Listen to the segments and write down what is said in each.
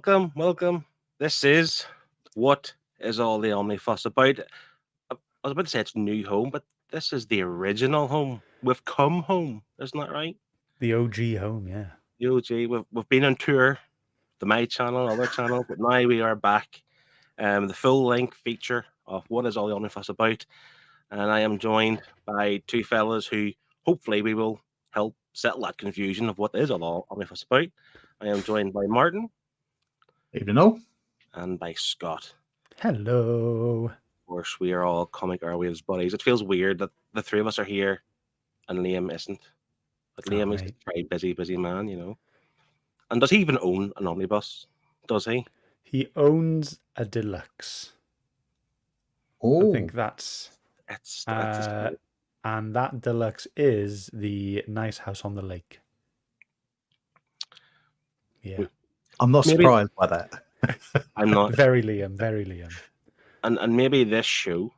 welcome. This is What is All the Omnifuss About? I was about to say it's new home, but this is the original home. We've come home, isn't that right? The OG home, yeah. The OG. We've been on tour, the My channel, other channel, but now we are back. The full length feature of What is All the Omnifuss About? And I am joined by two fellas who hopefully we will help settle that confusion of what is all Omnifuss About. I am joined by Martin. Evening all. And by Scott. Hello. Of course, we are all Comic Airwaves buddies. It feels weird that the three of us are here and Liam isn't. But Liam is a very busy man, you know. And does he even own an omnibus? Does he? He owns a deluxe. Oh, I think that's and that deluxe is the Nice House on the Lake. Yeah. I'm not surprised by that. I'm not. Very Liam. And maybe this show,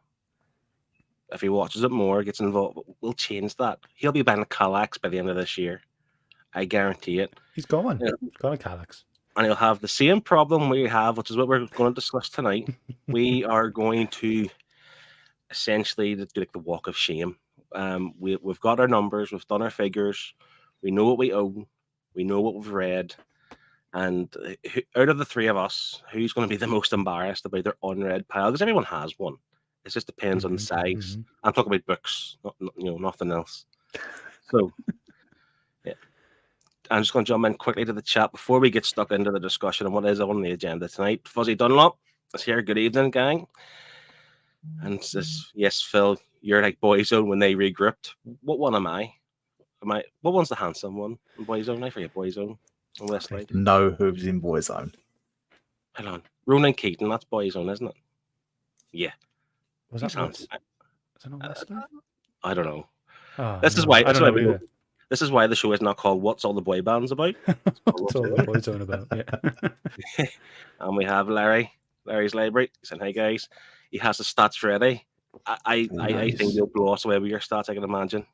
if he watches it more, gets involved, we'll change that. He'll be buying a Kallax by the end of this year. I guarantee it. He's got one. He's got a Kallax. And he'll have the same problem we have, which is what we're going to discuss tonight. We are going to essentially do like the walk of shame. We've got our numbers, we've done our figures, we know what we own, we know what we've read. And out of the three of us, who's going to be the most embarrassed about their unread pile? Because everyone has one. It just depends on the size. I'm talking about books, nothing else. So, yeah. I'm just going to jump in quickly to the chat before we get stuck into the discussion on what is on the agenda tonight. Fuzzy Dunlop is here. Good evening, gang. And says, yes, Phil, you're like Boyzone when they regrouped. What one am I? What one's the handsome one? Boyzone? I forget Boyzone. No, who's in Boyzone? Hold on. Ronan Keaton, that's Boyzone, isn't it? Yeah. Was that not Wesley? I don't know. Oh, this is why the show is not called What's All the Boy Bands About? What's all the Boyzone about? Yeah. And we have Larry's Library. He said, hey guys. He has the stats ready. I think you'll blow us away with your stats, I can imagine.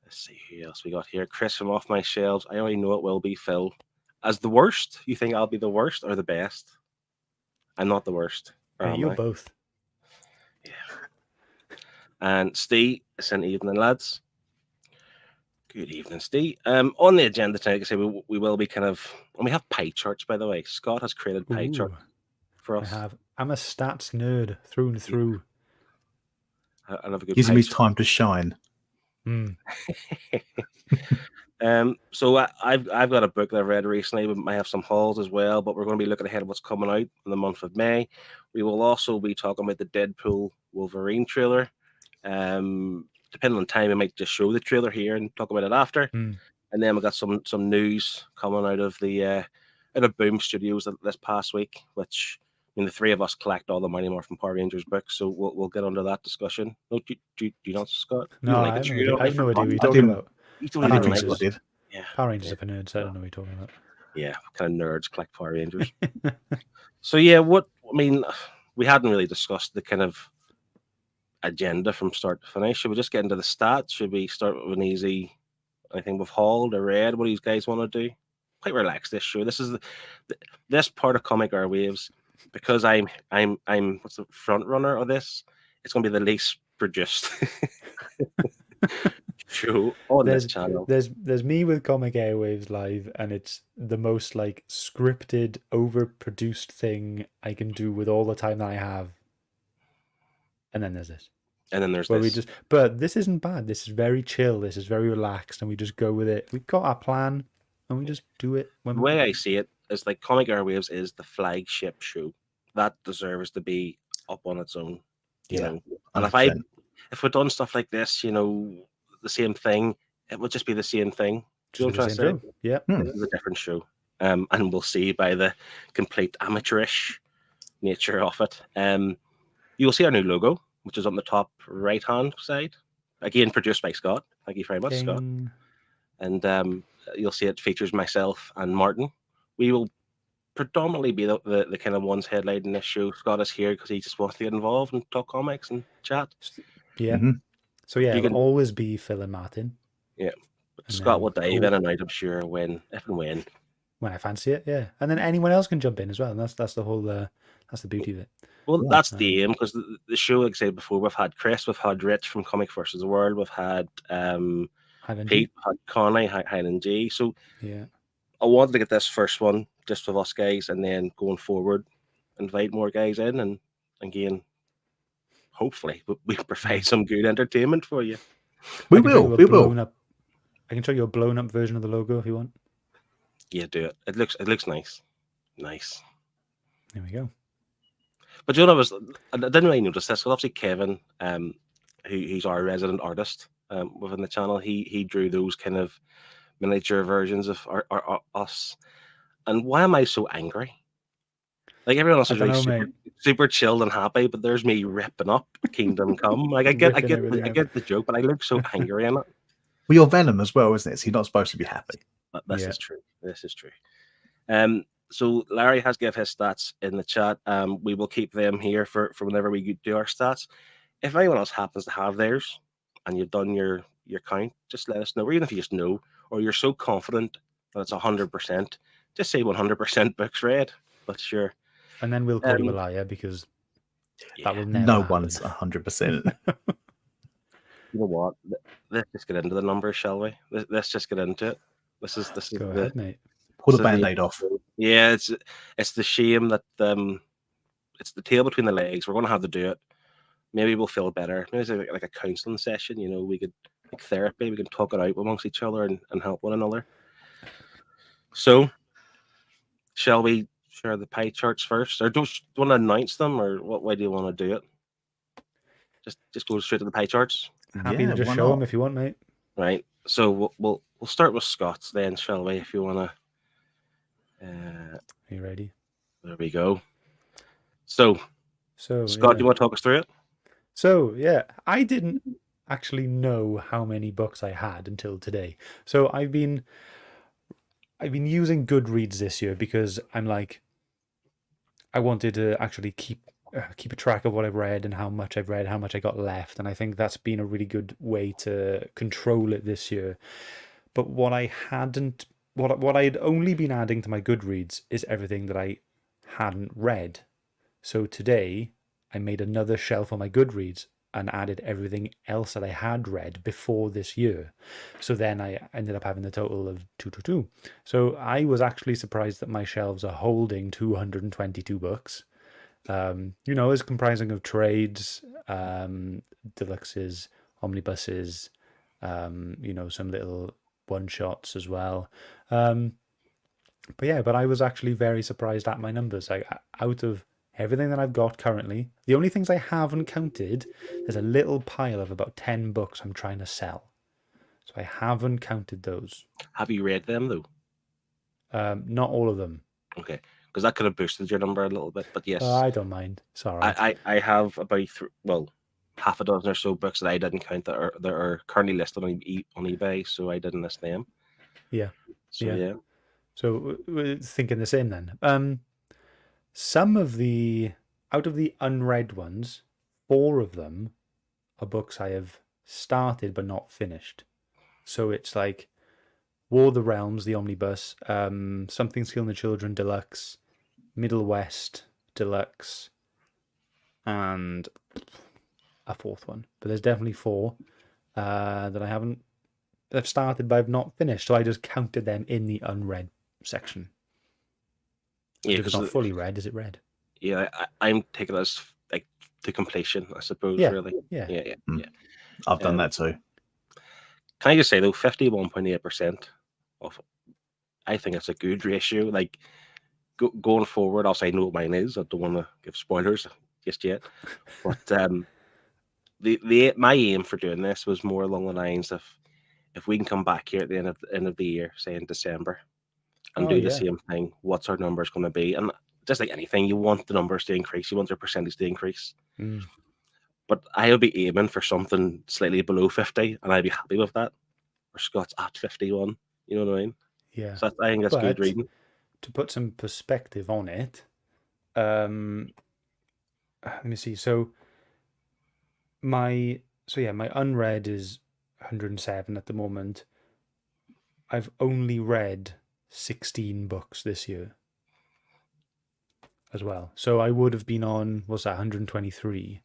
Let's see who else we got here. Chris from Off My Shelves. I already know it will be Phil. As the worst, you think I'll be the worst or the best? I'm not the worst. You're both. Yeah. And Steve sent evening, lads. Good evening, Steve. On the agenda tonight, like I say, we will be and we have pie charts, by the way. Scott has created pie charts for us. I'm a stats nerd through and through. I love a good. Gives me time to shine. So I've got a book that I've read recently. We might have some hauls as well, but we're going to be looking ahead at what's coming out in the month of May. We will also be talking about the Deadpool Wolverine trailer. Depending on time, we might just show the trailer here and talk about it after. And then we got some news coming out of the Boom Studios this past week, which the three of us collect all the Mighty Morphin Power Rangers books, so we'll get under that discussion. No, do you not, Scott? No, I have no idea what you're talking about. Yeah, Power Rangers are for nerds, so I don't know what you're talking about. Yeah, kind of nerds collect Power Rangers. So yeah, we hadn't really discussed the kind of agenda from start to finish. Should we just get into the stats? Should we start with an easy, anything we've hauled or read? What do you guys want to do? Quite relaxed this show. This is this part of Comic Airwaves. Because I'm what's the front runner of this? It's going to be the least produced show on this channel. There's me with Comic Airwaves Live, and it's the most scripted, overproduced thing I can do with all the time that I have. And then there's this. And then there's this. But this isn't bad. This is very chill. This is very relaxed, and we just go with it. We've got our plan, and we just do it. The way I see it is Comic Airwaves is the flagship show that deserves to be up on its own, you know. And if we've done stuff like this, the same thing, it would just be the same thing. Do you know what I'm trying to say? Yeah, this is a different show, and we'll see by the complete amateurish nature of it. You'll see our new logo, which is on the top right hand side. Again, produced by Scott. Thank you very much, Scott. And you'll see it features myself and Martin. We will predominantly be the kind of ones headlining this show. Scott is here because he just wants to get involved and talk comics and chat. Yeah. So yeah, it'll always be Phil and Martin. Yeah. But Scott will dive in and out, I'm sure, if and when when I fancy it, yeah. And then anyone else can jump in as well, and that's the whole that's the beauty of it. Well, that's the aim, because the show, like I said before, we've had Chris, we've had Rich from Comic versus the World, we've had Pete, had Connie, Highland G. So yeah, I wanted to get this first one just with us guys, and then going forward, invite more guys in, and again, hopefully, we provide some good entertainment for you. We will. I can show you a blown up version of the logo if you want. Yeah, do it. It looks nice. Nice. There we go. But you know, I didn't really notice this. Well, obviously Kevin, who's our resident artist within the channel, he drew those kind of miniature versions of our us. And why am I so angry? Like, everyone else is really super chilled and happy, but there's me ripping up Kingdom Come. Like, I get the joke, but I look so angry in it. Well, you're Venom as well, isn't it? So you're not supposed to be happy. This is true. This is true. So Larry has given his stats in the chat. We will keep them here for whenever we do our stats. If anyone else happens to have theirs and you've done your count, just let us know. Or even if you just know, or you're so confident that it's 100%, just say 100% books read. But sure. And then we'll call you a liar, because that will never happen. One's 100%. You know what? Let's just get into the numbers, shall we? Let's just get into it. This is Go ahead, mate. Pull the band-aid off. Yeah, it's the shame that it's the tail between the legs. We're going to have to do it. Maybe we'll feel better. Maybe it's like a counselling session. You know, we could, like therapy. We can talk it out amongst each other and help one another. So, shall we share the pie charts first, or do you want to announce them, or what way do you want to do it? Just go straight to the pie charts. Happy to just show them if you want, mate. Right. So we'll start with Scott's then, shall we? If you want to. Are you ready? There we go. So Scott, do you want to talk us through it? So yeah, I didn't actually know how many books I had until today. So I've been using Goodreads this year because I'm like, I wanted to actually keep a track of what I've read and how much I've read, how much I got left, and I think that's been a really good way to control it this year. But what I had only been adding to my Goodreads is everything that I hadn't read. So today I made another shelf on my Goodreads and added everything else that I had read before this year. So then I ended up having a total of 222. So I was actually surprised that my shelves are holding 222 books. You know, it's comprising of trades, deluxes, omnibuses, you know, some little one-shots as well. But I was actually very surprised at my numbers. Like, out of everything that I've got currently, the only things I haven't counted, there's a little pile of about 10 books I'm trying to sell. So I haven't counted those. Have you read them, though? Not all of them. Okay. Because that could have boosted your number a little bit, but yes. I don't mind. It's all right. I have about half a dozen or so books that I didn't count that are currently listed on eBay, so I didn't list them. Yeah. So yeah. So we're thinking the same then. Some of out of the unread ones, 4 of them are books I have started but not finished. So it's like War of the Realms, the omnibus, Something Skill in the Children Deluxe, Middle West Deluxe, and a 4th one. But there's definitely 4 that I've started but I've not finished. So I just counted them in the unread section. Yeah, if it's not fully read, is it read? Yeah, I'm taking it as like to completion, I suppose. Yeah, really. Yeah. I've done that too. Can I just say though, 51.8% of, I think it's a good ratio. Like going forward, I'll say no, mine is. I don't want to give spoilers just yet, but my aim for doing this was more along the lines of, if we can come back here at the end of the year, say in December, and do the same thing, what's our numbers going to be? And just like anything, you want the numbers to increase, you want your percentage to increase. But I'll be aiming for something slightly below 50, and I'd be happy with that. Or Scott's at 51, you know what I mean? Yeah. So I think that's good reading. To put some perspective on it, let me see. So my unread is 107 at the moment. I've only read 16 books this year as well. So I would have been on, what's that, 123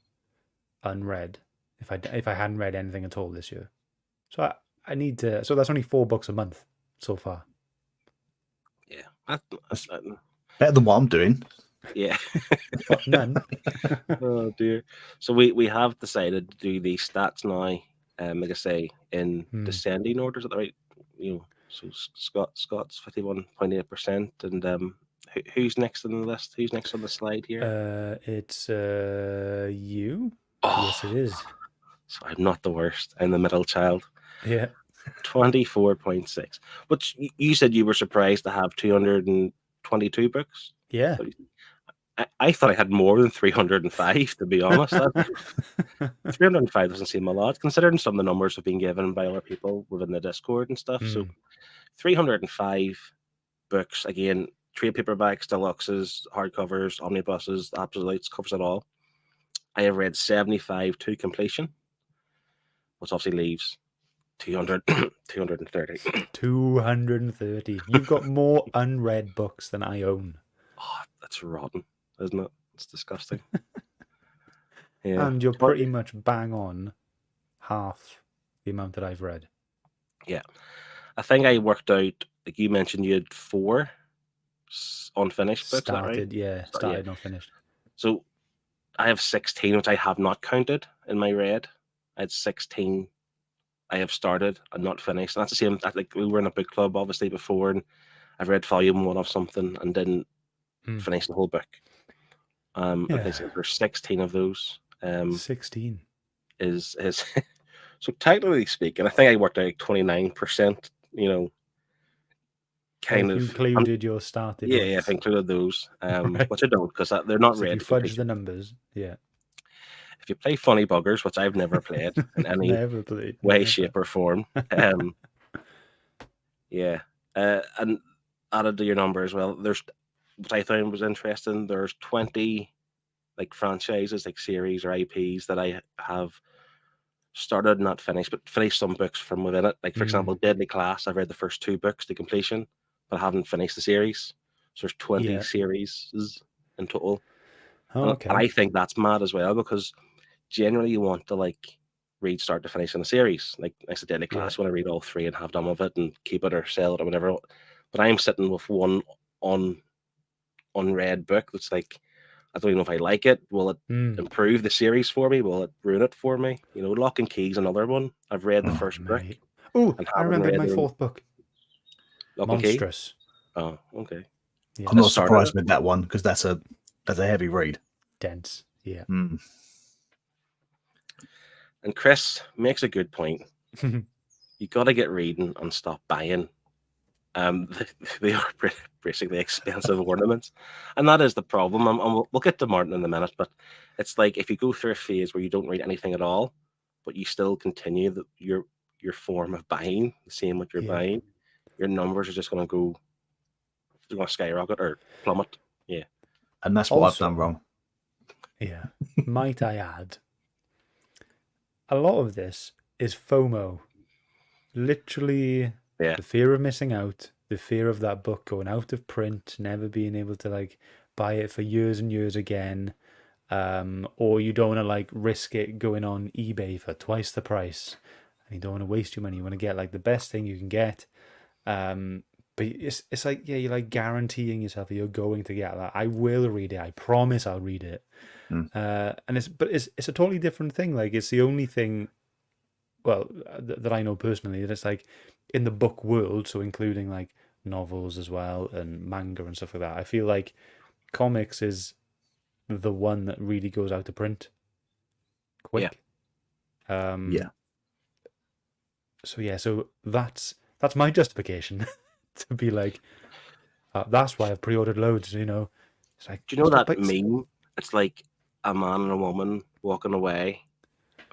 unread if I hadn't read anything at all this year. So I need to. So that's only 4 books a month so far. Yeah, Better than what I'm doing. yeah. What, none? Oh dear. So we have decided to do these stats now. Like I say, in descending order. Is that right? So Scott's 51.8%, and who's next on the list? Who's next on the slide here? It's you. Oh, Yes, it is. So I'm not the worst. I'm the middle child. Yeah. 24.6. But you said you were surprised to have 222 books. Yeah. I thought I had more than 305, to be honest. 305 doesn't seem a lot, considering some of the numbers have been given by other people within the Discord and stuff. So 305 books, again, trade paperbacks, deluxes, hardcovers, omnibuses, absolutes, covers it all. I have read 75 to completion, which obviously leaves 230. 230. You've got more unread books than I own. Oh, that's rotten, isn't it? It's disgusting. Yeah. And you're pretty much bang on half the amount that I've read. Yeah. I think I worked out, like you mentioned, you had 4 unfinished books. Started, is that right? yeah. Started, not finished. So I have 16, which I have not counted in my read. I had 16 I have started and not finished. And that's the same. Like we were in a book club, obviously, before, and I've read volume 1 of something and didn't finish the whole book. I think there's 16 of those. 16 is so technically speaking, I think I worked out 29%. Kind of included your started. Yeah, I've included those, which I don't because they're not read. You fudge the numbers, yeah. If you play Funny Buggers, which I've never played in any way, shape, or form, yeah, and added to your number as well. There's what I thought was interesting. There's 20 like franchises, like series or IPs that I have started and not finished, but finished some books from within it. Like for example, Deadly Class. I've read the first 2 books to completion, but I haven't finished the series. So there's 20 series in total. And I think that's mad as well, because generally you want to like read start to finish in a series. Like I said, Deadly Class, you want to read all 3 and have done with it and keep it or sell it or whatever. But I'm sitting with one unread book that's like, I don't even know if I like it. Will it improve the series for me? Will it ruin it for me? Lock and Key's another one. I've read the first book. Oh, I remembered my 4th book. Lock Monstrous. And Key? Oh, okay. Yeah, I'm not surprised with that one because that's a heavy read. Dense, yeah. And Chris makes a good point. You got to get reading and stop buying. They are basically expensive ornaments, and that is the problem. We'll get to Martin in a minute, but it's like if you go through a phase where you don't read anything at all, but you still continue your form of buying, the same what you're buying, your numbers are just going to skyrocket or plummet. Yeah, and that's what I've done wrong. Yeah, might I add, a lot of this is FOMO, literally. Yeah. The fear of missing out, the fear of that book going out of print, never being able to like buy it for years and years again, or you don't want to like risk it going on eBay for twice the price, and you don't want to waste your money. You want to get like the best thing you can get, but it's like you're like guaranteeing yourself that you're going to get that. I will read it. I promise I'll read it. And it's a totally different thing. Like it's the only thing, well, that I know personally, that it's like in the book world, so including like novels as well and manga and stuff like that, I feel like comics is the one that really goes out to print quick. So that's my justification to be like, that's why I've pre-ordered loads. It's like, do you know that meme? It's like a man and a woman walking away,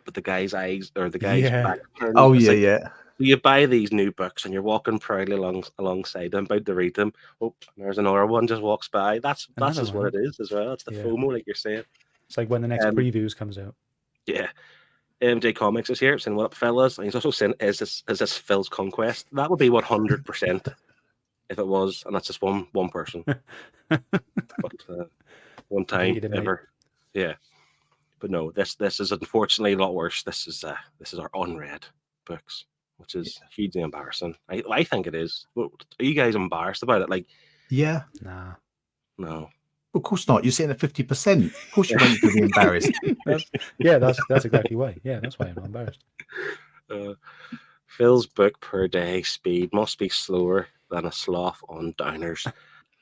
but the guy's eyes or the guy's back turned. Oh yeah. You buy these new books and you're walking proudly alongside them, about to read them. Oh, there's another one just walks by. That's just what it is as well. It's the FOMO, like you're saying. It's like when the next previews comes out. Yeah. MJ Comics is here saying, "What up, fellas?" And he's also saying, "Is this Phil's Conquest?" That would be 100%. if it was, and that's just one person. But one time Hated it, mate. ever, yeah. But no, this is unfortunately a lot worse. This is our unread books, which is hugely embarrassing. I think it is. Are you guys embarrassed about it? Like, Yeah. Nah. no. Of course not. You're sitting at 50%. Of course you won't be embarrassed. That's exactly why. Yeah, that's why I'm not embarrassed. Phil's book per day speed must be slower than a sloth on downers.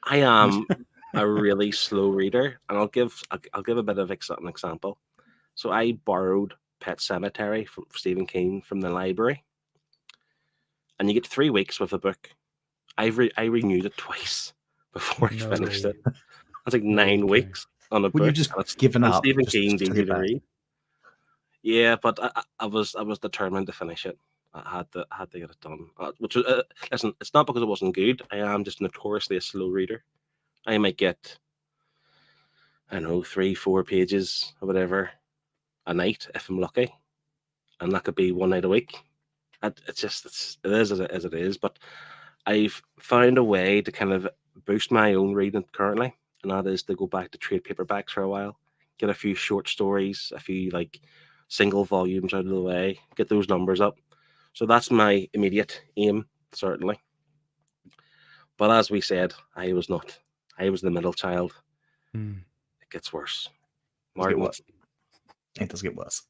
I am a really slow reader, and I'll give a bit of an example. So I borrowed Pet Cemetery from Stephen King from the library, and you get 3 weeks with a book. I renewed it twice before I No finished way. it. That's like No 9 way. weeks on a Well, book. you've just and it's- given and up. Stephen Just King's took easy it to back. read. Yeah, but I was determined to finish it. I had to get it done. Which was, listen, it's not because it wasn't good. I am just notoriously a slow reader. I might get, I don't know, 3-4 pages or whatever a night if I'm lucky, and that could be one night a week. It is as it is. But I've found a way to kind of boost my own reading currently, and that is to go back to trade paperbacks for a while, get a few short stories, a few like single volumes out of the way, get those numbers up. So that's my immediate aim, certainly. But as we said, I was not. I was the middle child. Hmm. It gets worse. Does it get Martin, worse? It does get worse.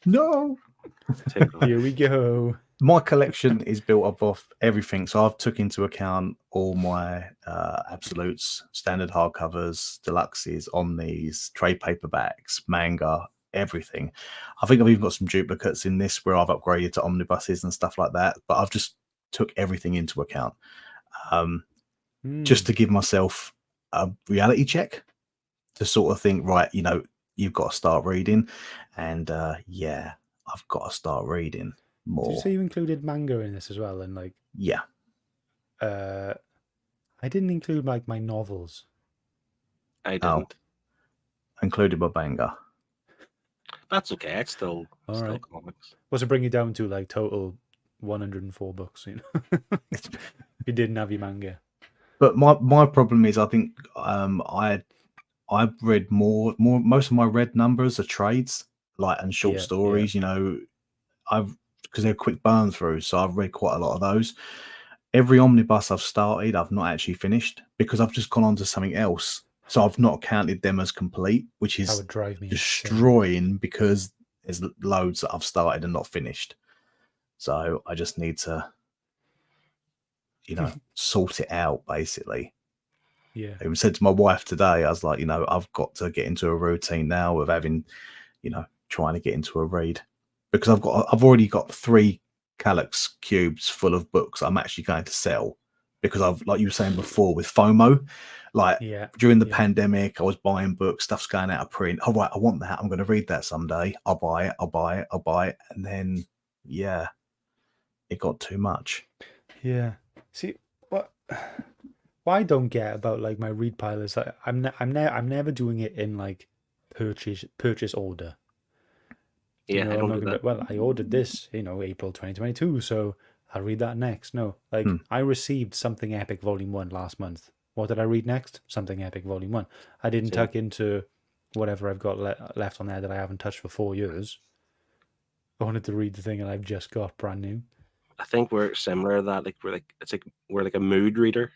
No. take it away. Here we go. My collection is built up of everything. So I've took into account all my absolutes, standard hardcovers, deluxes, omnis, trade paperbacks, manga, everything. I think I've even got some duplicates in this where I've upgraded to omnibuses and stuff like that. But I've just took everything into account just to give myself a reality check to sort of think, right, you've got to start reading. And yeah, I've got to start reading more. Did you say you included manga in this as well? And like, Yeah. I didn't include like my novels. I didn't. Included my manga. That's okay. It's still right. comics. What's it bring you down to like total 104 books? You know, you didn't have your manga. But my problem is, I think I've read more. Most of my read numbers are trades, like and short stories. Because they're quick burn through, so I've read quite a lot of those. Every omnibus I've started, I've not actually finished because I've just gone on to something else. So I've not counted them as complete, which is That would drive me destroying because there's loads that I've started and not finished. So I just need to, sort it out, basically. Yeah. I said to my wife today, I was like, I've got to get into a routine now of having, trying to get into a read because I've already got 3 Calyx cubes full of books I'm actually going to sell because I've, like you were saying before, with FOMO, like during the pandemic, I was buying books, stuff's going out of print. Oh, right, I want that. I'm going to read that someday. I'll buy it. And then, yeah, it got too much. Yeah. See, what I don't get about like my read pile is like I'm never doing it in like purchase order. Yeah, I don't do that. Well, I ordered this, April 2022, so I'll read that next. No, like I received Something Epic Volume 1 last month. What did I read next? Something Epic Volume 1. I didn't tuck into whatever I've got left on there that I haven't touched for 4 years. I wanted to read the thing that I've just got brand new. I think we're similar to that. Like we're like a mood reader.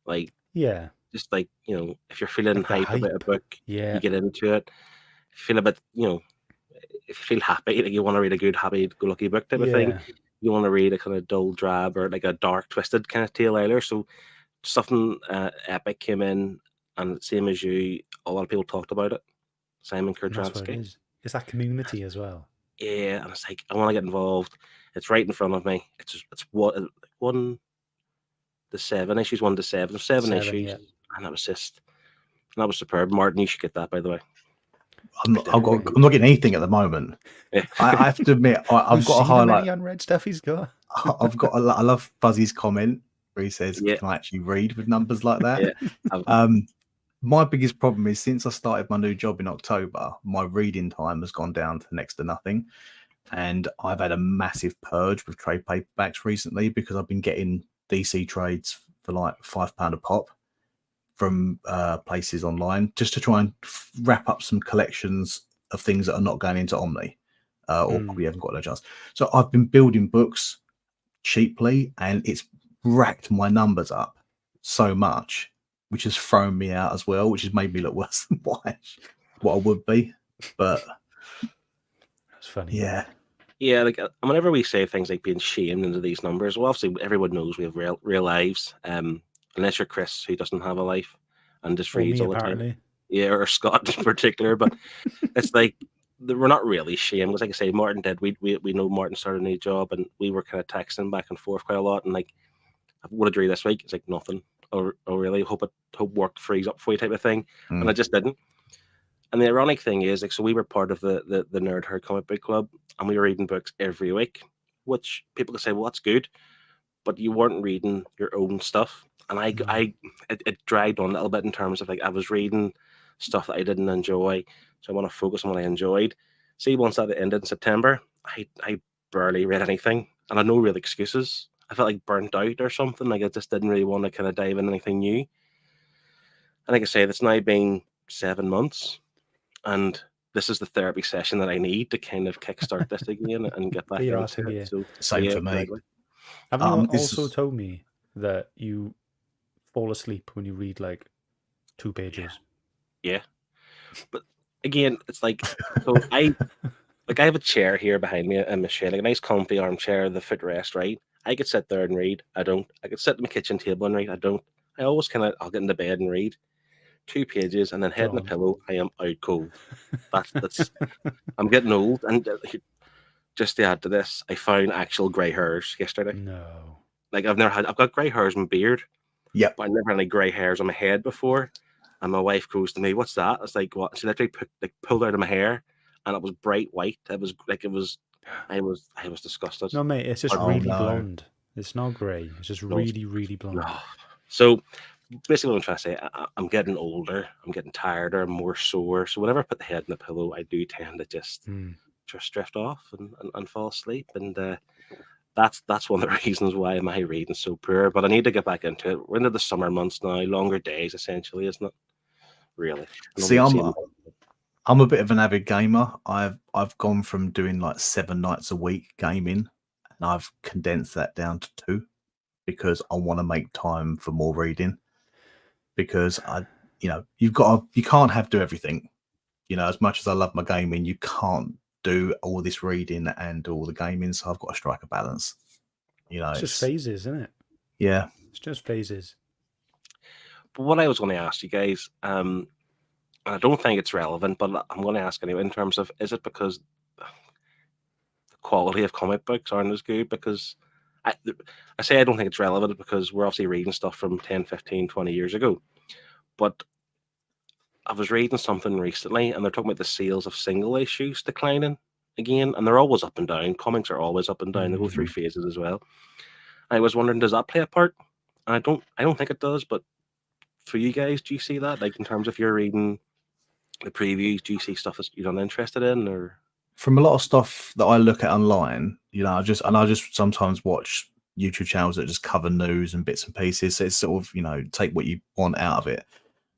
Like just like if you're feeling Like hype about a book, you get into it. If you feel a bit, if you feel happy, like you want to read a good happy-go-lucky book type of thing, you want to read a kind of dull drab or like a dark twisted kind of tale either. So something epic came in, and same as you, a lot of people talked about it. Simon That's what it Kurdransky. is. It's that community as well. Yeah, and it's like I want to get involved. It's right in front of me. It's 1 to 7 issues, 1 to 7, 7 issues, and that was superb. Martin, you should get that, by the way. I'm not getting anything at the moment. Yeah. I have to admit, I've got to highlight the unread stuff he's got. I love Fuzzy's comment where he says, "Can I actually read with numbers like that?" Yeah. My biggest problem is since I started my new job in October, my reading time has gone down to next to nothing, and I've had a massive purge with trade paperbacks recently because I've been getting DC trades for like £5 a pop from places online, just to try and wrap up some collections of things that are not going into Omni, or probably haven't got a chance. So I've been building books cheaply, and it's racked my numbers up so much, which has thrown me out as well, which has made me look worse than what I would be. But That's funny. yeah. Yeah, like whenever we say things like being shamed into these numbers, well, obviously everyone knows we have real lives. Unless you're Chris, who doesn't have a life and just Or reads me, all the time. apparently. Yeah, or Scott in particular. But it's like we're not really shamed. Because like I say, Martin did. We know Martin started a new job, and we were kind of texting back and forth quite a lot. And like, what did you read this week? It's like nothing. Oh really? Hope work frees up for you type of thing. And I just didn't. And the ironic thing is, like, so we were part of the Nerd Herd Comic Book Club, and we were reading books every week, which people could say, well, that's good, but you weren't reading your own stuff. And it dragged on a little bit in terms of like I was reading stuff that I didn't enjoy, so I want to focus on what I enjoyed. See, once that ended in September, I barely read anything, and I had no real excuses. I felt like burnt out or something. Like I just didn't really want to kind of dive into anything new. And like I say, it's now been 7 months. And this is the therapy session that I need to kind of kickstart this again and get back into it. So, same for me. Exactly. Haven't you also told me that you fall asleep when you read like 2 pages? Yeah. But again, it's like, so I have a chair here behind me in my shed, like a nice comfy armchair, the footrest, right? I could sit there and read. I don't. I could sit at my kitchen table and read. I don't. I always I'll get into bed and read 2 pages and then head in the pillow. I am out cold. That's I'm getting old. And just to add to this, I found actual grey hairs yesterday. No. Like I've got grey hairs in my beard. Yeah. But I never had any grey hairs on my head before. And my wife goes to me, "What's that?" It's like, what? She literally pulled out of my hair, and it was bright white. I was disgusted. No, mate, it's just really blonde. It's not grey. It's just really, really blonde. No. So basically, what I'm trying to say, I'm getting older. I'm getting tireder. I'm more sore. So whenever I put the head in the pillow, I do tend to just drift off and fall asleep. And that's one of the reasons why my reading's so poor. But I need to get back into it. We're into the summer months now, longer days essentially, isn't it? Really. See, I'm a bit of an avid gamer. I've gone from doing like 7 nights a week gaming, and I've condensed that down to 2 because I want to make time for more reading. Because you can't do everything. As much as I love my gaming, you can't do all this reading and all the gaming. So I've got to strike a balance. It's just phases, isn't it? Yeah, it's just phases. But what I was going to ask you guys, I don't think it's relevant, but I'm going to ask anyway, in terms of, is it because the quality of comic books aren't as good? Because I say I don't think it's relevant because we're obviously reading stuff from 10, 15, 20 years ago. But I was reading something recently, and they're talking about the sales of single issues declining again, and they're always up and down. Comics are always up and down. They go through phases as well. I was wondering, does that play a part? I don't think it does, but for you guys, do you see that? Like in terms of you're reading the previews, do you see stuff that you're not interested in, or? From a lot of stuff that I look at online, I just sometimes watch YouTube channels that just cover news and bits and pieces. So it's sort of, take what you want out of it.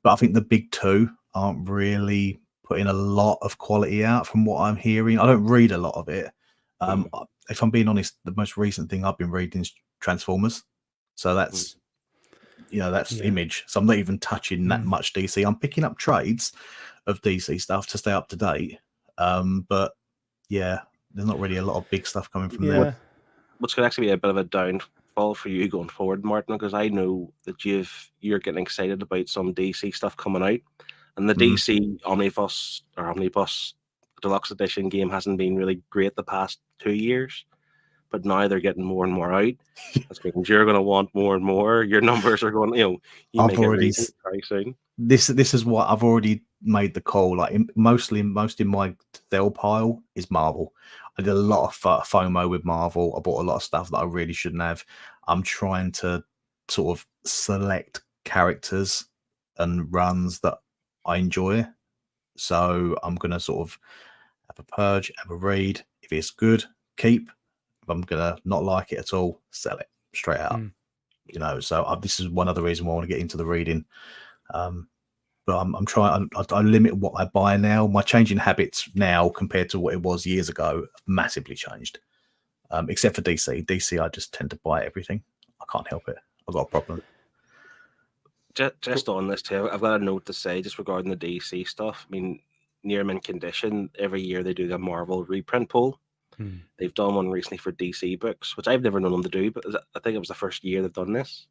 But I think the big 2 aren't really putting a lot of quality out from what I'm hearing. I don't read a lot of it. If I'm being honest, the most recent thing I've been reading is Transformers. So that's, that's Image. So I'm not even touching that much DC. I'm picking up trades of DC stuff to stay up to date. But yeah, there's not really a lot of big stuff coming from there. Which could actually be a bit of a downfall for you going forward, Martin, because I know that you're getting excited about some DC stuff coming out, and the DC Omnibus Deluxe Edition game hasn't been really great the past 2 years, but now they're getting more and more out. That means you're going to want more and more. Your numbers are going, you I've already very soon. This is what I've already made the call. Like most in my sell pile is Marvel. I did a lot of FOMO with Marvel. I bought a lot of stuff that I really shouldn't have. I'm trying to sort of select characters and runs that I enjoy. So I'm going to sort of have a purge, have a read. If it's good, keep. If I'm going to not like it at all, sell it straight out. So this is one other reason why I want to get into the reading. But I'm trying. I limit what I buy now. My changing habits now compared to what it was years ago have massively changed. Except for DC. DC, I just tend to buy everything. I can't help it. I've got a problem. Just on this too, I've got a note to say just regarding the DC stuff. I mean, near mint condition, every year they do the Marvel reprint poll. They've done one recently for DC books, which I've never known them to do, but I think it was the first year they've done this.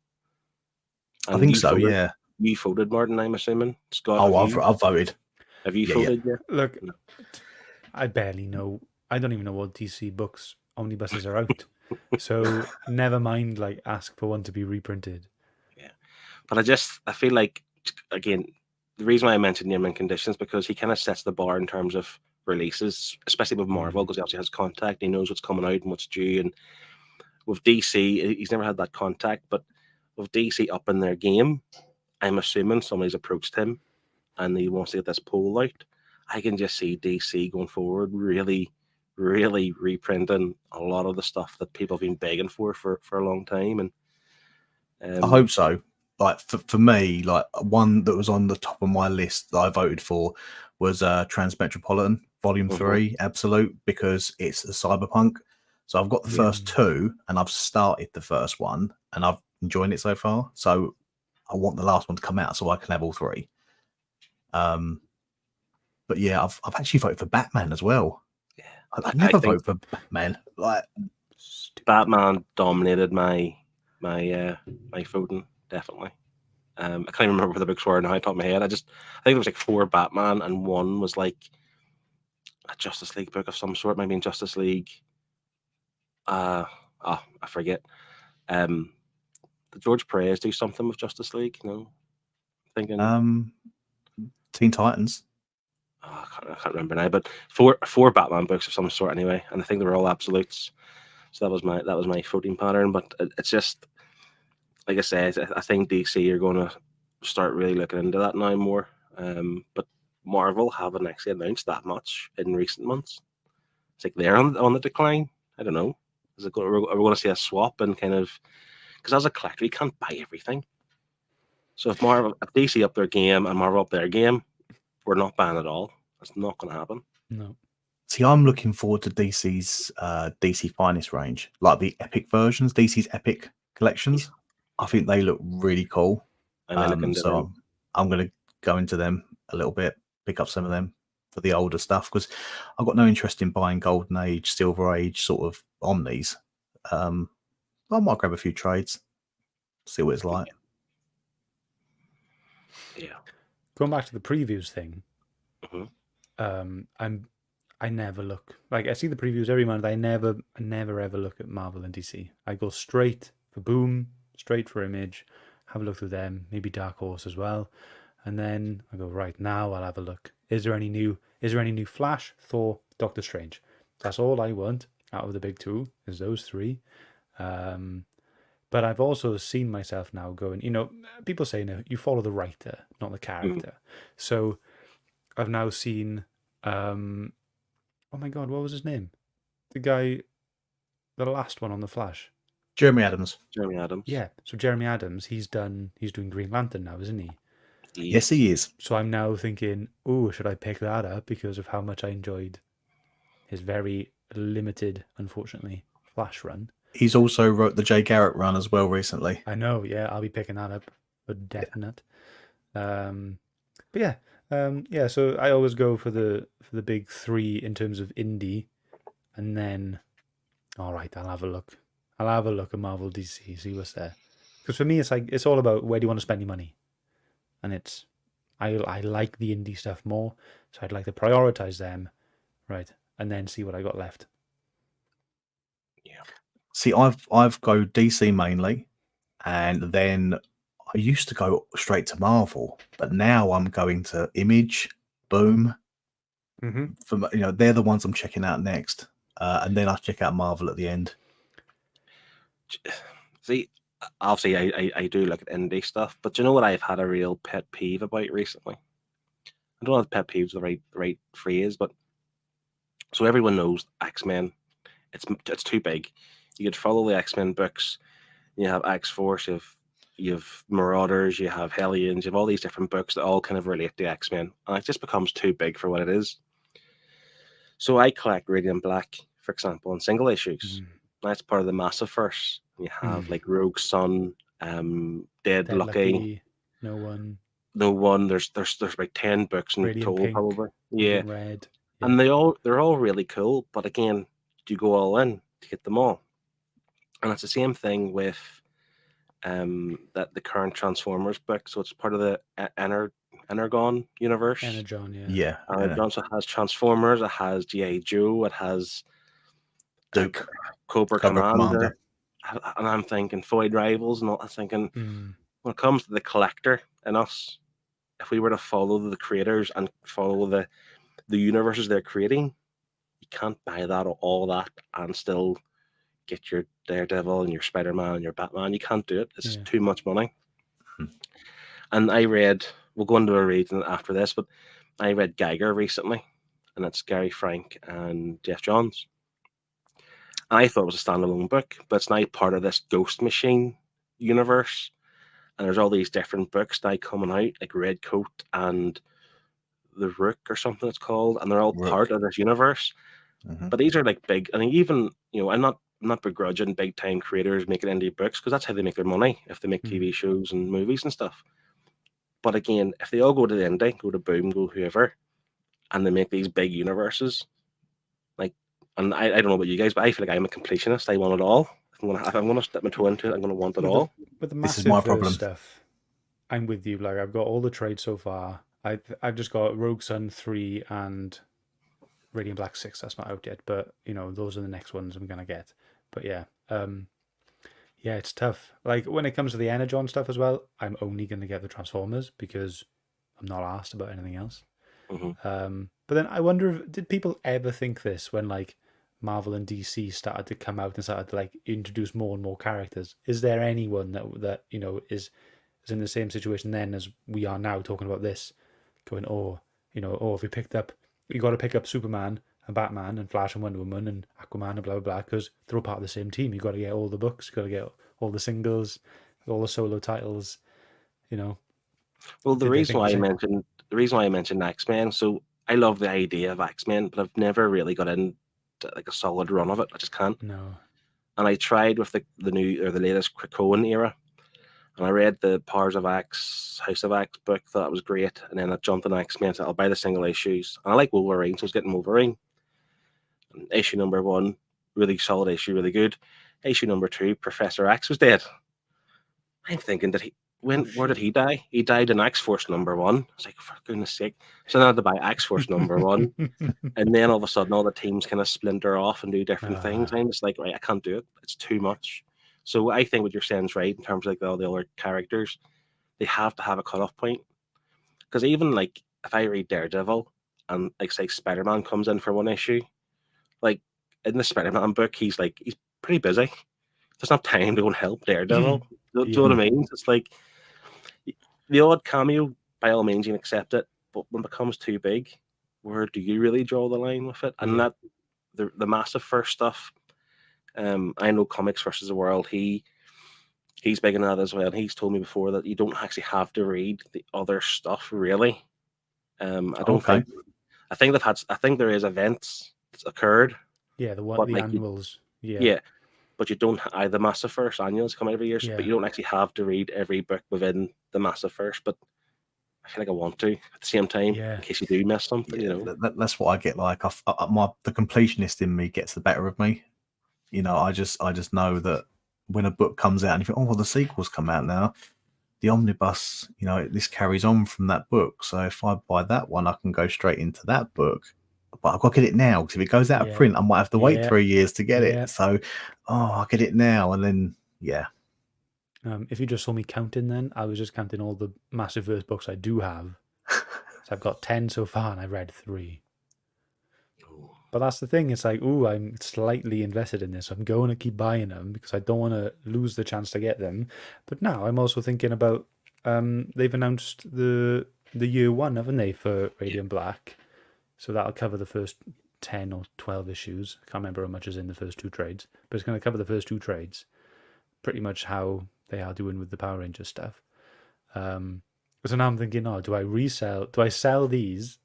And I think so, yeah. You voted, Martin, I'm assuming. Scott, I've voted. Have you voted yet? Look, no. I barely know. I don't even know what DC books omnibuses are out. So never mind, ask for one to be reprinted. Yeah. But I feel like, again, the reason why I mentioned near mint conditions because he kind of sets the bar in terms of releases, especially with Marvel, because he obviously has contact. He knows what's coming out and what's due. And with DC, he's never had that contact. But with DC up in their game, I'm assuming somebody's approached him and he wants to get this poll out. I can just see DC going forward really, really reprinting a lot of the stuff that people have been begging for a long time. And I hope so. For me, one that was on the top of my list that I voted for was Transmetropolitan Volume 3 Absolute, because it's a cyberpunk. So I've got the first two and I've started the first one and I've enjoyed it so far. So I want the last one to come out so I can have all three. But yeah, I've actually voted for Batman as well. Yeah, I never vote for Batman. Batman dominated my voting, definitely. I can't even remember what the books were now, top of my head. I think there was 4 Batman and one was a Justice League book of some sort, maybe in Justice League. I forget. Did George Perez do something with Justice League? No, thinking. Teen Titans. I can't remember now, but 4 Batman books of some sort anyway, and I think they were all absolutes. So that was my voting pattern. But it's just like I said, I think DC are going to start really looking into that now more. But Marvel haven't actually announced that much in recent months. It's like they're on the decline. I don't know. Are we going to see a swap and kind of, because as a collector you can't buy everything. So if DC up their game and Marvel up their game, we're not banned at all. That's not going to happen. No. See, I'm looking forward to DC's DC Finest range, like the Epic versions, DC's Epic collections. I think they look really cool. So I'm going to go into them a little bit, pick up some of them for the older stuff, because I've got no interest in buying Golden Age, Silver Age sort of Omnis. I might grab a few trades, see what it's like. Yeah. Going back to the previews thing, I never look. I see the previews every month. I never ever look at Marvel and DC. I go straight for Boom, straight for Image, have a look through them, maybe Dark Horse as well, and then I go, right, now I'll have a look. Is there any new Flash, Thor, Doctor Strange? That's all I want out of the big two, is those 3. But I've also seen myself now going, people say you follow the writer, not the character. So I've now seen, oh my God, what was his name? The guy, the last one on The Flash. Jeremy Adams. Yeah. So Jeremy Adams, he's doing Green Lantern now, isn't he? Yes, he is. So I'm now thinking, should I pick that up because of how much I enjoyed his very limited, unfortunately, Flash run. He's also wrote the Jay Garrick run as well recently. I know, yeah. I'll be picking that up for definite. But yeah, so I always go for the big 3 in terms of indie, and then, all right, I'll have a look. I'll have a look at Marvel, DC, see what's there. Because for me, it's all about where do you want to spend your money, and I like the indie stuff more, so I'd like to prioritize them, right, and then see what I got left. Yeah. See, I've go DC mainly, and then I used to go straight to Marvel, but now I'm going to Image, Boom. They're the ones I'm checking out next, and then I check out Marvel at the end. See, obviously, I do look at indie stuff, but do you know what I've had a real pet peeve about recently? I don't know if pet peeve is the right phrase, but so everyone knows Axman. It's too big. You could follow the X-Men books. You have X Force, you have Marauders, you have Hellions, you have all these different books that all kind of relate to X-Men, and it just becomes too big for what it is. So I collect Radiant Black, for example, in single issues. That's part of the massive verse. You have like Rogue Sun, Dead Lucky, No One. There's about 10 books in Radiant total, Pink, probably. Yeah, Radiant Red. Yeah. and they're all really cool. But again, do you go all in to get them all? And it's the same thing with that the current Transformers book. So it's part of the Energon universe. Energon, yeah. Yeah. It also has Transformers. It has G.I. Joe. It has Duke, Cobra Commander. And I'm thinking Void Rivals, and all. I'm thinking when it comes to the collector and us, if we were to follow the creators and follow the universes they're creating, you can't buy that or all that and still get your Daredevil and your Spider-Man and your Batman. You can't do it. It's just too much money. And I read, we'll go into a read after this, but I read Gagger recently, and it's Gary Frank and Jeff Johns. And I thought it was a standalone book, but it's now part of this Ghost Machine universe. And there's all these different books now coming out, like Red Coat and The Rook or something it's called, and they're all part of this universe. But these are like big, and even, I'm not begrudging big time creators making indie books, because that's how they make their money if they make TV shows and movies and stuff. But again, if they all go to the indie, go to Boom, go whoever, and they make these big universes, like, and I don't know about you guys, but I feel like I'm a completionist. I want it all. If I'm gonna step my toe into it, I'm gonna want it all. With the massive stuff, I'm with you. Like, I've got all the trades so far. I've just got Rogue Sun 3 and Radiant Black 6. That's not out yet, but those are the next ones I'm gonna get. But yeah, it's tough. Like, when it comes to the Energon stuff as well, I'm only gonna get the Transformers because I'm not asked about anything else. But then I wonder, did people ever think this when like Marvel and DC started to come out and started to like introduce more and more characters? Is there anyone that is in the same situation then as we are now, talking about this, going, if you got to pick up Superman and Batman and Flash and Wonder Woman and Aquaman and blah blah blah, because they're all part of the same team. You got to get all the books, you got to get all the singles, all the solo titles. Well, the reason why I mentioned X-Men, so I love the idea of X-Men, but I've never really got into like a solid run of it. I just can't. No. And I tried with the new or the latest Krakoan era, and I read the Powers of X, House of X book. Thought it was great, and then I jumped on X-Men. So I'll buy the single issues, and I like Wolverine, so I was getting Wolverine. And issue number 1, really solid issue, really good. Issue number 2, Professor X was dead. I'm thinking where did he die? He died in X-Force number 1. I was like, for goodness sake. So then I had to buy X-Force number 1. And then all of a sudden, all the teams kind of splinter off and do different things. I'm just like, right, I can't do it. It's too much. So I think what you're saying is right in terms of like all the other characters. They have to have a cutoff point. Because even like, if I read Daredevil and like say Spider-Man comes in for one issue, like in the Spider-Man book, he's pretty busy. He doesn't have time to go and help Daredevil. Do you know what I mean? It's like, the odd cameo, by all means, you can accept it, but when it becomes too big, where do you really draw the line with it? And that the massive first stuff, I know Comics versus the World, he's big in that as well. He's told me before that you don't actually have to read the other stuff, really. I think there is events that's occurred. Yeah, the annuals. Yeah. But you don't. The Massive First annuals come out every year, but you don't actually have to read every book within the Massive First. But I feel like I want to at the same time, in case you do miss something. That's what I get. Like, the completionist in me gets the better of me. I just know that when a book comes out and you think, oh, well, the sequel's come out now, the omnibus, this carries on from that book. So if I buy that one, I can go straight into that book. But I've got to get it now, because if it goes out of print, I might have to wait 3 years to get it. So, I'll get it now, and then if you just saw me counting, then I was just counting all the Massive Verse books I do have. So I've got 10 so far, and I've read 3. But that's the thing. It's like, I'm slightly invested in this. So I'm going to keep buying them because I don't want to lose the chance to get them. But now I'm also thinking about they've announced the year 1, haven't they, for Radiant Black? So that'll cover the first 10 or 12 issues. I can't remember how much is in the first 2 trades, but it's going to cover the first 2 trades. pretty much how they are doing with the Power Rangers stuff. So now I'm thinking, do I sell these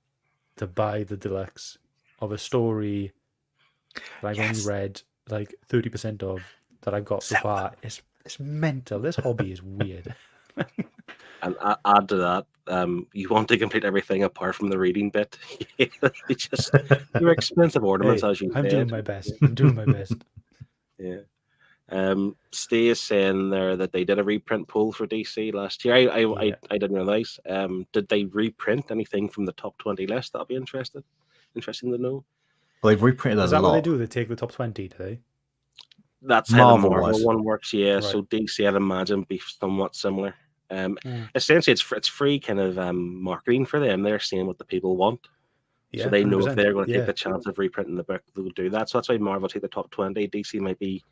to buy the deluxe of a story that I've only read like 30% of that I've got so far? It's mental. This hobby is weird. And add to that, you want to complete everything apart from the reading bit. It's just your expensive ornaments, Hey, as you I'm said. doing my best. I'm doing my best. Yeah. Stay is saying there that they did a reprint poll for DC last year. I didn't realize. Did they reprint anything from the top 20 list? That'll be interesting to know. Well, they've reprinted Is that what they do? They take the top 20, do they? That's how the Marvel Marvel-wise. one works, yeah. Right. So DC, I'd imagine, be somewhat similar. Essentially, it's free kind of marketing for them. They're seeing what the people want. Yeah, So they know if 100%. they're going to take the chance of reprinting the book, they'll do that. So that's why Marvel take the top 20. DC might be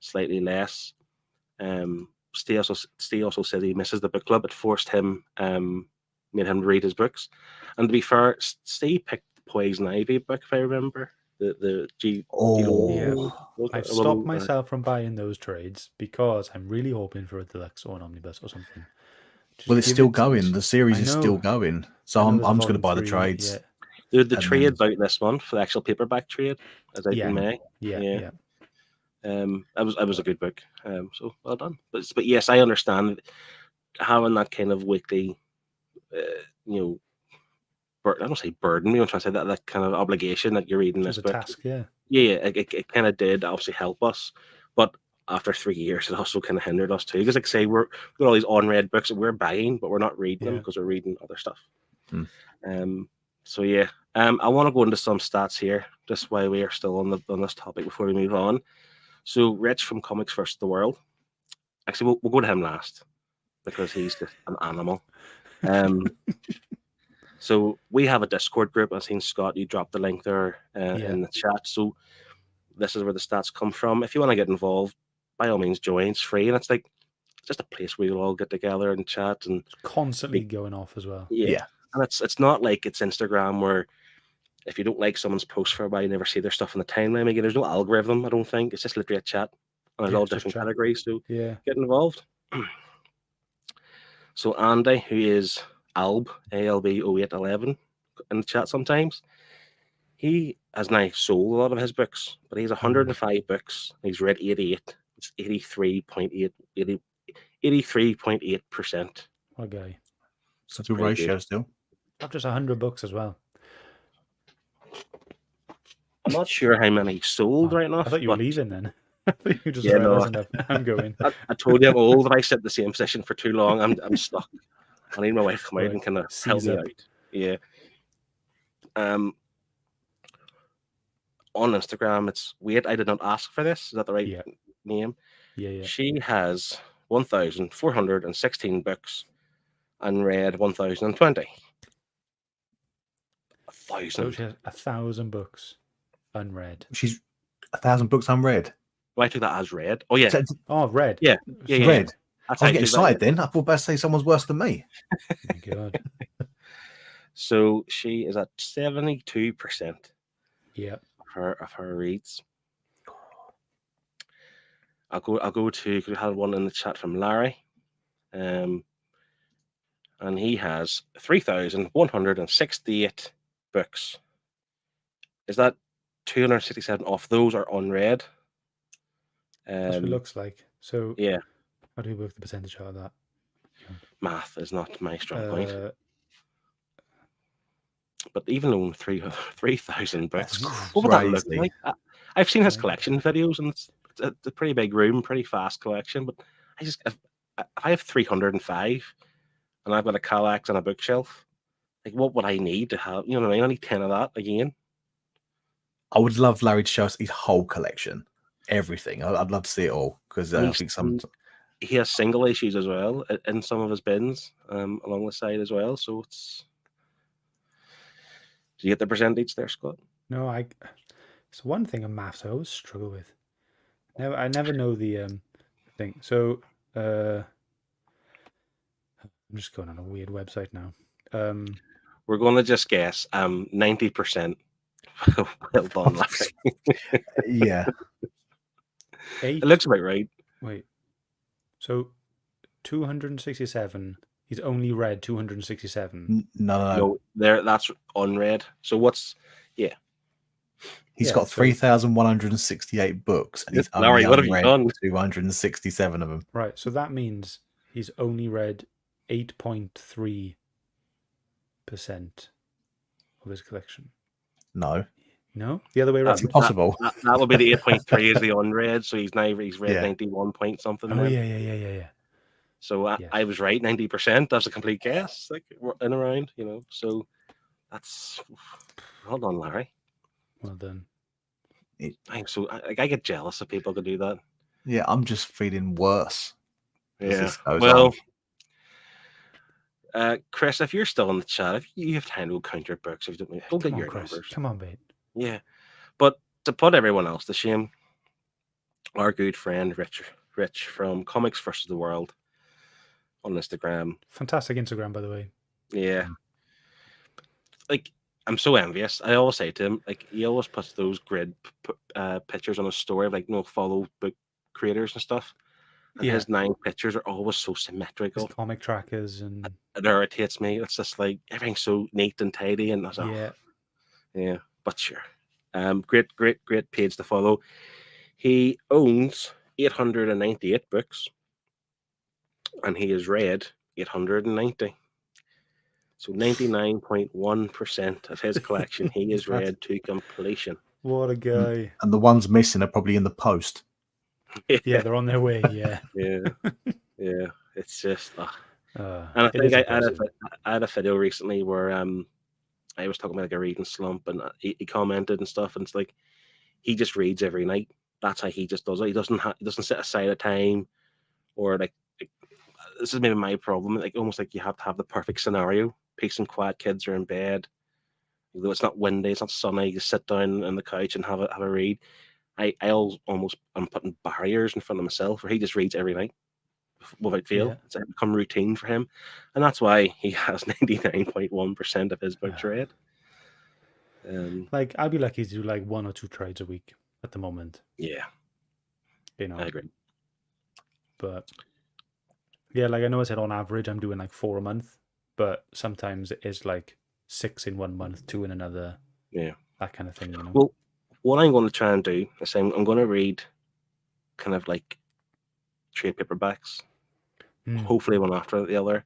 slightly less. Steve also said he misses the book club. It forced him, made him read his books. And to be fair, Steve picked the Poison Ivy book, if I remember. I've stopped myself from buying those trades because I'm really hoping for a deluxe or an omnibus or something. Well, it's still going. The series is still going. So I'm just going to buy the trades. The trades out this month for the actual paperback trade, as in May. Yeah. It was a good book. So well done. But yes, I understand having that kind of weekly, I don't say burden. I'm trying to say that kind of obligation that you're reading this book. Task, yeah. It kind of did obviously help us, but after 3 years, it also kind of hindered us too. Because like I say, we've got all these unread books that we're buying, but we're not reading them because we're reading other stuff. So yeah, I want to go into some stats here, just while we are still on this topic before we move on. So Rich from Comics vs. the World. Actually, we'll go to him last because he's just an animal. So we have a Discord group. I've seen Scott, you dropped the link there in the chat. So this is where the stats come from. If you want to get involved, by all means join. It's free, and it's just a place where we'll all get together and chat and it's constantly going off as well. Yeah. And it's not like it's Instagram where if you don't like someone's post for a while, you never see their stuff in the timeline again. There's no algorithm, I don't think. It's just literally a chat. And there's all different categories, so get involved. So Andy, who is ALB 0811 in the chat sometimes, he has now sold a lot of his books, but he's 105 books. He's read 88. It's 83.8%. What guy? Such a ratio still. I've just 100 books as well. I'm not sure how many sold right now. I thought you were leaving then. I thought you just I'm going. I told you I'm old. If I sit in the same position for too long, I'm stuck. I need my wife to come out and kind of help me out. Yeah. On Instagram, it's weird. I did not ask for this. Is that the right name? Yeah. She has 1,416 books and read 1,020. 1,000. So she has 1,000 books unread. She's 1,000 books unread. Well, I took that as read. Oh yeah. Read. Yeah. Read. I was getting excited then. I thought about to say someone's worse than me. Oh my God. So she is at 72%. Yeah. Of her reads. I'll go to, because we had one in the chat from Larry. And he has 3,168 books. Is that 267 off those are unread? That's what it looks like. So yeah. How do we work the percentage out of that? Math is not my strong point. But even on 3,000 books, what would that look like? I've seen his collection videos, and it's a pretty big room, pretty fast collection. But if I have 305, and I've got a Kallax and a bookshelf, like what would I need to have? You know what I mean? I need 10 of that again. I would love Larry to show us his whole collection, everything. I'd love to see it all because I think he has single issues as well in some of his bins along the side as well. So it's. Do you get the percentage there, Scott? No, it's one thing in maths I always struggle with. I never know the thing. So I'm just going on a weird website now. We're going to just guess 90%. Well done, Larry. Yeah. It looks about right. Wait, So 267. He's only read 267. No. No, that's unread. So He's Yeah, got so- 3,168 books, and he's Larry, only what have you unread done? 267 of them. Right, so that means he's only read 8.3% of his collection. No, No? The other way that's around? impossible. That would be the 8.3 is the unread. So he's read Yeah. 91 point something. Oh, then. yeah. So Yes. I was right, 90%. That's a complete guess, like in around, So that's well done, Larry. Well done. I get jealous if people could do that. Yeah, I'm just feeling worse. as Yeah. this goes Well, on. Chris, if you're still in the chat, if you have time to count your books, if you don't Come get on, your Chris. numbers. Come on, mate. Yeah. But to put everyone else to shame, our good friend Rich from Comics vs. the World on Instagram. Fantastic Instagram, by the way. Yeah. Like, I'm so envious. I always say to him, like, he always puts those grid pictures on his story of, like, follow book creators and stuff. And Yeah. his 9 pictures are always so His symmetrical. comic trackers and It irritates me. It's just like everything's so neat and tidy, and I was like, yeah. But sure, great page to follow. He owns 898 books, and he has read 890. So 99.1% of his collection he has read to completion. What a guy. And the ones missing are probably in the post. Yeah, they're on their way. Yeah. yeah. It's just. And I think I had a video recently where I was talking about like a reading slump, and he commented and stuff, and it's like he just reads every night. That's how he just does it. He doesn't set aside a time, or like this is maybe my problem. Like almost like you have to have the perfect scenario. Peace and quiet, kids are in bed. Though it's not windy, it's not sunny. You just sit down on the couch and have a read. I'm putting barriers in front of myself, where he just reads every night without fail. Yeah. It's become routine for him, and that's why he has 99.1% of his books read. Like I'd be lucky to do like 1 or 2 trades a week at the moment. Yeah, I agree. But yeah, like I know I said on average I'm doing like 4 a month, but sometimes it is like 6 in one month, 2 in another. Yeah, that kind of thing. Well, what I'm going to try and do is I'm going to read kind of like trade paperbacks, hopefully one after the other.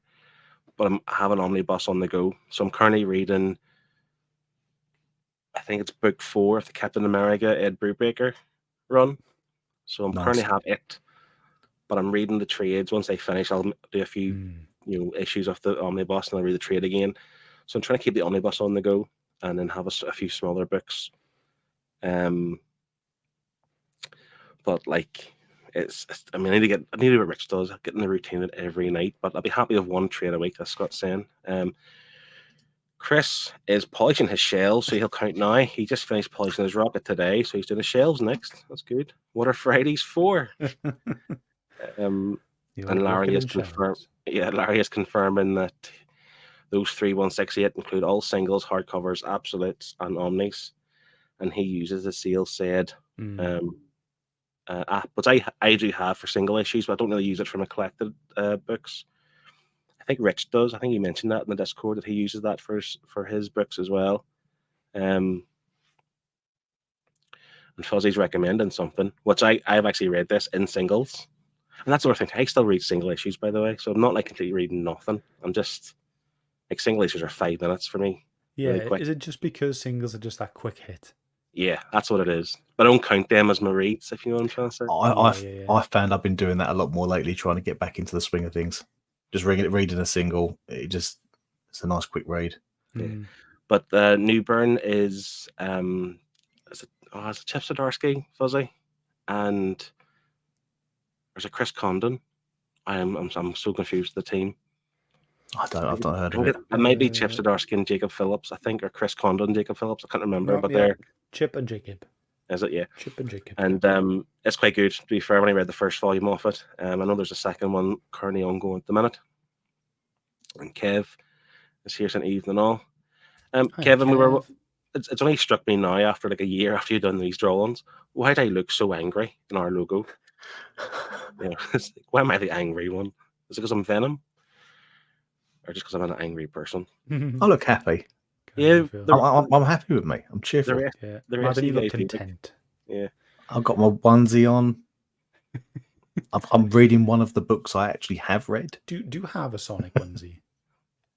But I have an omnibus on the go, so I'm currently reading. I think it's book 4 of the Captain America Ed Brubaker run. So I'm currently have it, but I'm reading the trades. Once I finish, I'll do a few issues of the omnibus, and I'll read the trade again. So I'm trying to keep the omnibus on the go, and then have a few smaller books. But like I need to do what Rich does, getting the routine of every night. But I'll be happy with 1 trade a week, as Scott's saying. Chris is polishing his shells, so he'll count now. He just finished polishing his rocket today, so he's doing the shells next. That's good. What are Fridays for? And Larry is Larry is confirming that those 3168 include all singles, hardcovers, absolutes, and omnis. And he uses the Seal Said app, which I do have for single issues, but I don't really use it for my collected books. I think Rich does. I think he mentioned that in the Discord that he uses that for his books as well. And Fuzzy's recommending something, which I've actually read this in singles. And that's the other thing. I still read single issues, by the way. So I'm not like completely reading nothing. I'm just like single issues are 5 minutes for me. Yeah. Really quick. Is it just because singles are just that quick hit? Yeah, that's what it is. But I don't count them as my reads, if you know what I'm trying to say. I found I've been doing that a lot more lately, trying to get back into the swing of things. Just reading a single, it's a nice quick read. Yeah. But Newburn is it's a Chip Zdarsky, Fuzzy, and there's a Chris Condon. I'm so confused with the team. I've not heard of it. It might be Chip Zdarsky and Jacob Phillips, I think, or Chris Condon, Jacob Phillips. I can't remember, but they're Chip and Jacob. Is it? Yeah. Chip and Jacob. And it's quite good, to be fair. I've only read the first volume of it. I know there's a second one currently ongoing at the minute. And Kev is here saying evening all. Kevin, Kev. It's only struck me now after like a year after you've done these drawings. Why did I look so angry in our logo? You know, it's like, why am I the angry one? Is it because I'm Venom, or just because I'm an angry person? I look happy. Yeah, I'm happy with me. I'm the cheerful. rest, yeah. the rest Marvin, of you you look guys do, like, content. yeah. I've got my onesie on. I'm reading one of the books I actually have read. Do you have a Sonic onesie?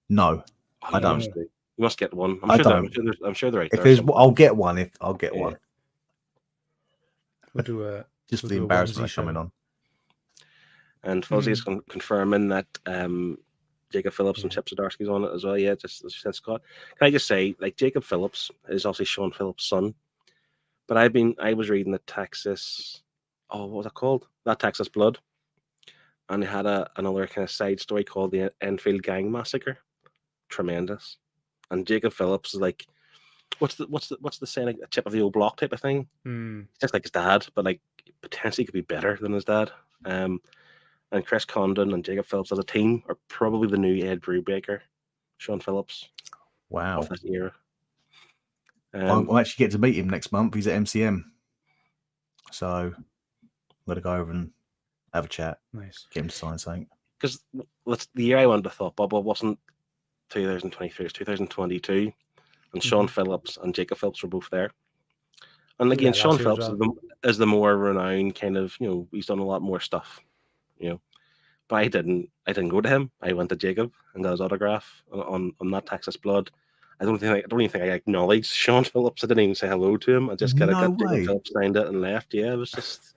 No, Oh, I you don't. must do. You must get one. I don't. Oh, I'm sure they're right If there. there's, somewhere. I'll get one. I'll get Yeah. one. We'll do a Just for we'll the do a embarrassment onesie of coming show. on. And Fuzzy is confirming that Jacob Phillips and Yeah. Chip Zdarsky's on it as well. Yeah, just as you said, Scott. Can I just say, like, Jacob Phillips is obviously Sean Phillips' son, but I was reading the Texas. Oh, what was it called? That Texas Blood, and they had another kind of side story called the Enfield Gang Massacre. Tremendous. And Jacob Phillips is like, what's the saying, like a chip of the old block type of thing? Just like his dad, but like potentially could be better than his dad. And Chris Condon and Jacob Phillips as a team are probably the new Ed Brubaker, Sean Phillips Wow. of this era. I'll actually get to meet him next month. He's at MCM. So I'm going to go over and have a chat. Nice. Get him to sign something. Because the year I wanted to thought bubble wasn't 2023, it was 2022. And Sean Phillips and Jacob Phillips were both there. And again, Yeah, Sean last year as Phillips is the more renowned kind of, he's done a lot more stuff, But I didn't go to him. I went to Jacob and got his autograph on that Texas Blood. I don't even think I acknowledged Sean Phillips. I didn't even say hello to him. I just got Jacob Phillips signed it and left. Yeah, it was just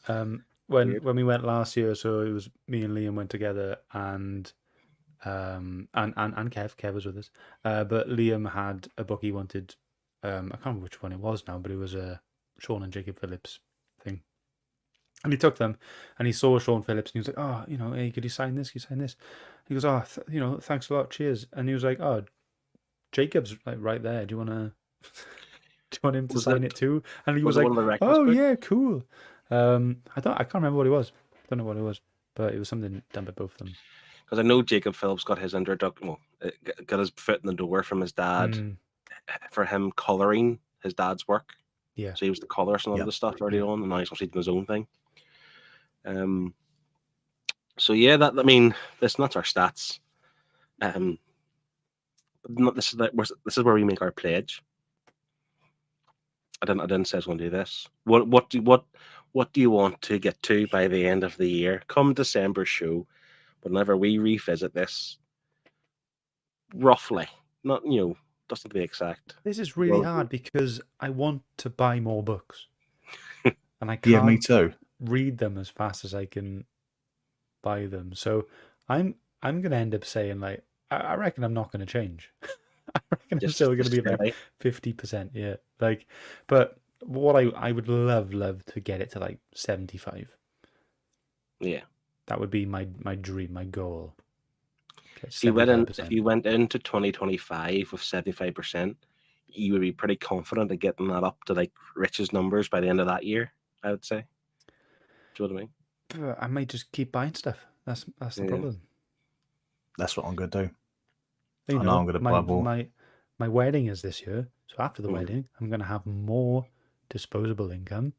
when weird. we went last year, so it was me and Liam went together, and Kev was with us. But Liam had a book he wanted. I can't remember which one it was now, but it was a Sean and Jacob Phillips thing. And he took them, and he saw Sean Phillips, and he was like, "Oh, hey, could you sign this? Could you sign this?" He goes, "Oh, thanks a lot, cheers." And he was like, "Oh, Jacob's like right there. Do you want him to sign it too?" And he was like, "Oh yeah, cool." I can't remember what it was. Don't know what it was, but it was something done by both of them. Because I know Jacob Phillips got his introduction, got his foot in the door from his dad for him coloring his dad's work. Yeah. So he was the colorist and all the stuff early on, and now he's obviously doing his own thing. So yeah, that's our stats. But this is where we make our pledge. I didn't say I was going to do this. What do you want to get to by the end of the year? Come December show, whenever we revisit this, roughly, not doesn't be exact. This is really hard because I want to buy more books, and I can't. Yeah, me too. Read them as fast as I can buy them. So I'm going to end up saying, like, I reckon I'm not going to change. I reckon I'm still going to be like 50%. Yeah, like, but what I would love to get it to like 75. Yeah, that would be my dream, my goal. If you went into 2025 with 75%, you would be pretty confident of getting that up to like Rich's numbers by the end of that year, I would say. Do you know what I mean? But I might just keep buying stuff. That's the problem. That's what I'm going to do. I know I'm going to buy more. My wedding is this year, so after the wedding, I'm going to have more disposable income.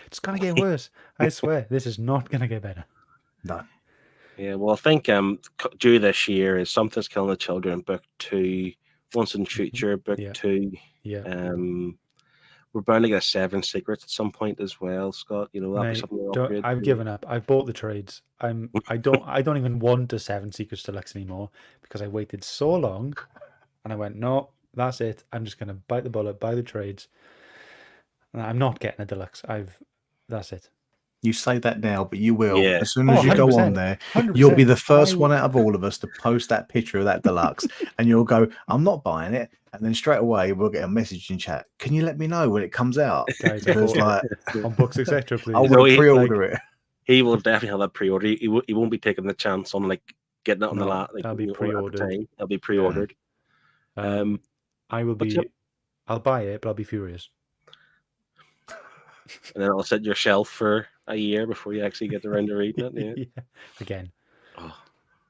It's going to get worse. I swear, this is not going to get better. No. Yeah, well, I think due this year is Something's Killing the Children, book 2, Once in Future, book 2. Yeah. We're bound to get a Seven Secrets at some point as well, Scott. That'd be something I've given up. I've bought the trades. I don't even want a Seven Secrets Deluxe anymore because I waited so long, and I went, no, that's it. I'm just gonna bite the bullet, buy the trades. And I'm not getting a deluxe. That's it. You say that now, but you will. Yeah. As soon as you go on there, 100%. You'll be the first one out of all of us to post that picture of that deluxe, and you'll go, "I'm not buying it." And then straight away we'll get a message in chat. Can you let me know when it comes out? Guys, on Books Etc. Please. I will pre-order it. He will definitely have that pre-order. He won't be taking the chance on like getting it on the last. Like, that'll be pre-ordered. It'll be pre-ordered. I will be. I'll buy it, but I'll be furious. And then it'll sit on your shelf for a year before you actually get around to reading it. Yeah. Again. Oh,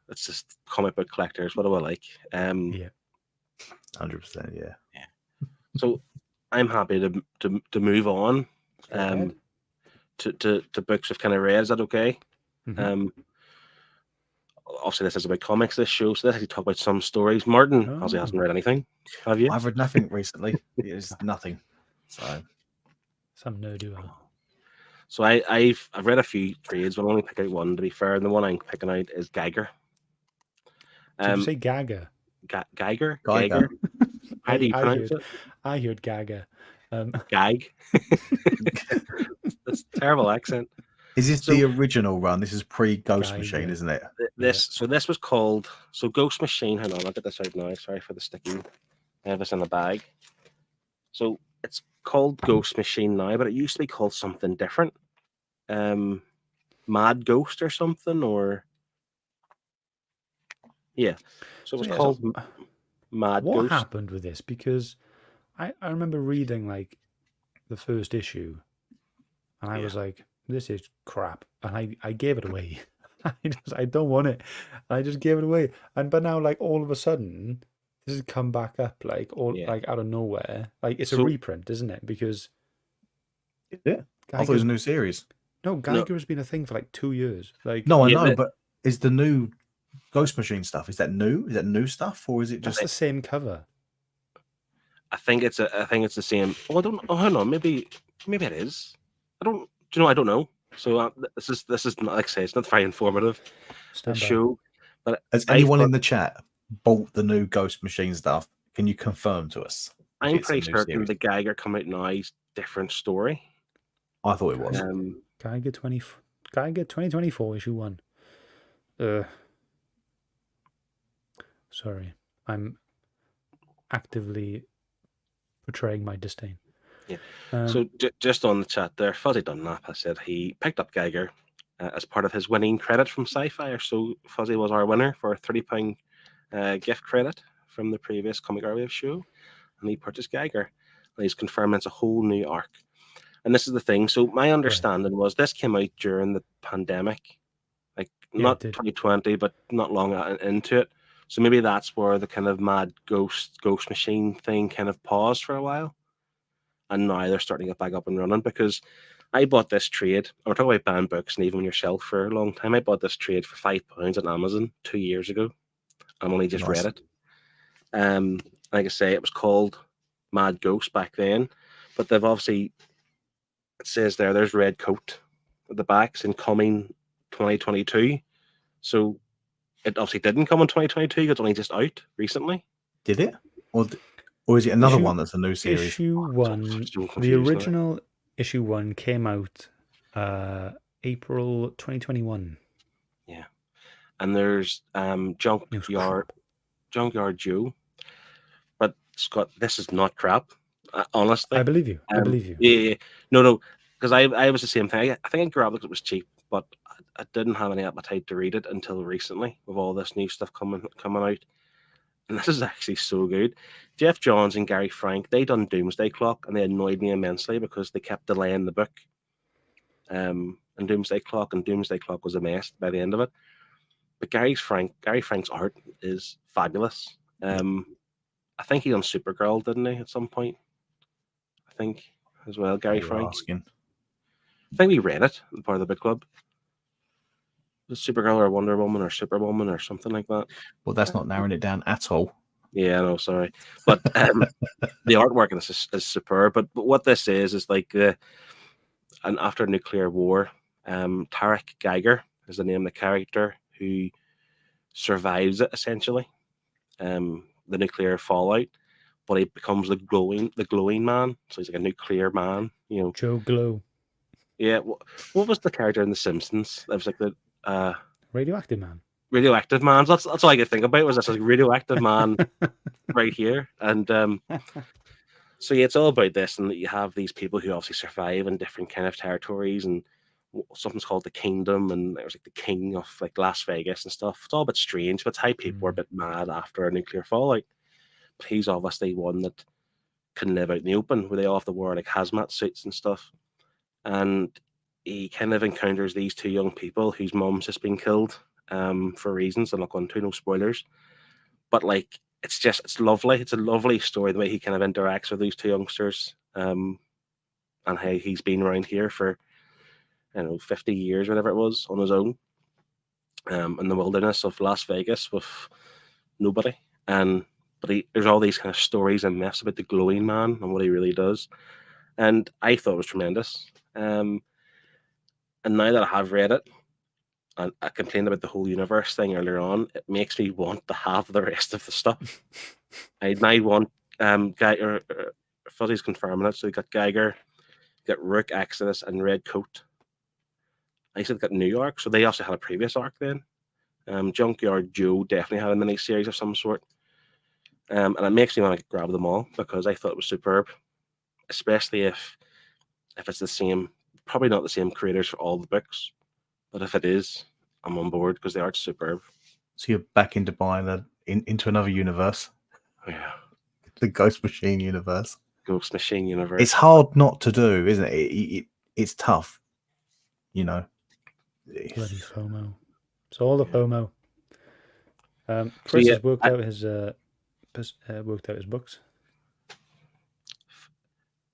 it's just comic book collectors. What do I like? Yeah. 100%. Yeah. So I'm happy to move on Go ahead. To books we've kind of read. Is that okay? Mhm. Obviously, this is about comics, this show, so let's actually talk about some stories. Martin obviously hasn't Oh. read anything. Have you? I've read nothing recently. It's nothing. So Some nerd you are. So I've read a few trades, but I'll only pick out one, to be fair. And the one I'm picking out is Gagger. Did you say Gagger? Gagger? Geiger. How do you pronounce it? I heard Gagger. Gag. That's a terrible accent. Is this So- the original run? This is pre-Ghost Geiger. Machine, isn't it? This was called Ghost Machine. Hang on, I'll get this out now. Sorry for the sticky. I have this in the bag. So it's called Ghost Machine now, but it used to be called something different. Mad Ghost or something, or yeah. So it was called Mad What Ghost. happened with this? Because I remember reading like the first issue, and I was like, "This is crap," and I gave it away. I don't want it. I just gave it away, but now like all of a sudden, this has come back up like like out of nowhere. Like it's a reprint, isn't it? Because I thought it was a new series. No, Geiger has been a thing for like 2 years. Like no, I know, but is the new Ghost Machine stuff? Is that new? Is that new stuff, or is it just the same cover? I think it's the same. Oh, I don't. Oh, hang on. Maybe it is. I don't. Do you know? I don't know. So this is not, like I say, it's not very informative. The show. But has anyone in the chat bought the new Ghost Machine stuff? Can you confirm to us? I'm pretty certain the Geiger come out now is different story. I thought it was. Geiger 2024 issue 1. Sorry, I'm actively portraying my disdain. Yeah. So just on the chat there, Fuzzy Dunlap has said he picked up Geiger as part of his winning credit from Sci-Fi. So Fuzzy was our winner for a £30 gift credit from the previous Comic Airwaves show, and he purchased Geiger. And he's confirming it's a whole new arc. And this is the thing. So my understanding was this came out during the pandemic, like not 2020, but not long into it. So maybe that's where the kind of mad ghost machine thing kind of paused for a while. And now they're starting to get back up and running, because I bought this trade. I'm talking about banned books and even on your shelf for a long time. I bought this trade for £5 on Amazon 2 years ago. I've only just read it. Like I say, it was called Mad Ghost back then, but they've obviously, it says there's red coat at the back saying coming 2022. So it obviously didn't come in 2022. It's only just out recently. Did it? Or is it another one that's a new series? Issue 1, the original issue 1 came out April 2021. Yeah. And there's Junkyard Joe. But Scott, this is not crap. Honestly. I believe you. I believe you. Yeah. No. Because I was the same thing. I think I grabbed it because it was cheap, but I didn't have any appetite to read it until recently with all this new stuff coming out. And this is actually so good. Jeff Johns and Gary Frank, they done Doomsday Clock, and they annoyed me immensely because they kept delaying the book. And Doomsday Clock was a mess by the end of it. But Gary Frank's art is fabulous. I think he done Supergirl, didn't he, at some point? I think as well, Gary Frank. Asking. I think we read it as part of the book club. Supergirl or Wonder Woman or Superwoman or something like that. Well, that's not narrowing it down at all. Yeah, no, sorry. But the artwork in this is superb. But what this is like and after nuclear war, Tarek Geiger is the name of the character who survives it, essentially. The nuclear fallout, but he becomes the glowing man. So he's like a nuclear man, you know. Joe Glow. Yeah. What was the character in The Simpsons? That was like the Radioactive Man. Radioactive Man. That's all I could think about was this like radioactive man right here. And so yeah, it's all about this, and that you have these people who obviously survive in different kind of territories, and something's called the Kingdom, and there's like the King of like Las Vegas and stuff. It's all a bit strange, but it's how people are a bit mad after a nuclear fallout. But he's obviously one that can live out in the open, where they all have to wear like hazmat suits and stuff. And he kind of encounters these two young people whose mom's just been killed for reasons I'm not going to, no spoilers. But like it's lovely. It's a lovely story the way he kind of interacts with these two youngsters. and how he's been around here for 50 years, whatever it was, on his own, in the wilderness of Las Vegas with nobody. But there's all these kind of stories and myths about the glowing man and what he really does. And I thought it was tremendous. And now that I have read it, and I complained about the whole universe thing earlier on, it makes me want to have the rest of the stuff. I now want Fuzzy's confirming it. So you got Gagger, you got Rook, Exodus, and Red Coat. I said got New York, so they also had a previous arc then. Junkyard Joe definitely had a mini series of some sort. And it makes me want to grab them all because I thought it was superb, especially if it's the same, probably not the same creators for all the books, but if it is, I'm on board because the art's superb. So you're back into buying into another universe. Yeah, the Ghost Machine universe. Ghost Machine universe. It's hard not to do, isn't it? It's tough, Bloody FOMO. It's all the FOMO. Chris has worked out his books.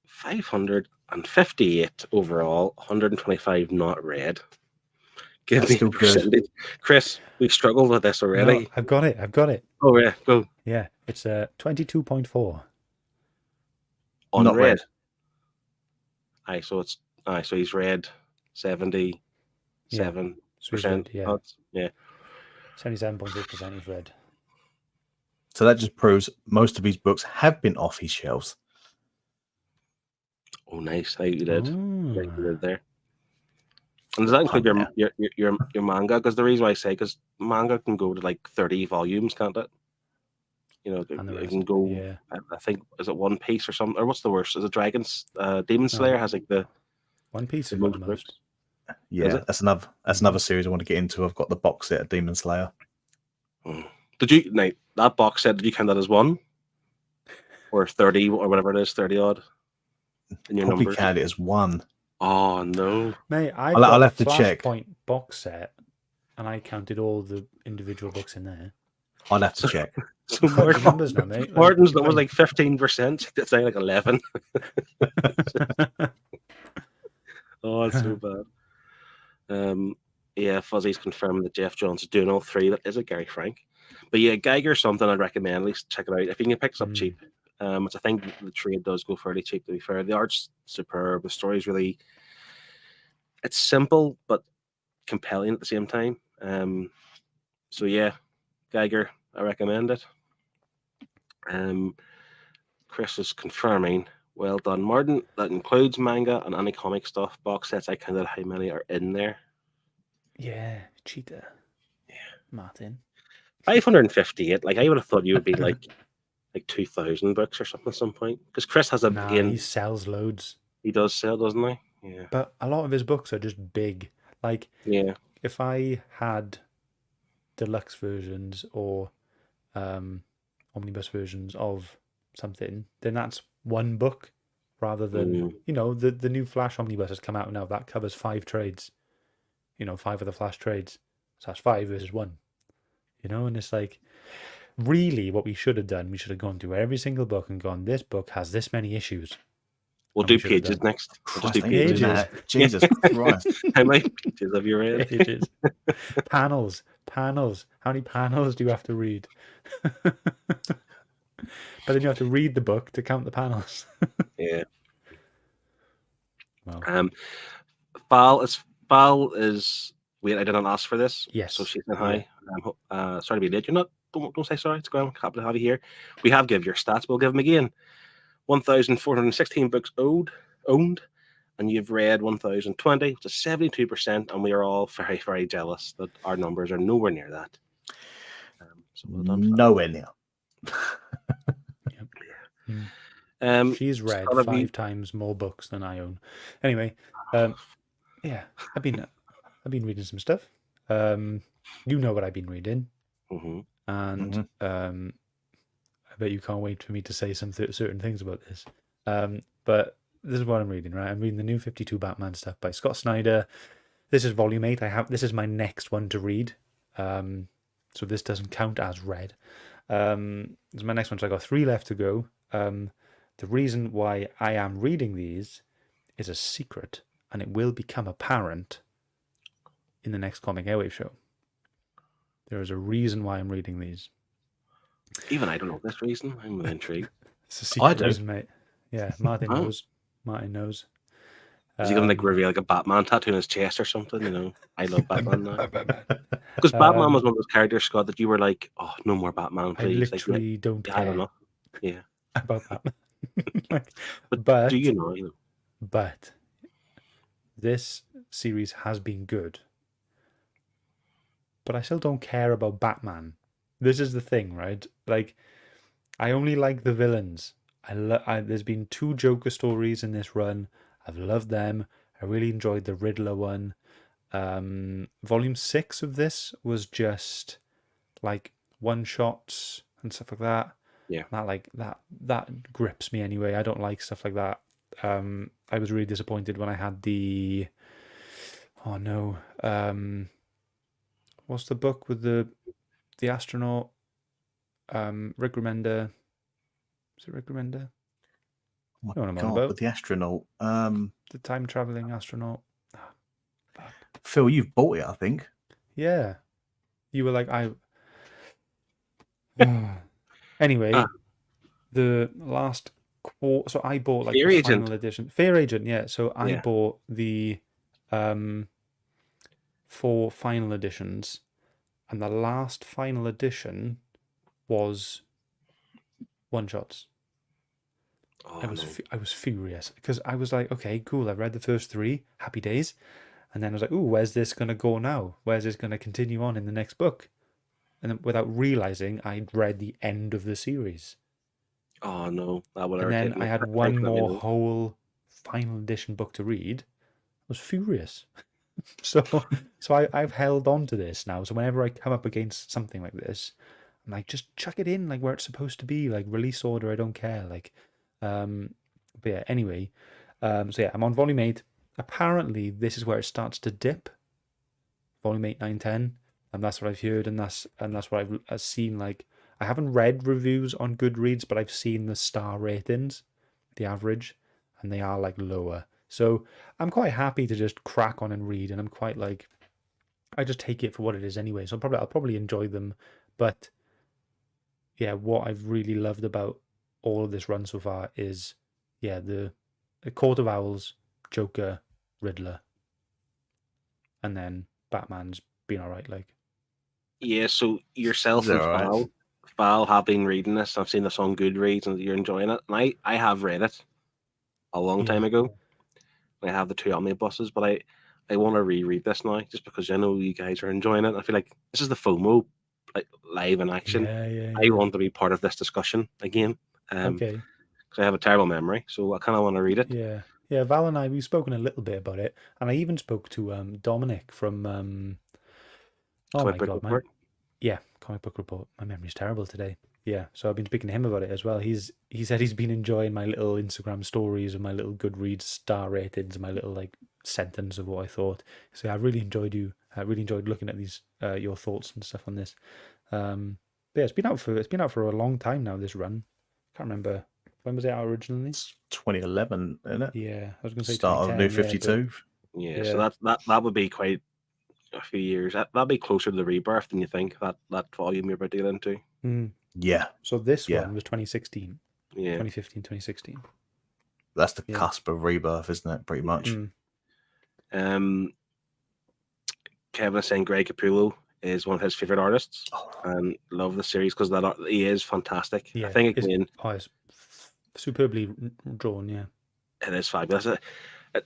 558 overall, 125 not read. Give That's me still a percentage. Chris, we struggled with this already. No, I've got it. Oh yeah, go. Yeah, it's 22.4. On not red. Aye, so he's read 77%. Yeah. Yeah. 77.6% he's read. So that just proves most of his books have been off his shelves. Oh, nice. How you did. Mm. Yeah, you did there. And does that include your manga? Because the reason why I say, because manga can go to like 30 volumes, can't it? It can go. Yeah. I think is it One Piece or something, or what's the worst? Is it Dragons? Demon Slayer has like the One Piece is most the most. books. Yeah, that's another series I want to get into. I've got the box set of Demon Slayer. Did you that box set? Did you count that as one, or 30, or whatever it is, 30 odd? In your Probably numbers? count it as one. Oh no, mate! I'll have to check. Flashpoint box set, and I counted all the individual books in there. I'll have to check. So numbers now, mate. Martin's was like 15%. That's like 11. Oh, it's so bad. Yeah, Fuzzy's confirmed that Jeff Johns is doing all three. That is it, Gary Frank. But yeah, Geiger something I'd recommend. At least check it out if you can pick it up cheap. Which I think the trade does go fairly cheap. To be fair, the art's superb. The story's really, it's simple but compelling at the same time. So yeah, Geiger, I recommend it. Chris is confirming. Well done, Martin. That includes manga and any comic stuff. Box sets, I counted how many are in there. Yeah, cheater. Yeah, Martin. 558. Like I would have thought you would be like 2,000 books or something at some point. Because Chris has he sells loads. He does sell, doesn't he? Yeah. But a lot of his books are just big. Like, yeah, if I had deluxe versions or omnibus versions of something, then that's one book rather than the new Flash omnibus has come out now that covers 5 trades, 5 of the Flash trades, so that's 5 versus 1, and it's like, really what we should have done, we should have gone through every single book and gone, this book has this many issues. We'll do pages next. We'll just do pages. Jesus Christ. How many pages have you read? Pages. Panels. How many panels do you have to read? But then you have to read the book to count the panels. Yeah. Wow. Val is. Wait, I didn't ask for this. Yes. So she said hi. Sorry to be late. You're not. Don't say sorry. It's grand. Happy to have you here. We have give your stats. We'll give them again. 1,416 books owned, and you've read 1,020, which is 72%, and we are all very, very jealous that our numbers are nowhere near that. So well done. Nowhere near. She's read 5 times more books than I own. Anyway, yeah, I've been reading some stuff. You know what I've been reading, and I bet you can't wait for me to say some certain things about this. But this is what I'm reading, right? I'm reading the new 52 Batman stuff by Scott Snyder. This is volume 8. This is my next one to read. So this doesn't count as read. This is my next one, so I got 3 left to go. The reason why I am reading these is a secret, and it will become apparent in the next Comic Airwaves show. There is a reason why I'm reading these. Even I don't know this reason. I'm intrigued. It's a secret do. reason, mate. Yeah, Martin Oh. knows. Martin knows. Is he gonna like reveal like a Batman tattoo on his chest or something? You know, I love Batman now. Batman. Because Batman was one of those characters, Scott, that you were like, oh, no more Batman, I please. literally don't I don't care know. Yeah. about Batman. Like, But do you know? But this series has been good. But I still don't care about Batman. This is the thing, right? Like, I only like the villains. There's been 2 Joker stories in this run. I've loved them. I really enjoyed the Riddler one. Volume 6 of this was just like one-shots and stuff like that. Yeah. That grips me anyway. I don't like stuff like that. I was really disappointed when I had the what's the book with the astronaut? Rick Remender. Is it Rick Remender? Oh You know what my I'm on God, about. with the astronaut. The time traveling astronaut. Phil, you've bought it, I think. Yeah. You were like, Anyway, the last quarter. So I bought like Fear the Agent. final edition. Fear Agent, yeah. So I Yeah. bought the 4 final editions, and the last final edition was one-shots. Oh, I was furious because I was like, okay, cool. I've read the first 3, happy days, and then I was like, ooh, where's this gonna go now? Where's this gonna continue on in the next book? And then without realizing, I'd read the end of the series. Oh no, that would And then irritate I me. had one more whole final edition book to read. I was furious. So I've held on to this now. So whenever I come up against something like this, I'm like, just chuck it in like where it's supposed to be, like release order. I don't care. Like, but yeah. Anyway, so yeah, I'm on volume 8. Apparently, this is where it starts to dip. Volume 8, 9, 10, and that's what I've heard, and that's what I've seen. Like, I haven't read reviews on Goodreads, but I've seen the star ratings, the average, and they are like lower. So I'm quite happy to just crack on and read, and I'm quite like, I just take it for what it is anyway. So I'll probably enjoy them. But yeah, what I've really loved about all of this run so far is, yeah, the Court of Owls, Joker, Riddler, and then Batman's been all right. Like, yeah. So yourself Is it and alright? Val have been reading this. I've seen this on Goodreads, and you're enjoying it. And I have read it a long time ago. I have the 2 omnibuses, but I want to reread this now just because I know you guys are enjoying it. I feel like this is the FOMO, like live in action. Yeah. I want to be part of this discussion again. Okay. Because I have a terrible memory, so I kind of want to read it. Yeah. Val and I, we've spoken a little bit about it, and I even spoke to Dominic from Comic Book Report. Comic Book Report. My memory's terrible today. Yeah, so I've been speaking to him about it as well. He said he's been enjoying my little Instagram stories and my little Goodreads star ratings and my little like sentence of what I thought. So I really enjoyed looking at these your thoughts and stuff on this. But yeah, it's been out for a long time now. This run, can't remember when was it out originally. It's 2011, isn't it? Yeah, I was going to say Start of New 52. Yeah, so that would be quite a few years. That'd be closer to the Rebirth than you think. That volume you're about to get into. Yeah. So this one was 2016. Yeah. 2015, 2016. That's the cusp of Rebirth, isn't it? Pretty much. Kevin is saying Greg Capullo is one of his favorite artists, and love the series because he is fantastic. Yeah, I think again, it's superbly drawn. Yeah, it is fabulous.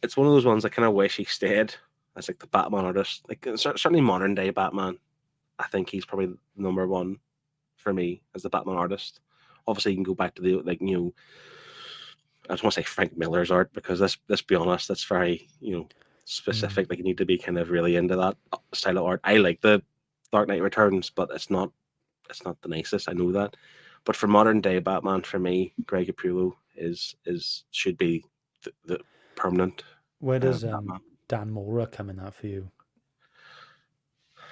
It's one of those ones I kind of wish he stayed as like the Batman artist. Like certainly modern day Batman, I think he's probably number 1 for me as the Batman artist. Obviously, you can go back to the I just want to say Frank Miller's art because let's be honest, that's very specific. Like you need to be kind of really into that style of art. I like the Dark Knight Returns, but it's not the nicest. I know that. But for modern day Batman, for me, Greg Capullo should be the permanent. Where does Dan Mora come in that for you?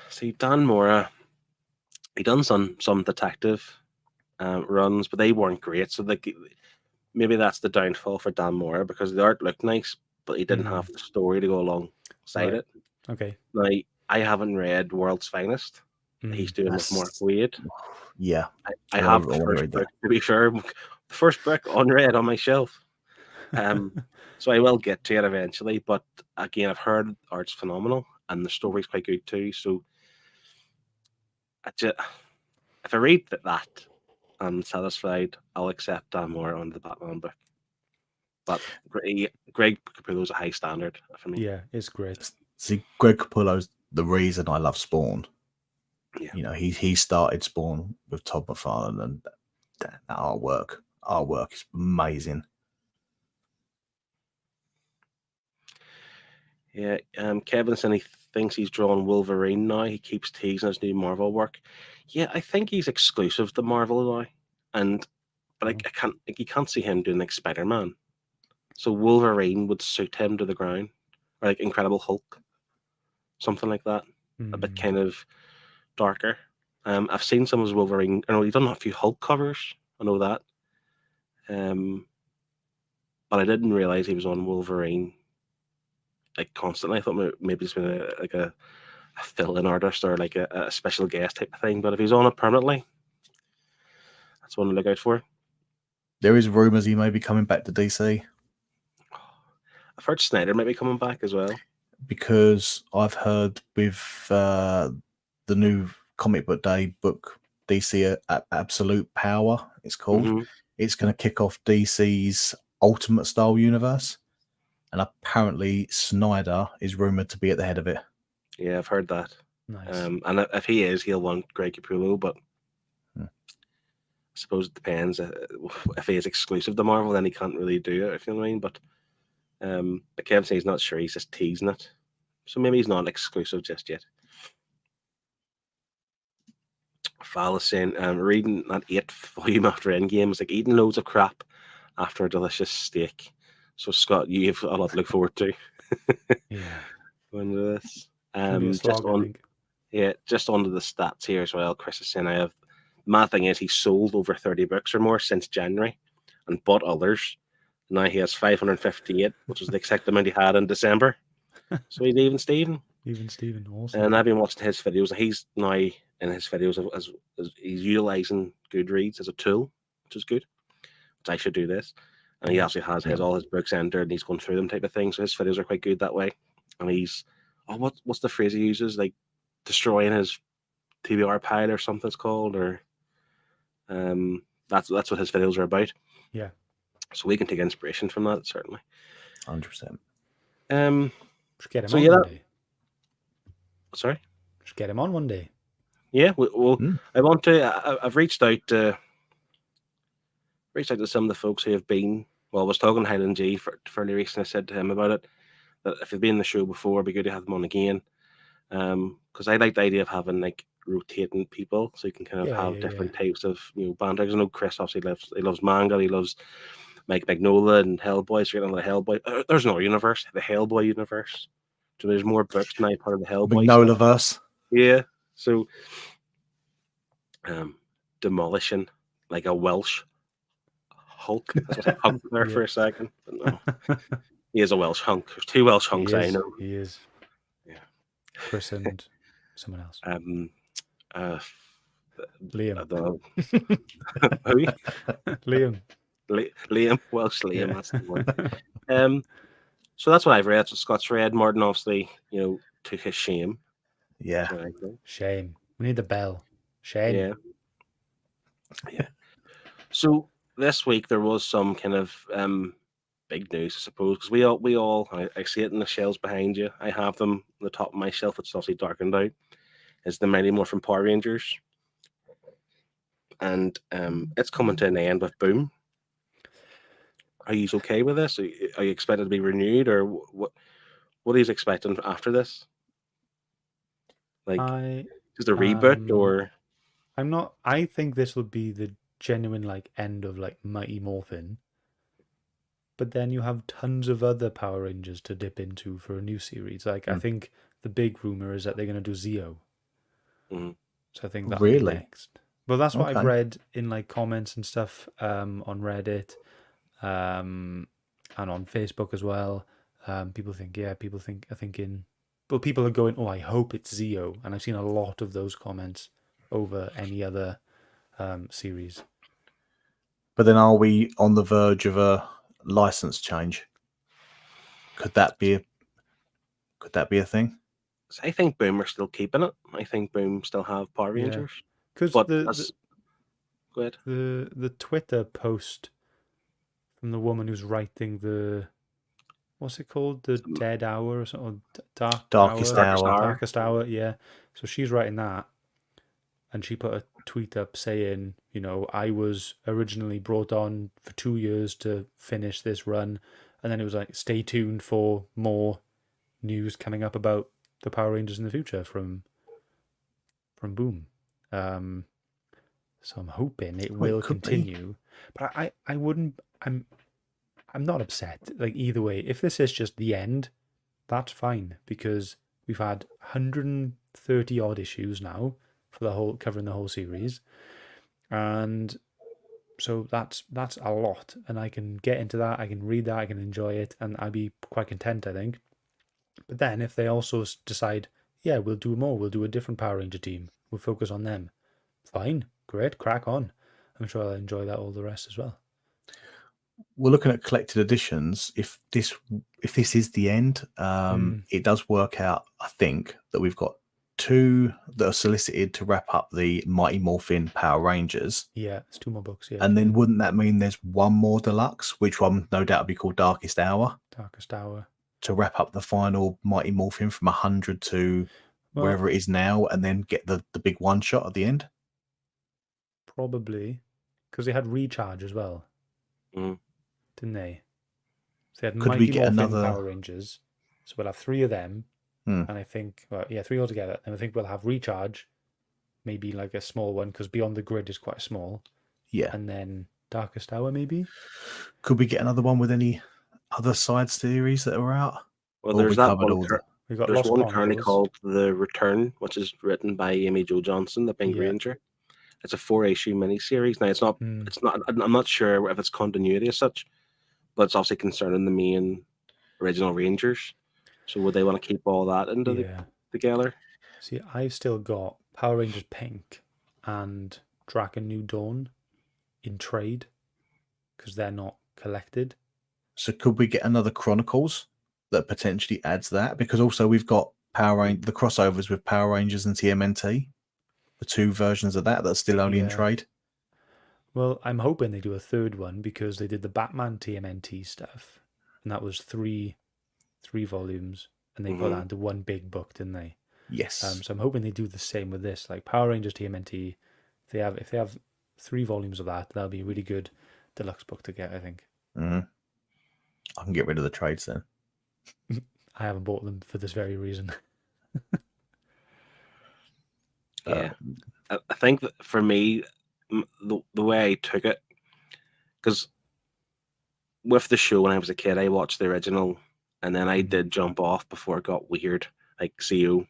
See, Dan Mora, he done some detective runs, but they weren't great. So maybe that's the downfall for Dan Mora because the art looked nice, but he didn't have the story to go alongside it. Okay. Now, I haven't read World's Finest. He's doing with Mark Waid. Yeah. I have the first book, to be fair. The first book unread on my shelf. So I will get to it eventually. But again, I've heard art's phenomenal and the story's quite good too. So if I read that I'm satisfied, I'll accept more on the Batman book. But Greg Capullo's a high standard for me. Yeah, it's great. See, Greg Capullo's the reason I love Spawn. Yeah. You know, he started Spawn with Todd McFarlane, and that artwork is amazing. Yeah, Kevin said he thinks he's drawn Wolverine now. He keeps teasing his new Marvel work. Yeah, I think he's exclusive to Marvel now, but I can't. You can't see him doing like Spider-Man. So Wolverine would suit him to the ground, or like Incredible Hulk, something like that. A bit kind of darker. I've seen some of his Wolverine. I know he's done a few Hulk covers. I know that. But I didn't realize he was on Wolverine like constantly. I thought maybe it's been a fill-in artist or like a special guest type of thing. But if he's on it permanently, that's one to look out for. There is rumors he may be coming back to DC. I've heard Snyder might be coming back as well. Because I've heard with the new Comic Book Day book, DC Absolute Power, it's called. It's going to kick off DC's Ultimate Style universe. And apparently Snyder is rumored to be at the head of it. Yeah, I've heard that. Nice. And if he is, he'll want Greg Capullo, but I suppose it depends. If he is exclusive to Marvel, then he can't really do it, if you know what I mean. But Kevin says he's not sure, he's just teasing it. So maybe he's not exclusive just yet. Val is saying, reading that 8th volume after Endgame is like eating loads of crap after a delicious steak. So Scott, you have a lot to look forward to. Yeah. When this. Just onto the stats here as well. Chris is saying the mad thing is he's sold over 30 books or more since January and bought others. Now he has 558, which is the exact amount he had in December. So he's even Steven. Awesome. And I've been watching his videos. He's now in his videos as he's utilizing Goodreads as a tool, which is good. Which I should do this. And he actually has all his books entered and he's going through them type of thing. So his videos are quite good that way. And he's what's the phrase he uses? Like destroying his TBR pile or something it's called, or that's what his videos are about. Yeah. So we can take inspiration from that, certainly. 100%. Just get him on one day. Sorry? Just get him on one day. Yeah, I want to. I've reached out to some of the folks who have been. Well, I was talking to Highland G fairly recently. I said to him about it that if they've been in the show before, it'd be good to have them on again. Because I like the idea of having like rotating people, so you can kind of have different types of banter. I know Chris obviously loves manga. He loves Mike Mignola and Hellboy. So you're getting the Hellboy. There's another universe, the Hellboy universe. So there's more books now part of the Hellboy. Mignolaverse. Yeah. So, demolishing like a Welsh Hulk. That's what I hunked there for a second. But no, he is a Welsh hunk. There's 2 Welsh hunks. I know. He is. Yeah. Chris and someone else. Liam. Liam. Welsh Liam. Yeah. That's the one. So that's what I've read. So Scott's read. Martin obviously, to his shame. Yeah. Shame. We need the bell. Shame. Yeah. So this week there was some kind of big news, I suppose, because we all I see it in the shelves behind you. I have them on the top of my shelf. It's obviously darkened out. Is the Mighty Morphin Power Rangers, and it's coming to an end with Boom. Are you okay with this? Are you expected to be renewed, or what? What are you expecting after this? Like, is the reboot, or? I'm not. I think this would be the genuine end of Mighty Morphin. But then you have tons of other Power Rangers to dip into for a new series. I think the big rumor is that they're going to do Zeo. Mm-hmm. So I think that'll be next. Well, that's what I've read in comments and stuff on Reddit, and on Facebook as well. People are thinking, but people are going, oh, I hope it's Zeo, and I've seen a lot of those comments over any other series. But then, are we on the verge of a license change? Could that be a thing? So I think Boom are still keeping it. I think Boom still have Power Yeah. Rangers. Because But go ahead. the Twitter post from the woman who's writing what's it called? The Dead Hour or something? Darkest Hour. Darkest Hour, yeah. So she's writing that, and she put a tweet up saying, I was originally brought on for 2 years to finish this run, and then it was like, stay tuned for more news coming up about the Power Rangers in the future from Boom. So I'm hoping it will continue, but I wouldn't. I'm not upset. Like either way, if this is just the end, that's fine because we've had 130 odd issues now for covering the whole series, and so that's a lot, and I can get into that. I can read that. I can enjoy it, and I'd be quite content, I think. But then if they also decide, yeah, we'll do more. We'll do a different Power Ranger team. We'll focus on them. Fine, great, crack on. I'm sure I'll enjoy that all the rest as well. We're looking at collected editions. If this is the end, it does work out. I think that we've got 2 that are solicited to wrap up the Mighty Morphin Power Rangers. Yeah, it's 2 more books. Yeah, and then wouldn't that mean there's 1 more deluxe, which one no doubt will be called Darkest Hour? Darkest Hour. To wrap up the final Mighty Morphin from 100 to wherever it is now, and then get the big one shot at the end. Probably, because they had Recharge as well, didn't they? So they had Mighty Morphin Power Rangers, so we'll have 3 of them, and I think 3 altogether. And I think we'll have Recharge, maybe like a small one because Beyond the Grid is quite small. Yeah, and then Darkest Hour maybe. Could we get another one with any other side series that are out? Well, there's that one. There's one currently called The Return, which is written by Amy Jo Johnson, the Pink Ranger. It's a 4-issue miniseries. Now, it's not. It's not. I'm not sure if it's continuity as such, but it's obviously concerning the main original Rangers. So, would they want to keep all that together? See, I've still got Power Rangers Pink and Draken New Dawn in trade because they're not collected. So, could we get another Chronicles that potentially adds that? Because also we've got the crossovers with Power Rangers and TMNT. The 2 versions of that are still only in trade. Well, I'm hoping they do a 3rd one because they did the Batman TMNT stuff, and that was 3 volumes, and they put that into 1 big book, didn't they? Yes. So I'm hoping they do the same with this, like Power Rangers TMNT. If they have 3 volumes of that, that'll be a really good deluxe book to get, I think. I can get rid of the trades then. I haven't bought them for this very reason. Yeah, I think that for me, the way I took it, because with the show when I was a kid, I watched the original, and then I did jump off before it got weird, like CO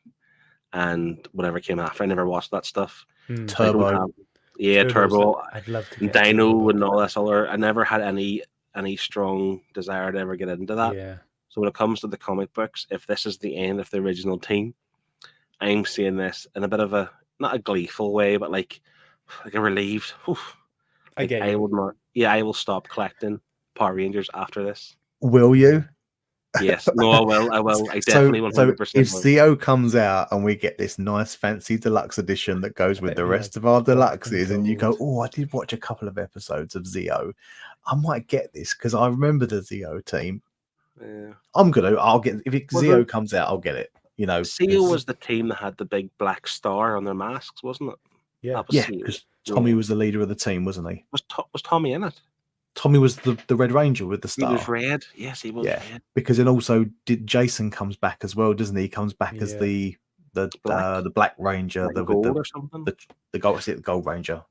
and whatever came after. I never watched that stuff. Turbo. Turbo. I'd love to get Dino and all this other. I never had any strong desire to ever get into that. Yeah. So when it comes to the comic books, if this is the end of the original team, I'm seeing this in a bit of not a gleeful way, but like a relieved. I would not. Yeah, I will stop collecting Power Rangers after this. Will you? Yes. No, I will. I definitely 100%. So if Zeo comes out and we get this nice fancy deluxe edition that goes with the rest of our deluxes, and you go, oh, I did watch a couple of episodes of Zeo, I might get this because I remember the Zeo team. Yeah. I'll get if Zeo comes out, I'll get it. Zeo was the team that had the big black star on their masks, wasn't it? Yeah. Because Tommy was the leader of the team, wasn't he? Was Tommy in it? Tommy was the Red Ranger with the star. He was red. Yes, he was red. Because then also Jason comes back as well, doesn't he? He comes back as the Black Ranger, like the gold or something. The Gold Ranger.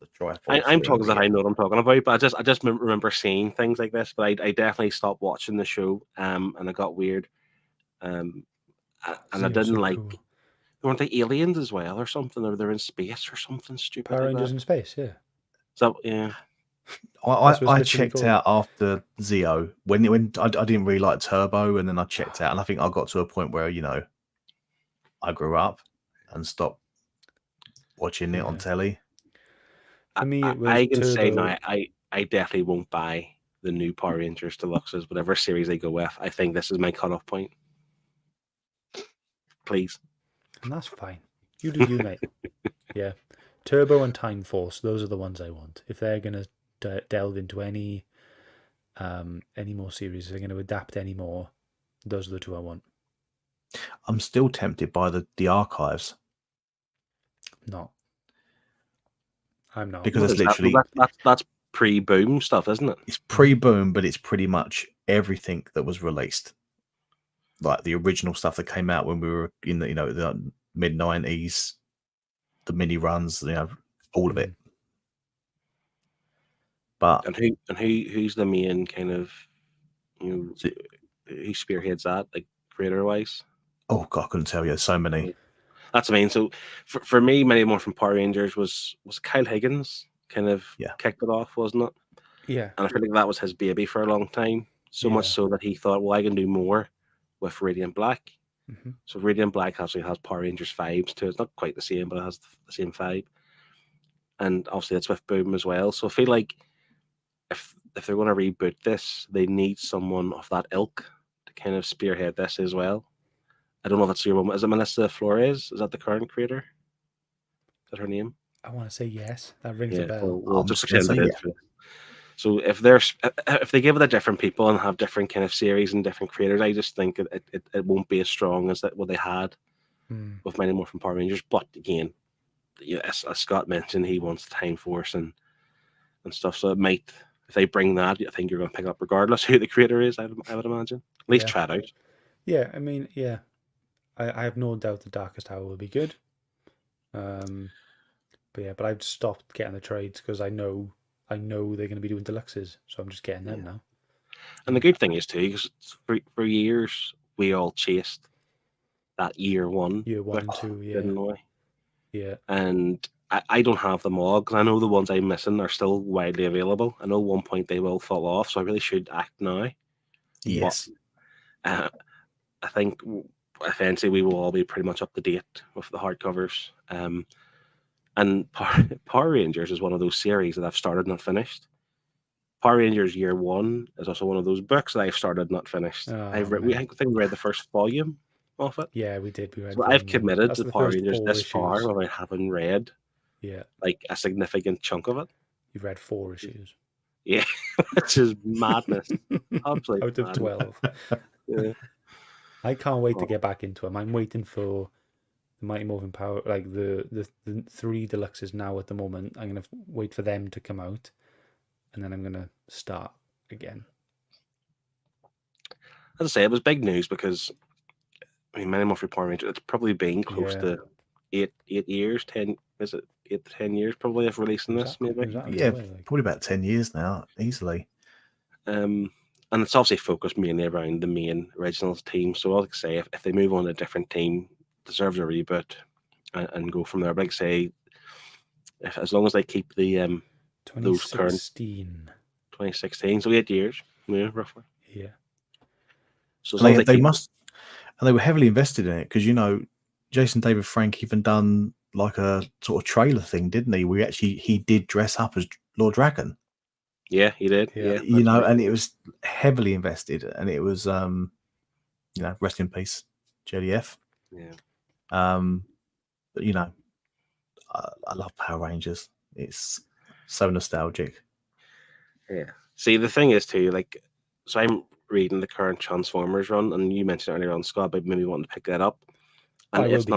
I'm talking that I know what I'm talking about, but I just remember seeing things like this. But I definitely stopped watching the show, and it got weird. And I didn't like. Cool. Weren't they aliens as well, or something? Or they're in space or something stupid. Power Rangers in space, yeah. So yeah. I checked out after Zeo when I didn't really like Turbo, and then I checked out, and I think I got to a point where I grew up and stopped watching it on telly. For me, it was I can Turbo. say now, I definitely won't buy the new Power Rangers Deluxes, whatever series they go with. I think this is my cutoff point. Please. And that's fine. You do you, mate. Yeah. Turbo and Time Force, those are the ones I want. If they're going to delve into any more series, if they're going to adapt any more, those are the two I want. I'm still tempted by the archives. No. I'm not. Because it's literally... That's pre-boom stuff, isn't it? It's pre-boom, but it's pretty much everything that was released. Like the original stuff that came out when we were in the mid-90s, the mini runs, all of it. But who's the main kind of who spearheads that, like creator wise? Oh God, I couldn't tell you. There's so many. That's amazing. So for me, many more from Power Rangers was Kyle Higgins kind of kicked it off, wasn't it? Yeah. And I feel like that was his baby for a long time. So much so that he thought, well, I can do more with Radiant Black. Mm-hmm. So Radiant Black actually has Power Rangers vibes too. It's not quite the same, but it has the same vibe. And obviously it's with Boom as well. So I feel like if they're going to reboot this, they need someone of that ilk to kind of spearhead this as well. I don't know if that's your woman. Is it Melissa Flores? Is that the current creator? Is that her name? I want to say yes. That rings a bell. We'll just pretend it is. So if they give it to different people and have different kind of series and different creators, I just think it won't be as strong as what they had with many more from Power Rangers. But again, as Scott mentioned, he wants Time Force and stuff. So it might, if they bring that, I think you're going to pick up regardless who the creator is. I would imagine. At least try it out. Yeah, I mean, yeah. I have no doubt the Darkest Hour will be good. But I've stopped getting the trades because I know they're going to be doing deluxes, so I'm just getting them now. And the good thing is too, because for years we all chased that year one and two, didn't we? Yeah. And I don't have them all because I know the ones I'm missing are still widely available. I know at one point they will fall off, so I really should act now. Yes. But, I think eventually we will all be pretty much up to date with the hardcovers. And Power Rangers is one of those series that I've started not finished. Power Rangers Year One is also one of those books that I've started not finished. I think we read the first volume of it. Yeah, we did. We read. So I've committed to Power Rangers this far when I haven't read like a significant chunk of it. You've read 4 issues. Yeah, which is madness. Absolutely out of 12. Yeah. I can't wait to get back into them. I'm waiting for the Mighty Morphin Power, like the 3 deluxes now at the moment. I'm going to wait for them to come out, and then I'm going to start again. As I say, it was big news because, I mean, Mighty Morphin Power Rangers, it's probably been close to 8 years, 10, is it 8 to 10 years probably of releasing this, maybe? Probably about 10 years now, easily. And it's obviously focused mainly around the main originals team. So I'll say if they move on to a different team, deserves a reboot and go from there. But like I say, as long as they keep the those current 2016, so 8 years, roughly. Yeah. So they must, and they were heavily invested in it because Jason David Frank even done like a sort of trailer thing, didn't he? He did dress up as Lord Dragon. Yeah, he did. Yeah, and it was heavily invested, and it was rest in peace, JDF. Yeah. But I love Power Rangers. It's so nostalgic. Yeah. See, the thing is too, so I'm reading the current Transformers run, and you mentioned earlier on, Scott, but maybe wanting to pick that up. And it's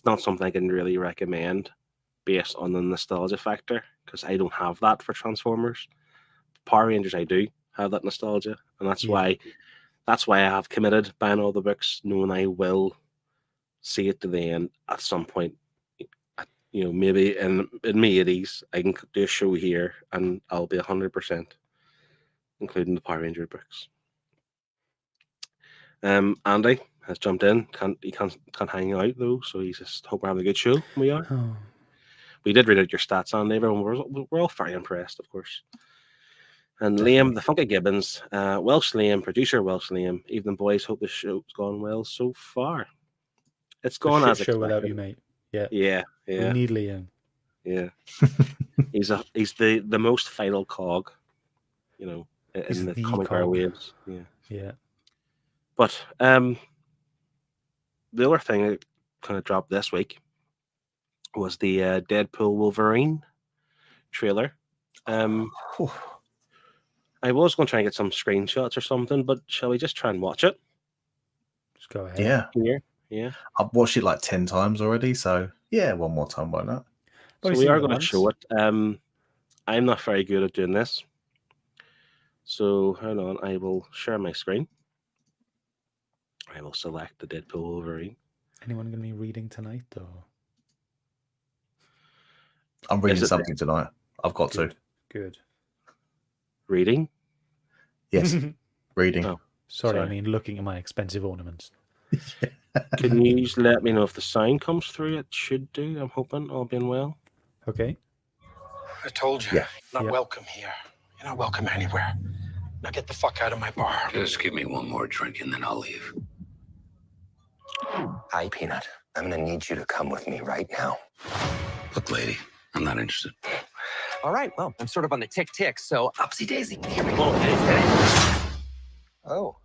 not something I can really recommend based on the nostalgia factor because I don't have that for Transformers. Power Rangers, I do have that nostalgia, and that's why I have committed buying all the books, knowing I will see it to the end at some point. Maybe in my 80s, I can do a show here, and I'll be 100%, including the Power Ranger books. Andy has jumped in. He can't hang out though, so he's just hope we're having a good show. We are. Oh. We did read out your stats, Andy. Everyone, we're all very impressed, of course. And Definitely. Liam, the Funky Gibbons, Welsh Liam, producer Welsh Liam. Evening, boys. Hope the show's gone well so far. It's A gone shit as show without expected. you, mate. Yeah. Yeah, We yeah, need Liam. yeah. He's the most vital cog, He's in the the Comic cog. Airwaves. Yeah. Yeah. But the other thing that kind of dropped this week was the Deadpool Wolverine trailer. Whew. I was going to try and get some screenshots or something, but shall we just try and watch it? Just go ahead. Yeah. Here, yeah. I've watched it like 10 times already, so yeah, one more time, why not? So Only we seen are it going to once. show it. I'm not very good at doing this. So hold on, I will share my screen. I will select the Deadpool Wolverine. Anyone going to be reading tonight, though? I'm reading Is it something tonight. I've got to. Good. reading? Yes, reading. Oh, Sorry, I sorry. mean looking at my expensive ornaments. Can you just let me know if the sound comes through? It should do. I'm hoping, all being well. Okay. I told you, Yeah. you're not Yeah. welcome here. You're not welcome anywhere. Now get the fuck out of my bar. Just give me one more drink and then I'll leave. Hi, Peanut. I'm gonna need you to come with me right now. Look, lady, I'm not interested. All right, well, I'm sort of on the tick-tick, so upsy daisy. Here we go. Oh,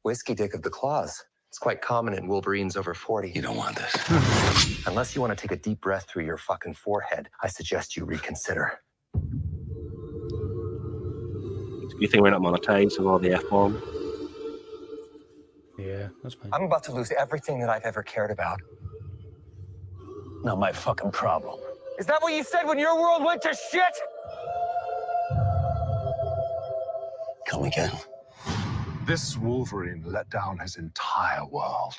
whiskey dick of the claws. It's quite common in Wolverines over 40. You don't want this. Unless you want to take a deep breath through your fucking forehead, I suggest you reconsider. Do you think we're not monetized with all the F-bomb? Yeah, that's fine. I'm about to lose everything that I've ever cared about. Not my fucking problem. Is that what you said when your world went to shit? Come again. This Wolverine let down his entire world.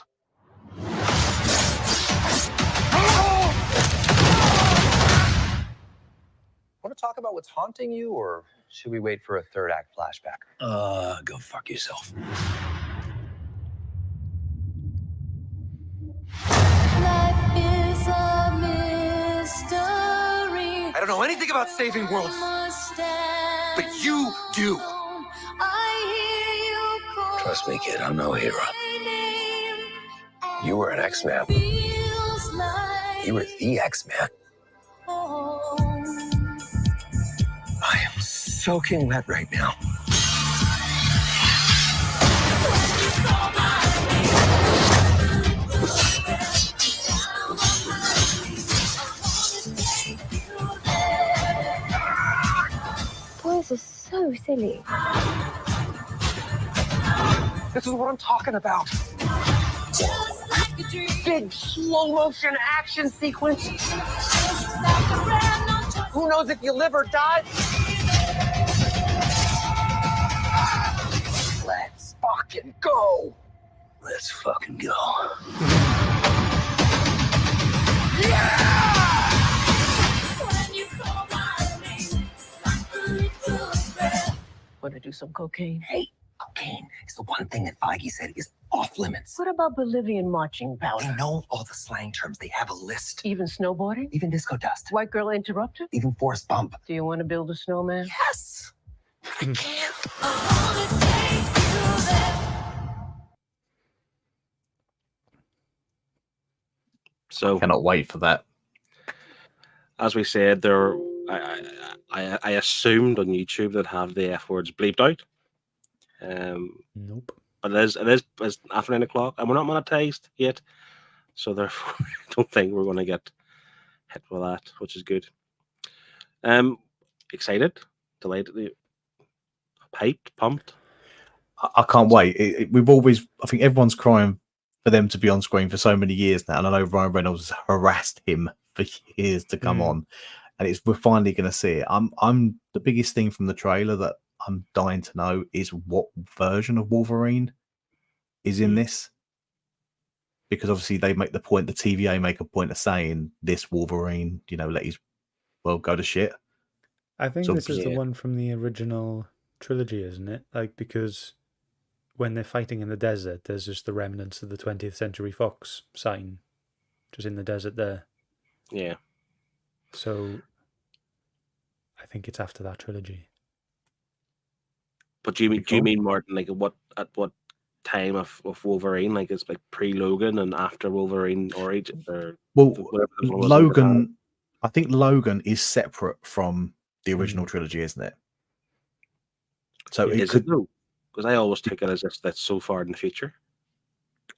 Want to talk about what's haunting you, or should we wait for a third act flashback? Go fuck yourself. Life is a mystery. I don't know anything about saving worlds, but you do. Trust me, kid, I'm no hero. You were an X-Man. You were the X-Man. I am soaking wet right now. Boys are so silly. This is what I'm talking about. Big slow motion action sequence. Who knows if you live or die? Let's fucking go. Let's fucking go. Want to do some cocaine? Hey, cocaine is the one thing that Feige said is off limits. What about Bolivian marching They powder? know all the slang terms. They have a list. Even snowboarding? Even disco dust. White girl interrupter? Even force bump. Do you want to build a snowman? Yes. I can't. So, Cannot wait for that. as we said, there, I assumed on YouTube they'd have the F words bleeped out. Nope. But it's after 9 o'clock, and we're not monetized yet, so therefore I don't think we're going to get hit with that, which is good. Excited, delighted, hyped, pumped. I can't wait. I think everyone's crying for them to be on screen for so many years now. And I know Ryan Reynolds has harassed him for years to come on, and we're finally going to see it. I'm the biggest thing from the trailer that I'm dying to know is what version of Wolverine is in this, because obviously they make the point, the TVA make a point of saying this Wolverine, let his world go to shit. I think So, this is the yeah. one from the original trilogy, isn't it? Like, because when they're fighting in the desert, there's just the remnants of the 20th Century Fox sign just in the desert there. Yeah. So I think it's after that trilogy. But do you Before? mean Martin, like at what time of Wolverine? Like it's like pre-Logan and after Wolverine Origin, or Well, whatever the one was in Japan? Logan, I think Logan is separate from the original trilogy, isn't it? So it Is could. it though? Because I always took it as if that's so far in the future.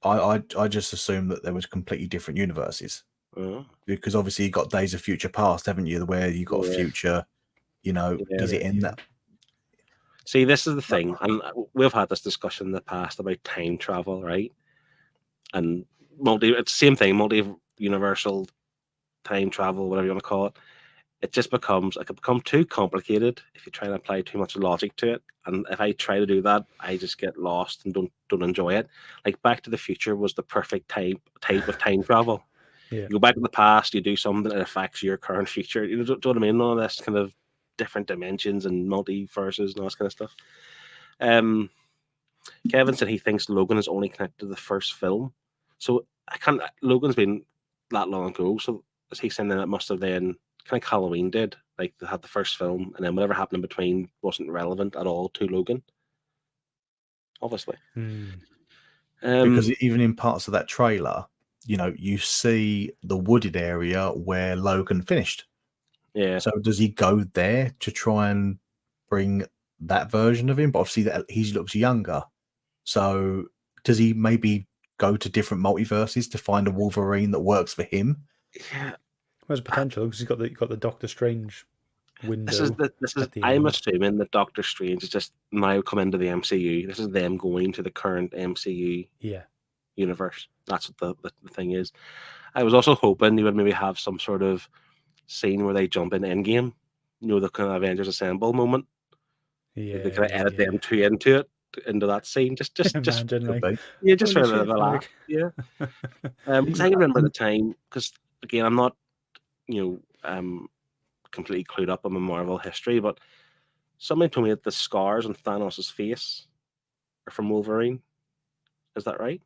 I just assumed that there was completely different universes, Oh, because obviously you got Days of Future Past, haven't you? Where you got a yeah. future. Yeah, Does it end that? See, this is the thing, and we've had this discussion in the past about time travel, right? And it's the same thing, multi-universal time travel, whatever you want to call it. It just becomes, it can become too complicated if you try and apply too much logic to it. And if I try to do that, I just get lost and don't enjoy it. Like Back to the Future was the perfect type of time travel. Yeah. You go back to the past, you do something that affects your current future. You know, do you know what I mean? All this kind of different dimensions and multiverses and all this kind of stuff. Kevin said he thinks Logan is only connected to the first film. So Logan's been that long ago. So is he saying that it must have then, kind of like Halloween did, like they had the first film and then whatever happened in between wasn't relevant at all to Logan? Obviously. Because even in parts of that trailer, you see the wooded area where Logan finished. Yeah. So does he go there to try and bring that version of him? But obviously that he looks younger. So does he maybe go to different multiverses to find a Wolverine that works for him? Yeah. There's potential because you've got the Doctor Strange window. This is I'm assuming that Doctor Strange is just now come into the MCU. This is them going to the current MCU universe. That's what the thing is. I was also hoping you would maybe have some sort of scene where they jump in Endgame, the kind of Avengers Assemble moment. Yeah, they kind of edit them two into that scene. Just imagine, like, just for a bit of a laugh. Yeah. Because I can remember the time. Because again, I'm not, completely clued up on my Marvel history, but somebody told me that the scars on Thanos' face are from Wolverine. Is that right?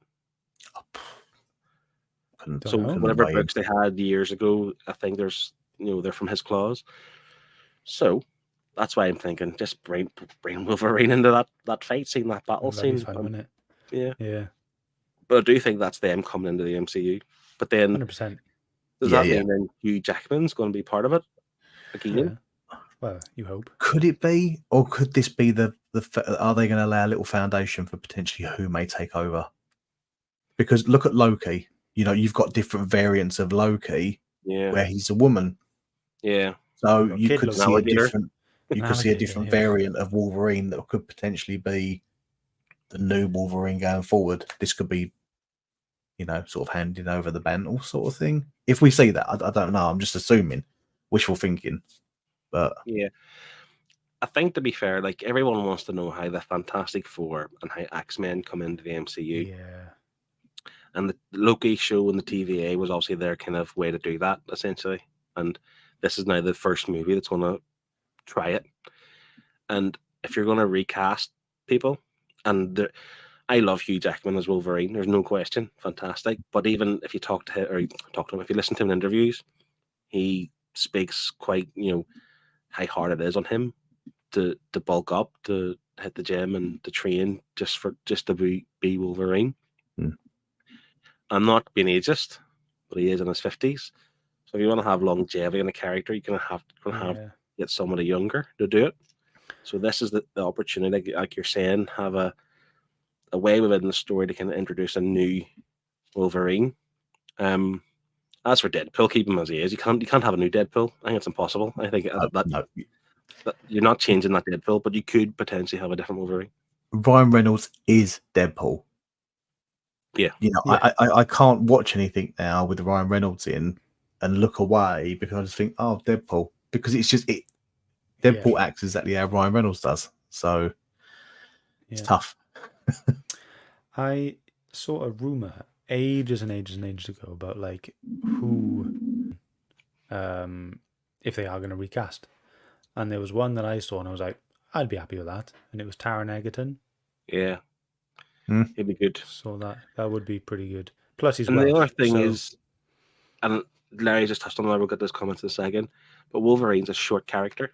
So whatever books they had years ago, I think there's, they're from his claws. So that's why I'm thinking just bring Wolverine into that fight scene, that battle scene. Fun, wouldn't it? Yeah. But I do think that's them coming into the MCU. But then 100%. Does that mean then Hugh Jackman's going to be part of it again? Yeah. Well, you hope. Could it be, or could this be are they going to allow a little foundation for potentially who may take over? Because look at Loki. You've got different variants of Loki where he's a woman. Yeah. So you could see a different. You could see a different variant of Wolverine that could potentially be the new Wolverine going forward. This could be, sort of handing over the mantle sort of thing. If we see that, I don't know. I'm just assuming, wishful thinking. But yeah, I think to be fair, like everyone wants to know how the Fantastic Four and how Axman come into the MCU. Yeah. And the Loki show and the TVA was obviously their kind of way to do that, essentially. And this is now the first movie that's going to try it. And if you're going to recast people, and I love Hugh Jackman as Wolverine, there's no question, fantastic. But even if you talk to him, if you listen to him in interviews, he speaks quite, how hard it is on him to bulk up, to hit the gym and to train just to be Wolverine. I'm not being ageist, but he is in his 50s. So if you want to have longevity in a character, you're going to have to get somebody younger to do it. So this is the opportunity, like you're saying, have a way within the story to kind of introduce a new Wolverine. As for Deadpool, keep him as he is. You can't have a new Deadpool. I think it's impossible. I think that you're not changing that Deadpool, but you could potentially have a different Wolverine. Ryan Reynolds is Deadpool. Yeah. I can't watch anything now with Ryan Reynolds in and look away because I just think, oh, Deadpool. Because it's just it. Deadpool acts exactly how Ryan Reynolds does. So it's tough. I saw a rumor ages and ages and ages ago about like who, if they are going to recast, and there was one that I saw and I was like, I'd be happy with that, and it was Taron Egerton. Yeah, he'd be good. So that would be pretty good. Plus, he's the other thing is, and Larry just touched on that. We'll get those comments in a second, but Wolverine's a short character.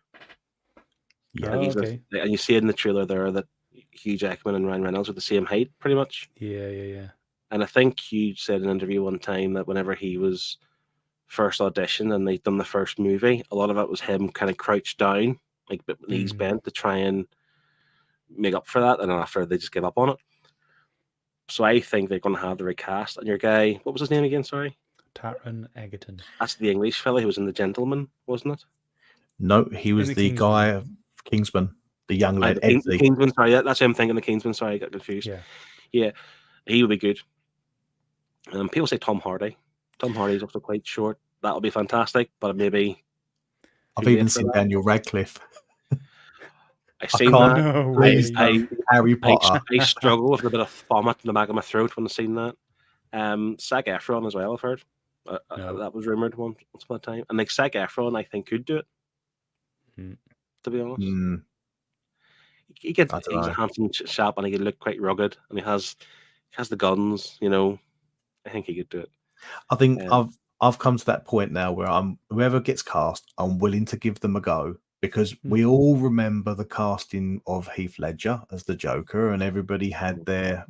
Yeah. Oh, He's okay. and you see in the trailer there that Hugh Jackman and Ryan Reynolds are the same height, pretty much. Yeah. And I think Hugh said in an interview one time that whenever he was first auditioned and they'd done the first movie, a lot of it was him kind of crouched down, like knees bent, to try and make up for that. And then after they just give up on it. So I think they're going to have the recast. And your guy, what was his name again? Sorry, Taron Egerton. that's the English fella who was in The Gentleman, wasn't it? No, he was the the Kingsman. guy of Kingsman, the young lad, The Edsy. Kingsman. Sorry, that's him thinking the Kingsman. Sorry, I got confused. Yeah. He would be good. People say Tom Hardy. Tom Hardy's also quite short. That'll be fantastic, but maybe I've too even late for seen that. Daniel Radcliffe. I seen can't that. No Please way. don't be Harry Potter. I struggle with a bit of vomit in the back of my throat when I seen that. Zac Efron as well, I've heard. No. That was rumored once upon a time. And like Zac Efron, I think could do it. Mm. To be honest, I don't he's know. a handsome chap, and he could look quite rugged, and he has the guns. You know, I think he could do it. I think I've come to that point now where whoever gets cast, I'm willing to give them a go, because we all remember the casting of Heath Ledger as the Joker, and everybody had their,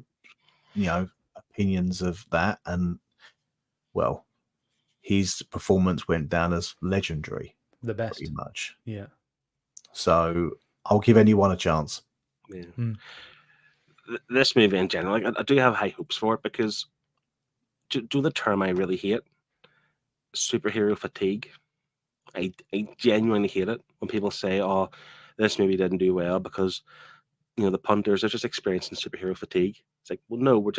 opinions of that, and well, his performance went down as legendary, The best. pretty much. Yeah. So I'll give anyone a chance. Yeah. This movie in general, like, I do have high hopes for it, because do the term I really hate, superhero fatigue. I genuinely hate it when people say, "Oh, this movie didn't do well because the punters are just experiencing superhero fatigue." It's like, well, no, we're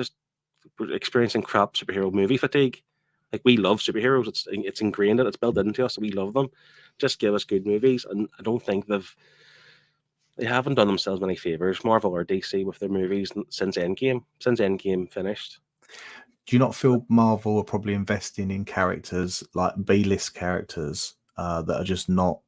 experiencing crap superhero movie fatigue. Like, we love superheroes; it's ingrained, it's built into us. We love them. Just give us good movies, and I don't think they haven't done themselves many favors, Marvel or DC, with their movies since Endgame. Since Endgame finished. Do you not feel Marvel are probably investing in characters like B-list characters that are just not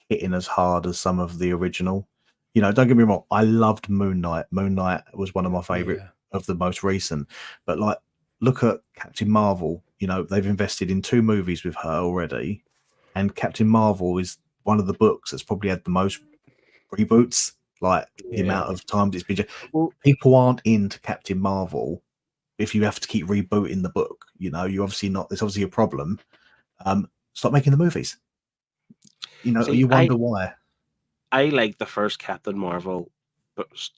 hitting as hard as some of the original? Don't get me wrong, I loved Moon Knight. Moon Knight was one of my favorite of the most recent. But like, look at Captain Marvel. They've invested in 2 movies with her already, and Captain Marvel is one of the books that's probably had the most reboots. Like, the amount of times it's been. People aren't into Captain Marvel if you have to keep rebooting the book. You're obviously not. There's obviously a problem. Stop making the movies. You wonder why. I liked the first Captain Marvel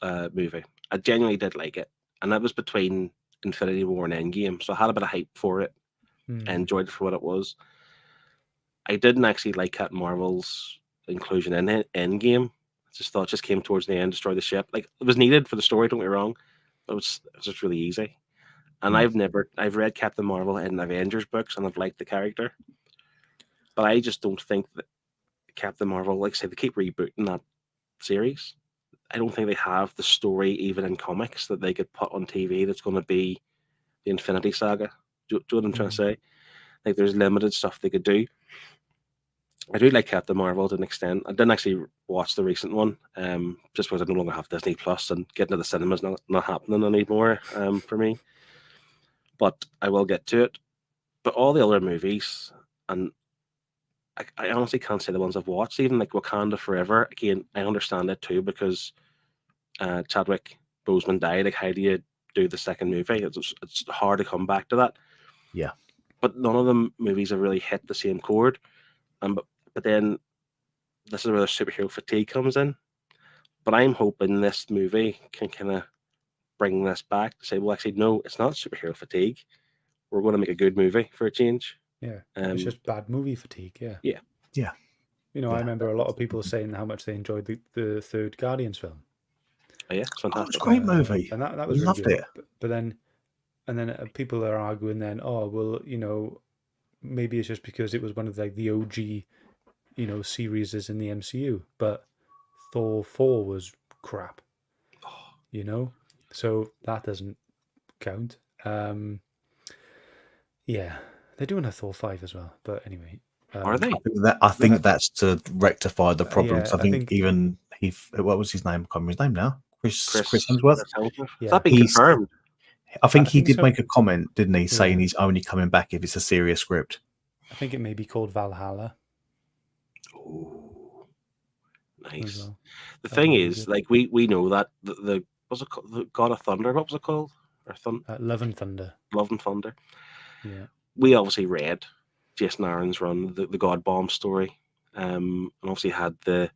movie. I genuinely did like it, and that was between Infinity War and Endgame, so I had a bit of hype for it. I enjoyed it for what it was. I didn't actually like Captain Marvel's inclusion in Endgame. I just thought it just came towards the end, destroy the ship. Like, it was needed for the story, don't get me wrong, but it was just really easy. And I've read Captain Marvel in Avengers books, and I've liked the character, but I just don't think that Captain Marvel, like I say, they keep rebooting that series. I don't think they have the story, even in comics, that they could put on TV that's going to be the Infinity Saga. Do you know what I'm trying to say? Like, there's limited stuff they could do. I do like Captain Marvel to an extent. I didn't actually watch the recent one, just because I no longer have Disney Plus, and getting to the cinema is not happening anymore for me. But I will get to it. But all the other movies, and I honestly can't say the ones I've watched, even like Wakanda Forever. Again, I understand it too, because Chadwick Boseman died. Like, how do you do the second movie? It's hard to come back to that. Yeah. But none of the movies have really hit the same chord. But then this is where the superhero fatigue comes in. But I'm hoping this movie can kind of bring this back to say, well, actually, no, it's not superhero fatigue. We're going to make a good movie for a change. Yeah. It's just bad movie fatigue. Yeah. Yeah. I remember a lot of people saying how much they enjoyed the third Guardians film. Oh, yeah, it's fantastic. It's a great movie. And that was Loved really good. it. But then people are arguing then, oh, well, maybe it's just because it was one of the OG, series in the MCU. But Thor 4 was crap. So that doesn't count. Yeah, they're doing a Thor 5 as well. But anyway. Are they? I think that's to rectify the problems. Yeah, I think even what was his name? I can't remember his name now. Chris Hemsworth. Has that been confirmed? I think he did so. make a comment, didn't he, saying he's only coming back if it's a serious script. I think it may be called Valhalla. Ooh. Nice. well. The That thing was really is, good. like we know that the what's it called? The God of Thunder. What was it called? Or Love and Thunder. Love and Thunder. Yeah. We obviously read Jason Aaron's run, the God Bomb story, and obviously had the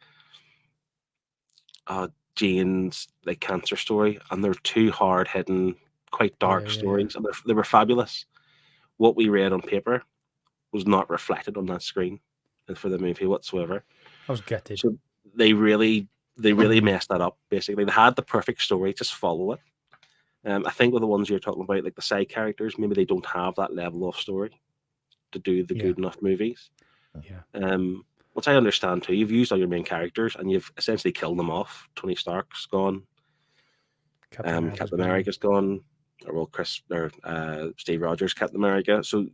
Jane's like cancer story, and they're two hard hitting, quite dark Yeah. stories, and they were fabulous. What we read on paper was not reflected on that screen for the movie whatsoever. I was gutted. So they really messed that up. Basically, they had the perfect story, just follow it. I think with the ones you're talking about, like the side characters, maybe they don't have that level of story to do the good enough movies. Yeah. Which I understand too. You've used all your main characters and you've essentially killed them off. Tony Stark's gone. Captain America's gone. Or well, Steve Rogers, Captain America. So,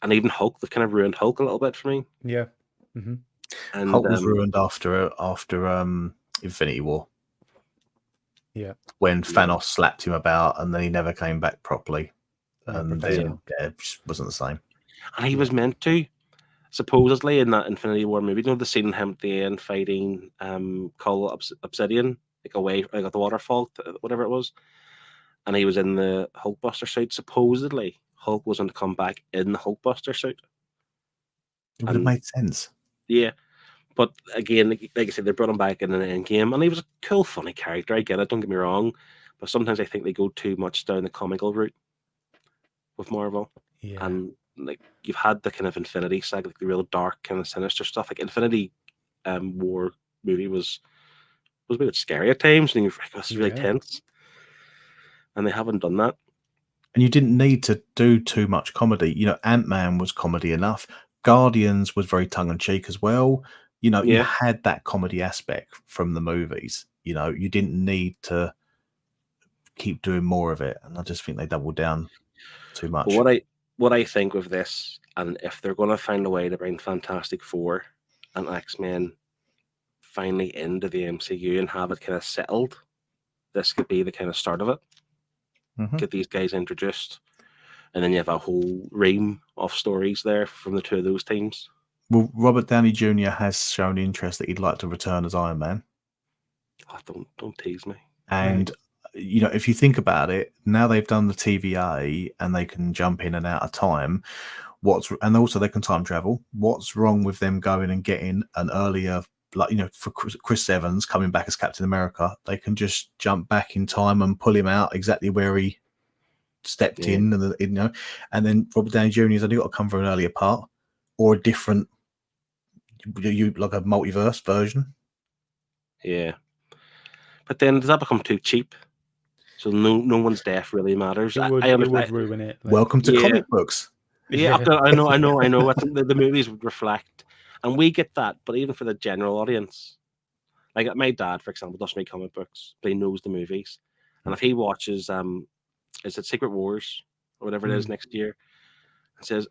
and even Hulk, they've kind of ruined Hulk a little bit for me. Yeah. Mm-hmm. And Hulk was ruined after Infinity War. Yeah. When Thanos slapped him about and then he never came back properly. And then it just wasn't the same. And he was meant to, supposedly, in that Infinity War movie. You know the scene of him at the end fighting Cull Obsidian, like away, like at the waterfall, whatever it was. And he was in the Hulkbuster suit. Supposedly, Hulk was going to come back in the Hulkbuster suit. It would have made sense. Yeah. But again, like I said, they brought him back in an Endgame, and he was a cool, funny character. I get it, don't get me wrong. But sometimes I think they go too much down the comical route with Marvel. Yeah. And like you've had the kind of Infinity saga, like the real dark, kind of sinister stuff. Like Infinity War movie was a bit scary at times, and you're like, this is really tense. And they haven't done that. And you didn't need to do too much comedy. You know, Ant-Man was comedy enough. Guardians was very tongue-in-cheek as well. You know, you had that comedy aspect from the movies. You know, you didn't need to keep doing more of it. And I just think they doubled down too much. But what I think with this, and if they're going to find a way to bring Fantastic Four and X-Men finally into the MCU and have it kind of settled, this could be the kind of start of it. Get these guys introduced, and then you have a whole ream of stories there from the two of those teams. Well, Robert Downey Jr. has shown interest that he'd like to return as Iron Man. Oh, don't tease me. And you know, if you think about it, now they've done the TVA and they can jump in and out of time. And also they can time travel. What's wrong with them going and getting an earlier, like, you know, for Chris Evans coming back as Captain America? They can just jump back in time and pull him out exactly where he stepped in, and you know, and then Robert Downey Jr. has only got to come for an earlier part or a different, like a multiverse version. Yeah, but then does that become too cheap? So no one's death really matters. It would ruin it. Like, welcome to comic books. Yeah, I know. The movies would reflect, and we get that. But even for the general audience, like my dad, for example, doesn't read comic books, but he knows the movies. And if he watches, is it Secret Wars or whatever it is next year, and says,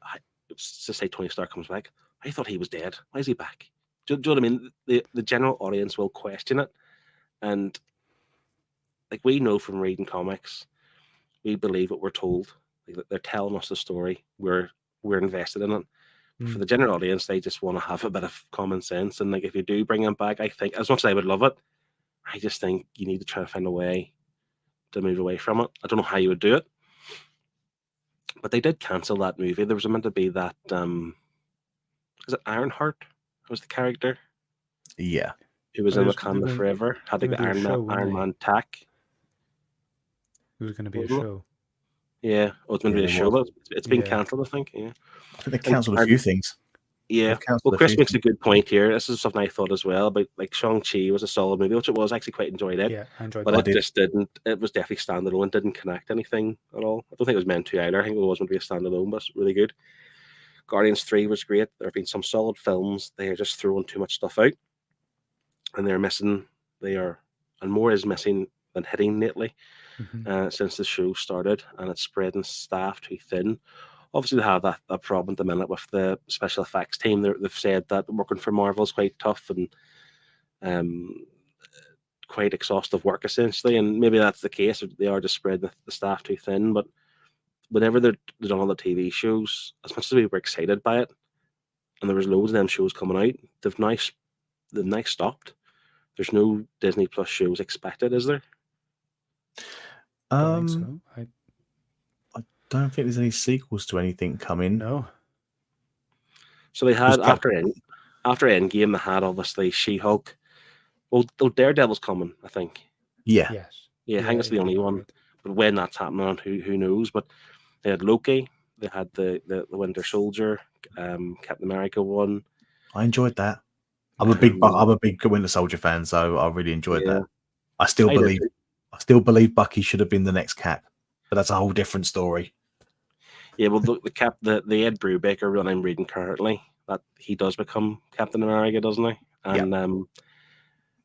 let's just say Tony Stark comes back, I thought he was dead. Why is he back? Do you know what I mean? The general audience will question it, and like we know from reading comics, we believe what we're told. Like, they're telling us the story. We're invested in it. For the general audience, they just want to have a bit of common sense. And like if you do bring him back, I think as much as I would love it, I just think you need to try to find a way to move away from it. I don't know how you would do it, but they did cancel that movie. There was meant to be that is it Ironheart? Was the character? Yeah, who was in Wakanda forever? Had like the Iron Man tack. It was going to be a show. Yeah, it's going to be a show, but it's been cancelled, I think. Yeah, I think they cancelled a few things. Yeah, well, Chris makes a good point here. This is something I thought as well. But like Shang-Chi was a solid movie, which it was. I actually quite enjoyed it. Yeah, I enjoyed it. But it just didn't. It was definitely standalone. Didn't connect anything at all. I don't think it was meant to either. I think it was meant to be a standalone, but it's really good. Guardians 3 was great. There have been some solid films. They are just throwing too much stuff out, and they're missing. And more is missing than hitting lately. Since the show started, and it's spreading staff too thin. Obviously, they have that problem at the minute with the special effects team. They've said that working for Marvel is quite tough and quite exhaustive work, essentially. And maybe that's the case. They are just spreading the staff too thin. But whenever they're done all the TV shows, as much as we were excited by it, and there was loads of them shows coming out, the night stopped. There's no Disney Plus shows expected, is there? Don't think Um, so. I don't think there's any sequels to anything coming. No. So they had Cap- after Endgame, they had obviously She-Hulk. Well, Daredevil's coming, I think. Yeah. Yes. Yeah, I think that's the only one. right. But when that's happening, who knows? But they had Loki. They had the Winter Soldier, Captain America one. I enjoyed that. I'm Um, a big Winter Soldier fan, so I really enjoyed Yeah. that. I still I did believe too. Bucky should have been the next Cap, but that's a whole different story. Yeah, well, the Ed Brubaker run I'm reading currently, that he does become Captain America, doesn't he? And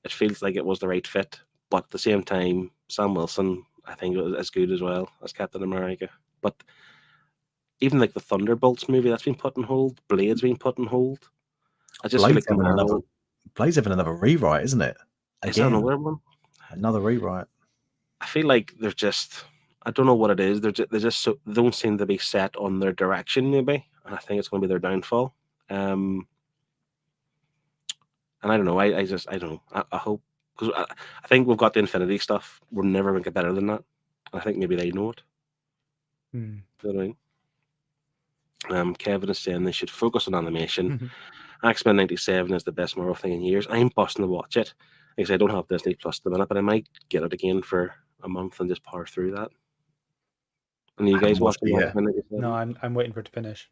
it feels like it was the right fit. But at the same time, Sam Wilson, I think, was as good as well as Captain America. But even like the Thunderbolts movie, that's been put on hold. Blade's been put on hold. I just feel like Blade's having another rewrite, isn't it? Is that another one? Another rewrite. I feel like they're just, I don't know what it is. They don't seem to be set on their direction, maybe. And I think it's going to be their downfall. And I don't know. I don't know. I hope, because I think we've got the Infinity stuff. We're never going to get better than that. I think maybe they know it. Hmm. You know what I mean? Kevin is saying they should focus on animation. Axman 97 is the best Marvel thing in years. I'm busting to watch it. Like I don't have Disney Plus at the minute, but I might get it again for a month and just power through that. And you guys watching it yet. Axman 97? No, I'm waiting for it to finish.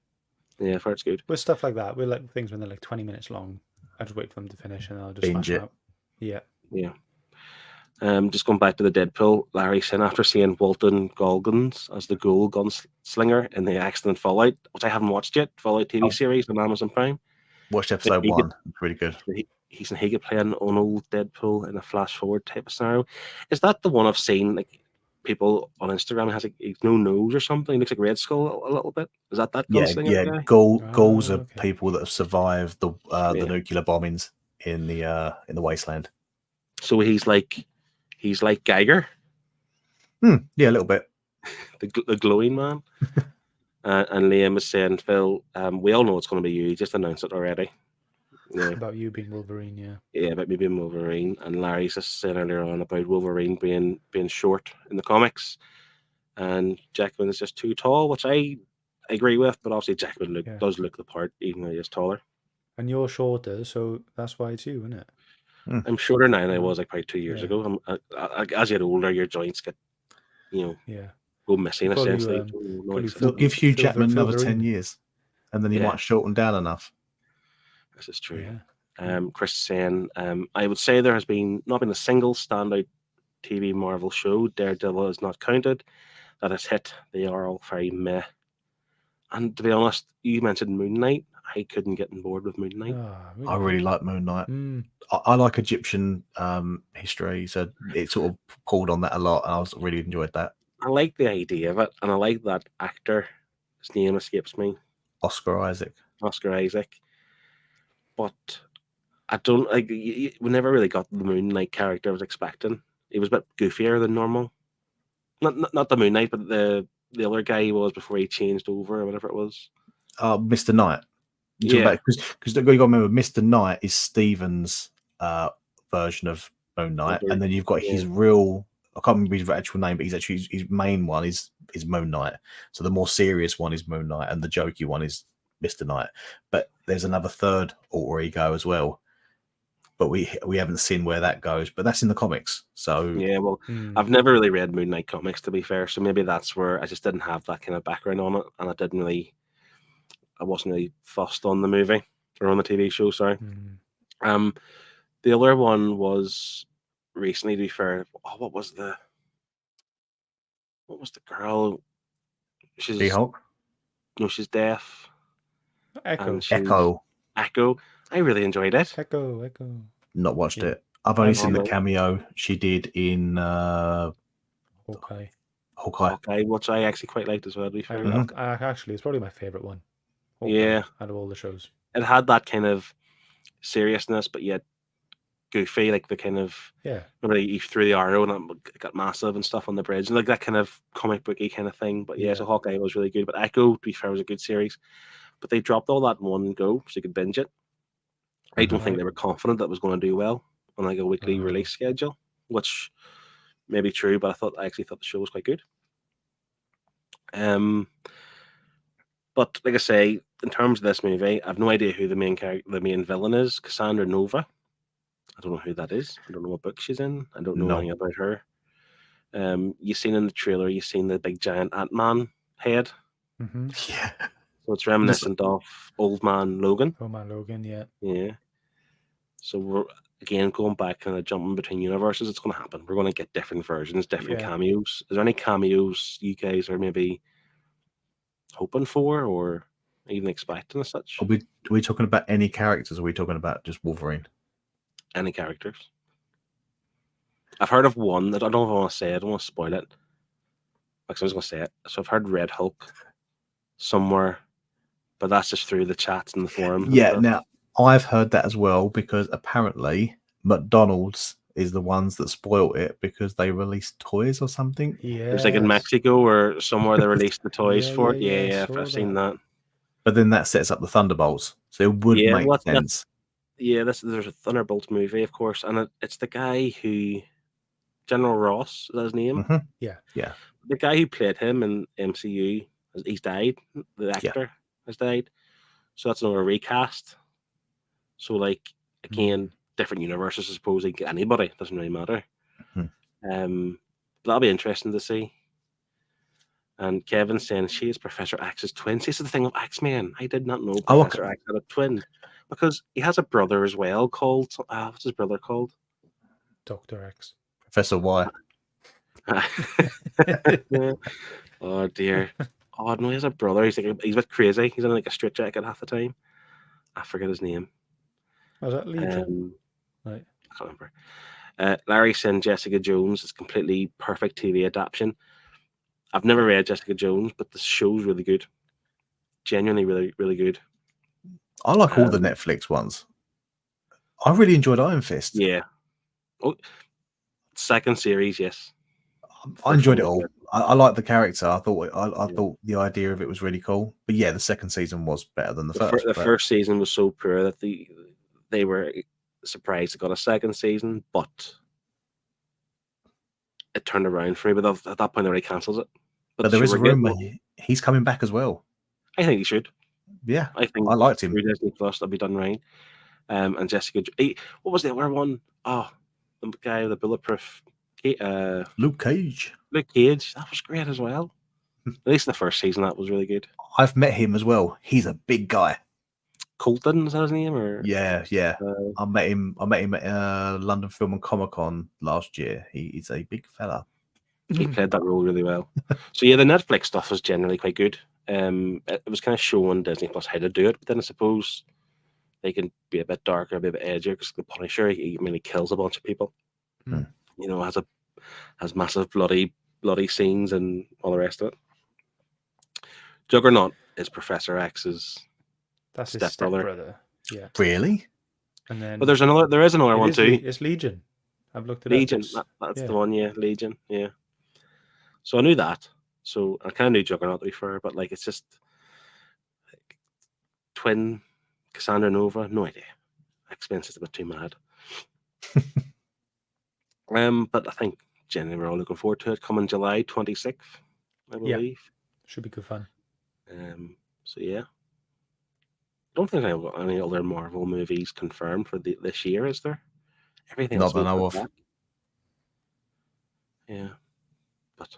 Yeah, for it's good. With stuff like that, with like things when they're like 20 minutes long, I just wait for them to finish and I'll just Binge smash them it. out. Yeah. Yeah. Just going back to the Deadpool, Larry saying after seeing Walton Goggins as the Ghoul Gunslinger in the Accident Fallout, which I haven't watched yet, Fallout TV series on Amazon Prime. Watched episode 1. It's really good. He could play an old Deadpool in a flash forward type of scenario. Is that the one I've seen? Like people on Instagram has like no nose or something. He looks like Red Skull a little bit. Is that Gunslinger guy? Ghouls are okay. people that have survived the nuclear bombings in the wasteland. So he's like Gagger, Yeah, a little bit. the glowing man. And Liam is saying, Phil, we all know it's going to be you. Just announced it already. Yeah. About you being Wolverine, yeah. Yeah, about me being Wolverine. And Larry's just saying earlier on about Wolverine being short in the comics. And Jackman is just too tall, which I agree with. But obviously Jackman does look the part, even though he is taller. And you're shorter, so that's why it's you, isn't it? I'm shorter now than I was like probably 2 years ago. As you get older, your joints get, go missing essentially. We'll give Hugh Jackman another 10 years, and then he might shorten down enough. This is true. Yeah. Chris saying, I would say there has not been a single standout TV Marvel show. Daredevil is not counted. That has hit. They are all very meh. And to be honest, you mentioned Moon Knight. I couldn't get on board with Moon Knight. I really like Moon Knight. I like Egyptian history, so it sort of pulled on that a lot, and I really enjoyed that. I like the idea of it, and I like that actor. His name escapes me. Oscar Isaac. But I don't like. We never really got the Moon Knight character I was expecting. He was a bit goofier than normal. Not the Moon Knight, but the other guy he was before he changed over or whatever it was. Mr. Knight. Because you've got to remember, Mr. Knight is Stephen's version of Moon Knight, and then you've got his real. I can't remember his actual name, but his main one is Moon Knight. So the more serious one is Moon Knight, and the jokey one is Mr. Knight. But there's another third alter ego as well. But we haven't seen where that goes. But that's in the comics. So yeah, well, I've never really read Moon Knight comics, to be fair. So maybe that's where I just didn't have that kind of background on it, and I wasn't really fussed on the movie or on the TV show. Sorry. The other one was recently, to be fair. Oh, what was the girl? She's She-Hulk? No, she's deaf. Echo. I really enjoyed it. Echo. Not watched it. I've only seen the cameo she did in Hawkeye, which I actually quite liked as well, to be fair. Actually, it's probably my favorite one. Hawkeye, out of all the shows. It had that kind of seriousness, but yet goofy, like the kind of remember he threw the arrow and it got massive and stuff on the bridge, and like that kind of comic booky kind of thing. But so Hawkeye was really good. But Echo, to be fair, was a good series. But they dropped all that in one go, so you could binge it. I don't think they were confident that it was going to do well on like a weekly release schedule, which may be true, but I actually thought the show was quite good. But like I say, in terms of this movie, I have no idea who the main villain is. Cassandra Nova. I don't know who that is. I don't know what book she's in. I don't know anything about her. You seen in the trailer, you seen the big giant Ant-Man head. Mm-hmm. Yeah. So it's reminiscent of Old Man Logan. Old Man Logan, yeah. Yeah. So we're again going back and jumping between universes. It's going to happen. We're going to get different versions, different cameos. Is there any cameos you guys are maybe hoping for or even expecting as such? Are we talking about any characters? Or are we talking about just Wolverine? Any characters? I've heard of one that I don't know if I want to say it. I don't want to spoil it. Because I was going to say it. So I've heard Red Hulk somewhere, but that's just through the chats and the forums. Yeah, now I've heard that as well because apparently McDonald's is the ones that spoiled it because they released toys or something. Yeah. It was like in Mexico or somewhere they released the toys for it. Yeah, I've seen that. But then that sets up the Thunderbolts, so it would make sense. There's a Thunderbolts movie, of course, and it's the guy who General Ross, is that his name? Mm-hmm. Yeah. The guy who played him in MCU, he's died. The actor has died, so that's another recast. So, like again, different universes. I suppose they get anybody. It doesn't really matter. Mm-hmm. But that'll be interesting to see. And Kevin's saying she is Professor X's twin. See, this is the thing of Axman. I did not know Professor X had a twin because he has a brother as well called. What's his brother called? Dr. X. Professor Y. Oh dear. Oh no, he has a brother. He's a bit crazy. He's in like a straitjacket half the time. I forget his name. Was that Legion? Right. I can't remember. Larry saying Jessica Jones is completely perfect TV adaptation. I've never read Jessica Jones, but the show's really good. Genuinely really, really good. I like all the Netflix ones. I really enjoyed Iron Fist. Yeah. Oh, second series, yes. I enjoyed it all. I liked the character. I thought the idea of it was really cool. But yeah, the second season was better than the first. The first season was so poor that they were surprised it got a second season, but it turned around for me. But at that point, they already cancelled it. But there is a rumor he's coming back as well. I think he should. Yeah, I think I liked him. Through Disney Plus, that'll be done right. And Jessica, what was the other one? Oh, the guy with the bulletproof. Luke Cage. Luke Cage, that was great as well. At least the first season, that was really good. I've met him as well. He's a big guy. Colton, is that his name? Or yeah. I met him at London Film and Comic Con last year. He's a big fella. He played that role really well. So yeah, the Netflix stuff was generally quite good. It was kind of showing Disney Plus how to do it, but then I suppose they can be a bit darker, a bit edgier because the Punisher, he kills a bunch of people. Mm. You know, has massive bloody scenes and all the rest of it. Juggernaut is Professor X's stepbrother. Yeah. Really? And then, but there is another one too. It's Legion. I've looked at Legion. That's the one. Yeah, Legion. Yeah. So I knew that. So I kind of knew Juggernaut to be fair, but like it's just like, twin Cassandra Nova. No idea. X-Men's just a bit too mad. But I think generally we're all looking forward to it. Coming July 26th, I believe. Yeah. Should be good fun. So yeah. I don't think I've got any other Marvel movies confirmed for this year, is there? Everything else. Not that I know of. Yeah. But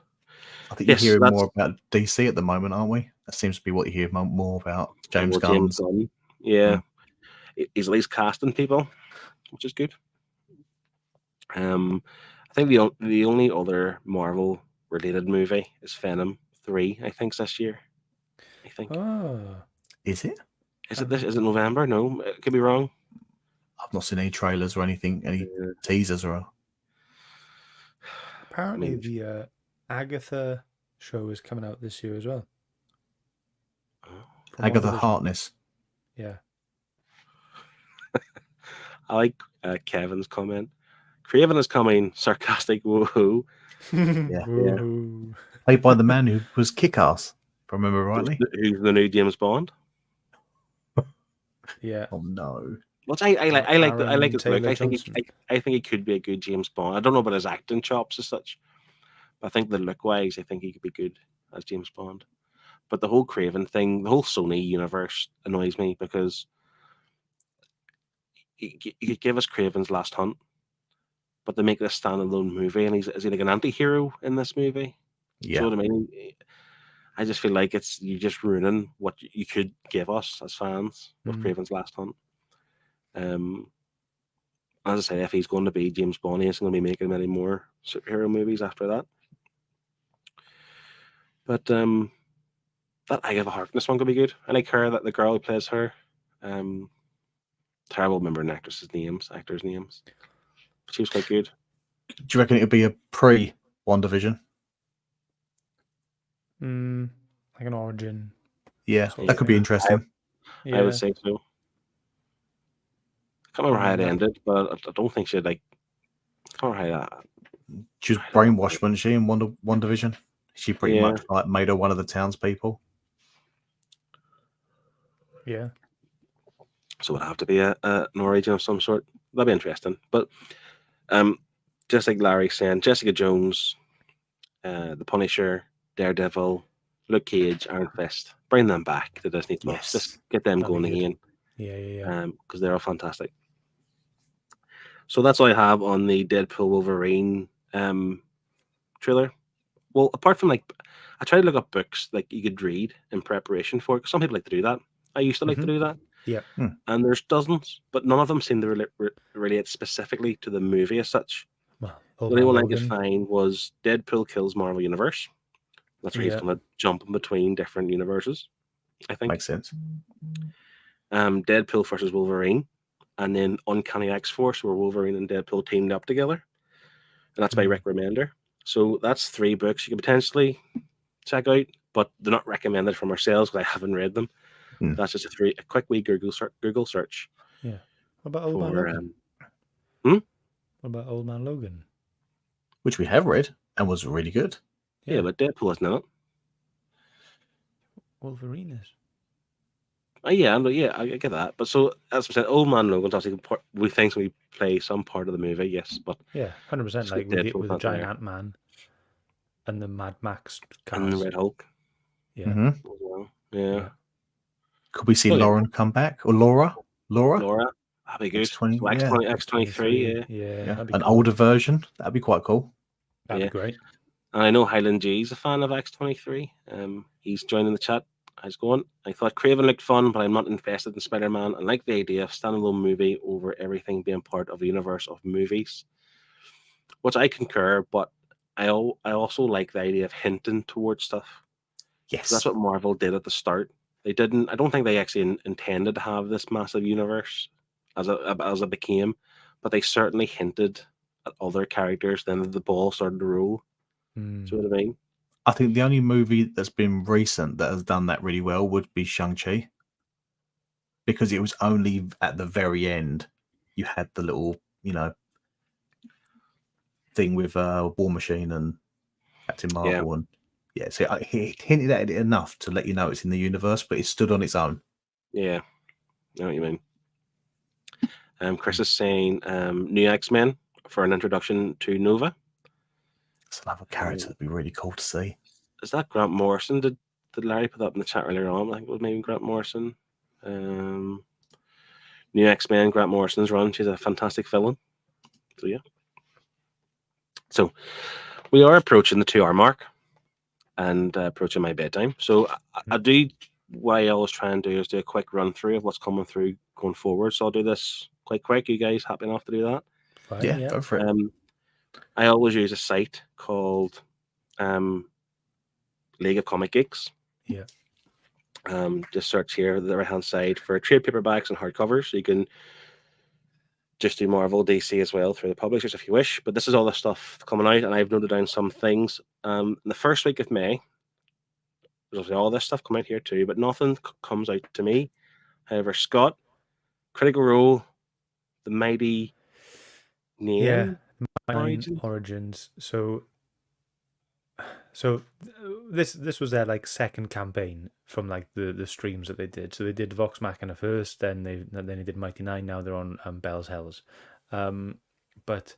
I think you're hearing more about DC at the moment, aren't we? That seems to be what you hear more about. James Gunn. Yeah. He's at least casting people, which is good. I think the only other Marvel related movie is Venom 3, I think, this year. I think. Oh. Is it? Is it November? No, it could be wrong. I've not seen any trailers or anything, any teasers or. Apparently, the Agatha show is coming out this year as well. Agatha Harkness. Yeah. I like Kevin's comment. Craven is coming, sarcastic woohoo. Yeah. Played by the man who was Kick-Ass, if I remember rightly. Who's the new James Bond? Yeah. Oh no. Which I like. I like Aaron his look. Taylor Johnson. I think he could be a good James Bond. I don't know about his acting chops as such, but I think the look wise, I think he could be good as James Bond. But the whole Craven thing, the whole Sony universe annoys me because you could give us Craven's Last Hunt, but they make this standalone movie, and is he like an anti-hero in this movie? Do you Yeah. know what I mean? I just feel like you're just ruining what you could give us as fans with Craven's Last Hunt. As I say, if he's going to be James Bond, he isn't going to be making many more superhero movies after that. But that Eye of a Harkness one could be good. I like her, that the girl who plays her. Terrible remembering actors' names, but she was quite good. Do you reckon it would be a pre-WandaVision? Like an origin. Yeah, So, that could be yeah. interesting. I would say so. I can't remember how it ended, but I don't think she'd like. I can't remember how that. She was brainwashed, wasn't she, in WandaVision? She pretty much like made her one of the townspeople. Yeah. So it would have to be an origin of some sort. That'd be interesting. But just like Larry's saying, Jessica Jones, The Punisher, Daredevil, Luke Cage, Iron Fist, bring them back to Disney Plus. Yes. Just get them That'd going be good. again. Yeah. Because they're all fantastic. So that's all I have on the Deadpool Wolverine trailer. Well, apart from like, I tried to look up books like you could read in preparation for it. 'Cause some people like to do that. I used to like to do that. Yeah. And there's dozens, but none of them seem to relate specifically to the movie as such. Well, The only one I could find was Deadpool kills Marvel Universe. That's where he's going to jump in between different universes, I think. Makes sense. Deadpool versus Wolverine, and then Uncanny X-Force, where Wolverine and Deadpool teamed up together. And that's by Rick Remender. So that's 3 books you could potentially check out, but they're not recommended from ourselves because I haven't read them. That's just a quick wee Google search. Yeah. What about Old Man Logan? What about Old Man Logan? Which we have read and was really good. Yeah, but Deadpool isn't in it. Wolverine is. I get that. But so, as I said, Old Man Logan's obviously we think we play some part of the movie, yes, but 100%. Like with the giant Ant-Man and the Mad Max cars. And the Red Hulk. Yeah. Yeah. Could we see Lauren come back or Laura? That'd be good. X23, yeah. That'd be An cool. older version. That'd be quite cool. That'd be great. And I know Highland G's a fan of X23. He's joining the chat. How's it going? I thought Craven looked fun, but I'm not invested in Spider-Man. I like the idea of standalone movie over everything being part of a universe of movies, which I concur. But I also like the idea of hinting towards stuff. Yes, that's what Marvel did at the start. They didn't. I don't think they actually intended to have this massive universe as it became, but they certainly hinted at other characters. Then the ball started to roll. Do you know what I mean? I think the only movie that's been recent that has done that really well would be Shang-Chi, because it was only at the very end you had the little, thing with War Machine and Captain Marvel, and so he hinted at it enough to let you know it's in the universe, but it stood on its own. Yeah, I know what you mean. Chris is saying new X-Men for an introduction to Nova. It's another character that'd be really cool to see. Is that Grant Morrison? Did Larry put that in the chat earlier on? I think it was maybe Grant Morrison. New X-Men, Grant Morrison's run. She's a fantastic villain. So yeah. So we are approaching the 2-hour mark and approaching my bedtime. So I do, what I always try and do is do a quick run through of what's coming through going forward. So I'll do this quite quick. You guys happy enough to do that? Fine, yeah, go for it. I always use a site called League of Comic Geeks. Yeah. Just search here on the right hand side for trade paperbacks and hardcovers. So you can just do Marvel, DC as well through the publishers if you wish. But this is all the stuff coming out, and I've noted down some things. In the first week of May, there's obviously all this stuff coming out here too, but nothing comes out to me. However, Scott, Critical Role, The Mighty Name, Origins. So So this was their like second campaign from like the streams that they did. So they did Vox Machina first, then they did Mighty Nine. Now they're on Bell's Hells. But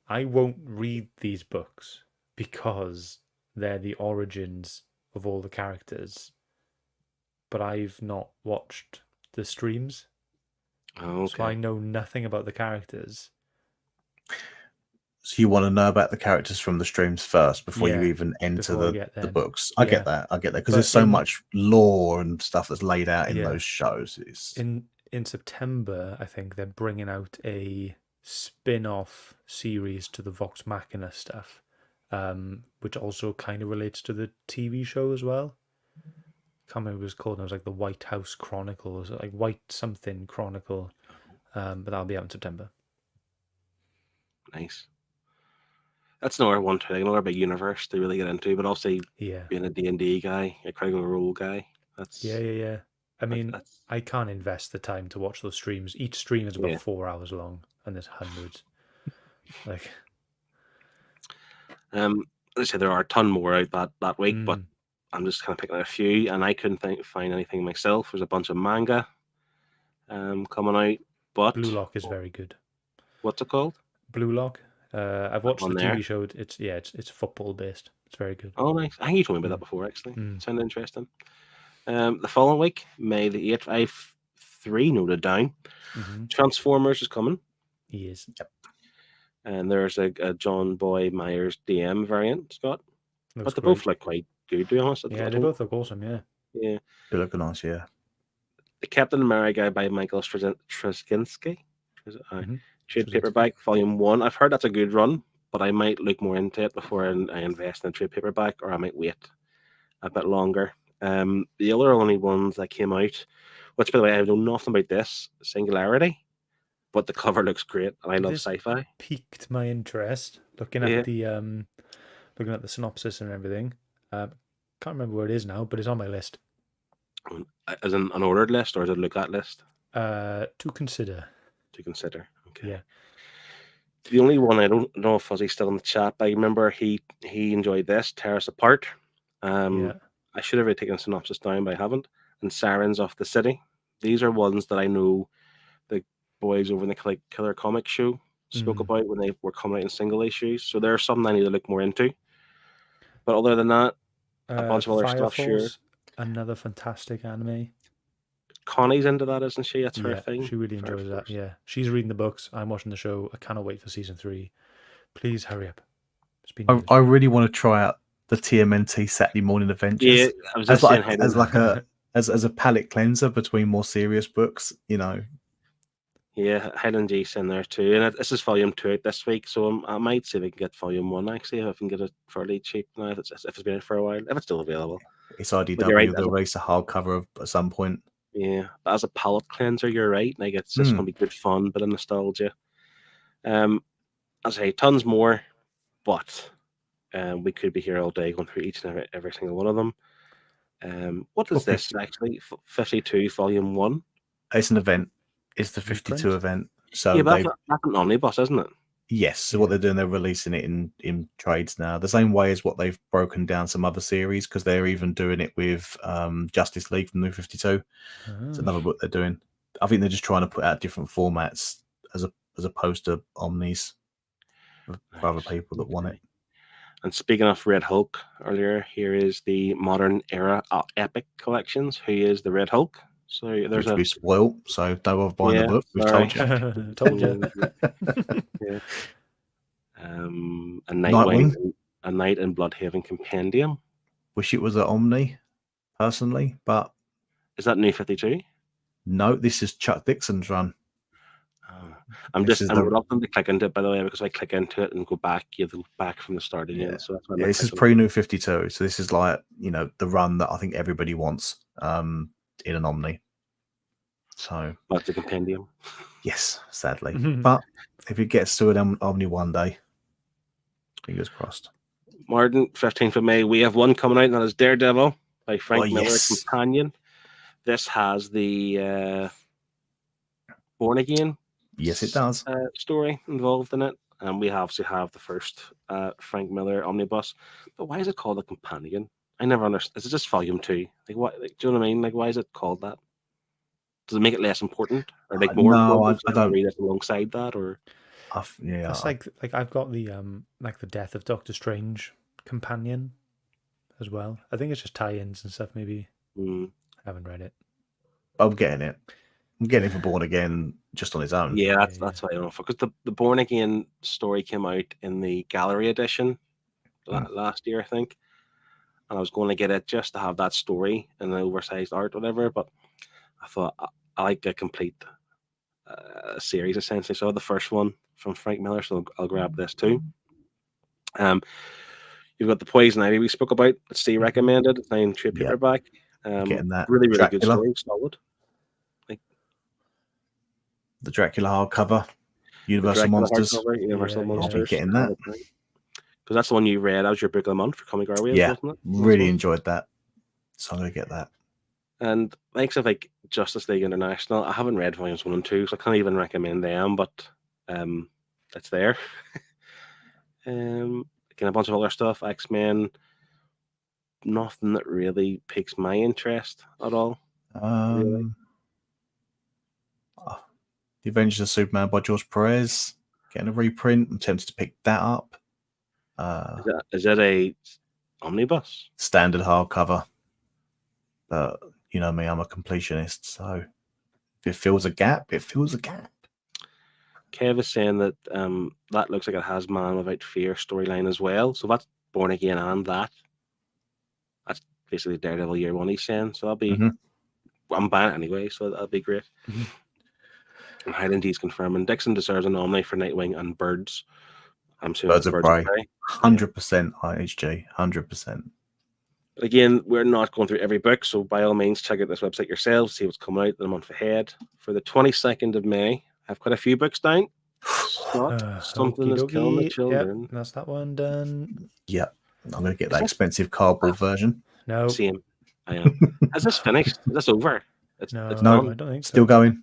I won't read these books because they're the origins of all the characters. But I've not watched the streams, Oh, so I okay. know nothing about the characters. So you want to know about the characters from the streams first before you Yeah, even enter before I the get the them. books. I Yeah. get that. Because But there's so in- much lore and stuff that's laid out in Yeah. those shows. It's In September, I think they're bringing out a spin-off series to the Vox Machina stuff, which also kind of relates to the TV show as well. Can't remember what it was called. It was like the White House Chronicles, like White something Chronicle. But that'll be out in September. Nice. That's another one too. Another big universe to really get into, but also Yeah, being a D&D guy, a Critical Role guy. That's yeah. I mean, that's I can't invest the time to watch those streams. Each stream is about Yeah. 4 hours long, and there's hundreds. Like, let's say there are a ton more out that week, but mm, I'm just kind of picking out a few, and I couldn't find anything myself. There's a bunch of manga coming out, but Blue Lock is very good. what's it called? Blue Lock. I've watched the one TV there. show. It's football based. It's very good. Oh, nice. I think you told me about that before, actually. Mm. Sounded interesting. The following week, May the 8th, I have 3 noted down. Mm-hmm. Transformers is coming, He is. and there's a John Boy Myers DM variant, Scott. Looks But they great. both look quite good, to be honest. Yeah, they both look awesome. Yeah. Yeah. they look nice, yeah. The Captain America by Michael Straczynski. Mhm. Trade Straczynski. paperback, volume 1. I've heard that's a good run, but I might look more into it before I invest in a trade paperback, or I might wait a bit longer. The other only ones that came out, which by the way, I know nothing about this, Singularity, but the cover looks great, and I love This sci-fi. piqued my interest looking at the synopsis and everything. Can't remember where it is now, but it's on my list. As an unordered list, or is it a look at list To consider. to consider? Okay. Yeah. The only one I don't know if Fuzzy's still in the chat, but I remember he enjoyed this, Tear Us Apart. Yeah. I should have really taken a synopsis down, but I haven't. And Sirens of the City. These are ones that I know the boys over in the Killer Comic Show spoke about when they were coming out in single issues. So there's something I need to look more into. But other than that, a bunch of other Fire stuff, sure. Force, another fantastic anime. Connie's into that, isn't she? That's her Yeah, thing. she really Fire enjoys that. Force. Yeah, she's reading the books. I'm watching the show. I cannot wait for season 3. Please hurry up. It's been years. I really want to try out the TMNT Saturday Morning Adventures. Yeah, I was as just saying, like as a palate cleanser between more serious books, you know. yeah, Highland G's in there too. And this is volume 2 out this week, so I might see if I can get volume 1 actually, if I can get it fairly cheap now, if it's been out for a while, if it's still available. It's you're right, IDW. They'll release a hardcover at some point. Yeah, but as a palate cleanser, you're right. Like it's just gonna be good fun, bit of nostalgia. I say tons more, but we could be here all day going through each and every single one of them. What is this actually? 52 volume 1. It's an event. It's the 52 event. So yeah, but that's an omnibus, isn't it? Yes. So what they're doing, they're releasing it in trades now, the same way as what they've broken down some other series, because they're even doing it with Justice League from New 52. It's another book they're doing. I think they're just trying to put out different formats as opposed to omnis for other people that want it. And speaking of Red Hulk earlier, here is the Modern Era Epic Collections. Who is the Red Hulk? So there's Which we spoiled, so don't bother buying the book. We've sorry. told you. Told you. Yeah. A Nightwing. a Night in Bloodhaven Compendium. Wish it was an Omni, personally, but Is that New 52? no, this is Chuck Dixon's run. I'm This is reluctant to click into it, by the way, because I click into it and go back, you have to go back from the start again. Yeah. So that's why Yeah, this is pre-New 52, so this is like, you know, the run that I think everybody wants in an Omni. So that's a compendium. yes, sadly. But if it gets to an Omni one day, fingers crossed. Martin, 15th of May, we have one coming out, and that is Daredevil by Frank Miller, yes. Companion. This has the Born Again Yes, it does. story involved in it. and we obviously have the first Frank Miller omnibus. But why is it called a companion? I never understand. Is it just volume 2? Like what? Like, do you know what I mean? Like, why is it called that? Does it make it less important, or like more No, important? I So you have to don't. read it alongside that, or Yeah, That's like I've got the like the Death of Doctor Strange companion as well. I think it's just tie-ins and stuff. Maybe I haven't read it. I'm getting it. I'm getting it for Born Again just on its own. yeah, that's what I don't know. Because the Born Again story came out in the gallery edition last year, I think, and I was going to get it just to have that story and the oversized art, whatever. But I thought I like a complete series essentially. So the first one from Frank Miller, so I'll grab this too. You've got the Poison Ivy we spoke about. That Steve recommended. It's 9 trade paperback. Getting that. Really good Dracula. story. Solid. Like the Dracula hardcover, Universal Dracula Monsters. hardcover, Universal Monsters. I'll be getting that. Because that's the one you read. That was your book of the month for Comic Airwaves, Yeah, wasn't it? really enjoyed that. So I'm going to get that. And likes of like Justice League International, I haven't read volumes 1 and 2, so I can't even recommend them, but it's there. Again, a bunch of other stuff. Axman, nothing that really piques my interest at all. Really. The Adventures of Superman by George Perez, getting a reprint. I'm tempted to pick that up. Is that a omnibus? Standard hardcover. But you know me, I'm a completionist, so if it fills a gap, it fills a gap. Kev is saying that that looks like it has Man Without Fear storyline as well. So that's Born Again and that. That's basically Daredevil Year 1 he's saying. So that'll be I'm buying it anyway, so that'll be great. And Highland D's confirming Dixon deserves a nominee for Nightwing and Birds. I'm sure Birds of Prey. 100% IHG, 100%. But again, we're not going through every book, so by all means, check out this website yourselves, see what's coming out the month ahead. For the 22nd of May, I have quite a few books down. Something is killing the children. Yep, that's that one done. Yep. I'm going to get that expensive cardboard version. No. Same. I am. Is this finished? Is this over? It's no, done? I don't think Still going.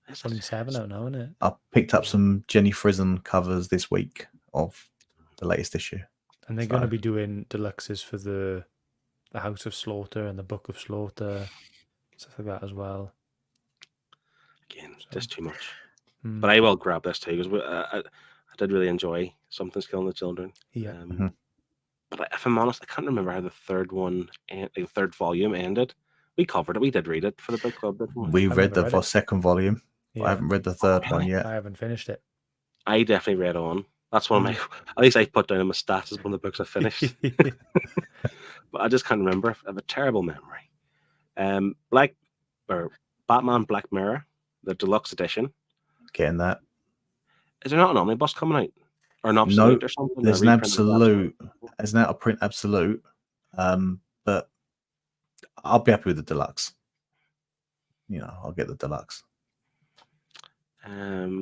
It's volume 7 out now, isn't it? I picked up some Jenny Frison covers this week of the latest issue. And they're going to be doing deluxes for the House of Slaughter and the Book of Slaughter, stuff like that as well. Again, just too much. But I will grab this too, because I did really enjoy Something's Killing the Children. Yeah. But if I'm honest, I can't remember how the third one, the third volume ended. We covered it. We did read it for the book club. We read the second volume. I haven't read the third one yet. I haven't finished it. I definitely read on. That's one of my, at least I put down in my stats as one of the books I finished. But I just can't remember. I have a terrible memory. Batman Black Mirror, the deluxe edition. Getting that. Is there not an omnibus coming out? Or an absolute or something? There's an absolute. There's now a print absolute. But I'll be happy with the deluxe. You know, I'll get the deluxe.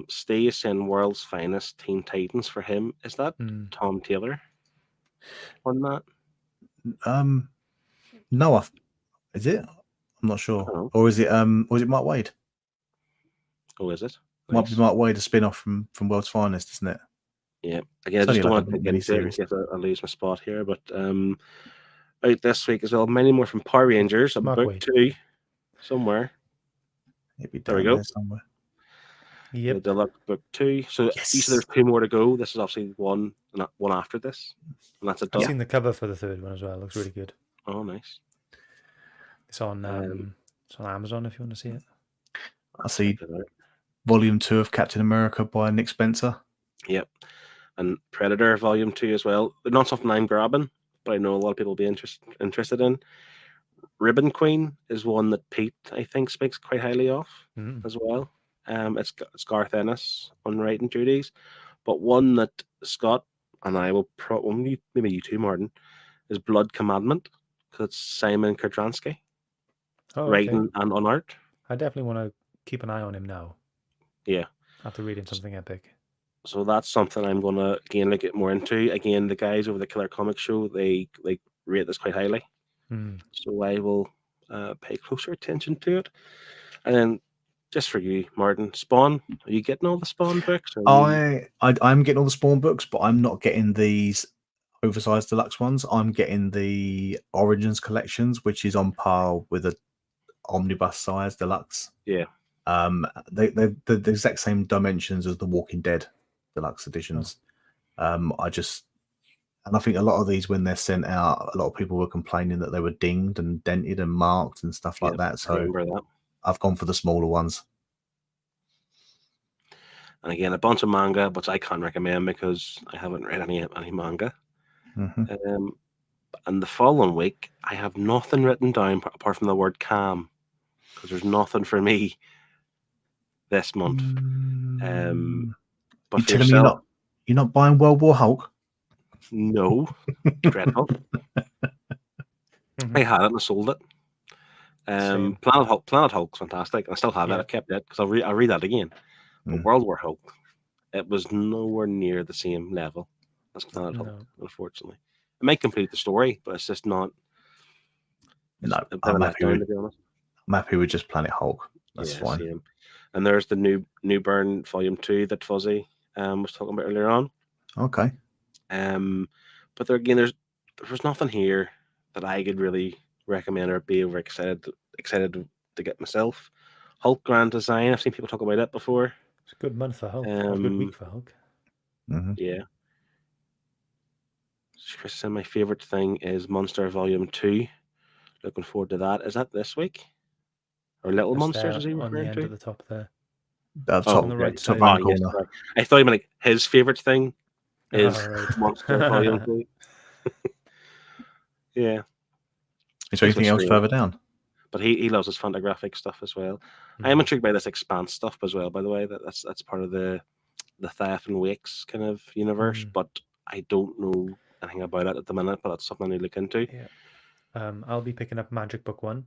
Steve is saying World's Finest Teen Titans for him. Is that Tom Taylor on that? No, is it? I'm not sure. Or is it Mark Waid? Oh, is it? Might be Mark Waid, a spin-off from World's Finest, isn't it? Yeah. Again, I just don't want to get into it in case I lose my spot here. But out this week as well, many more from Power Rangers. I'm book 2 somewhere. There we go. Somewhere. Yep. The deluxe book 2. So you said there's 2 more to go. This is obviously one after this. And that's I've seen the cover for the third one as well. It looks really good. Oh, nice. It's on Amazon if you want to see it. I see Volume 2 of Captain America by Nick Spencer. Yep. And Predator Volume 2 as well. They're not something I'm grabbing, but I know a lot of people will be interested in. Ribbon Queen is one that Pete, I think, speaks quite highly of as well. It's Garth Ennis on writing duties, but one that Scott and I will probably, maybe you too, Martin, is Blood Commandment, because it's Simon Kurdransky writing and on art. I definitely want to keep an eye on him now. Yeah. After reading something epic. So that's something I'm going to, again, look at more into. Again, the guys over the Killer Comics Show, they rate this quite highly. So I will pay closer attention to it. And then Just for you, Martin. Spawn. Are you getting all the Spawn books? Or are you... I'm getting all the Spawn books, but I'm not getting these oversized deluxe ones. I'm getting the Origins collections, which is on par with a omnibus size deluxe. Yeah. They're the exact same dimensions as the Walking Dead deluxe editions. And I think a lot of these, when they're sent out, a lot of people were complaining that they were dinged and dented and marked and stuff like that. I So remember that. I've gone for the smaller ones. And again, a bunch of manga, which I can't recommend because I haven't read any manga. Mm-hmm. And the following week, I have nothing written down apart from the word calm, because there's nothing for me this month. But You for telling me yourself, you're not buying World War Hulk? no, dreadful. I had it and I sold it. Same. Planet Hulk's fantastic. I still have it. Yeah. I kept it because I'll read that again. But Mm. World War Hulk, it was nowhere near the same level as Planet Hulk, No. unfortunately. It might complete the story, but it's just not. No, a bit of a letdown, to be honest. I'm happy with just Planet Hulk. That's Yeah, fine. same. And there's the New Burn Volume 2 that Fuzzy was talking about earlier on. Okay. But there again, there's nothing here that I could really recommend or be over excited to get myself. Hulk Grand Design, I've seen people talk about it before. It's a good month for Hulk. Or a good week for Hulk. Mm-hmm. Yeah. Chris said my favorite thing is Monster Volume 2. Looking forward to that. Is that this week? Or Little That's Monsters, there is he on the referring end to? at the top there. Top, on the right top side. right Yes, corner. sorry. I thought you meant like his favorite thing is right. Monster Volume 2. Yeah. Is there anything else strange. further down? But he loves his fantagraphic stuff as well. I am intrigued by this Expanse stuff as well, by the way. That's part of the Theft and Wakes kind of universe, but I don't know anything about it at the minute, but that's something I need to look into. Yeah. I'll be picking up Magic Book 1.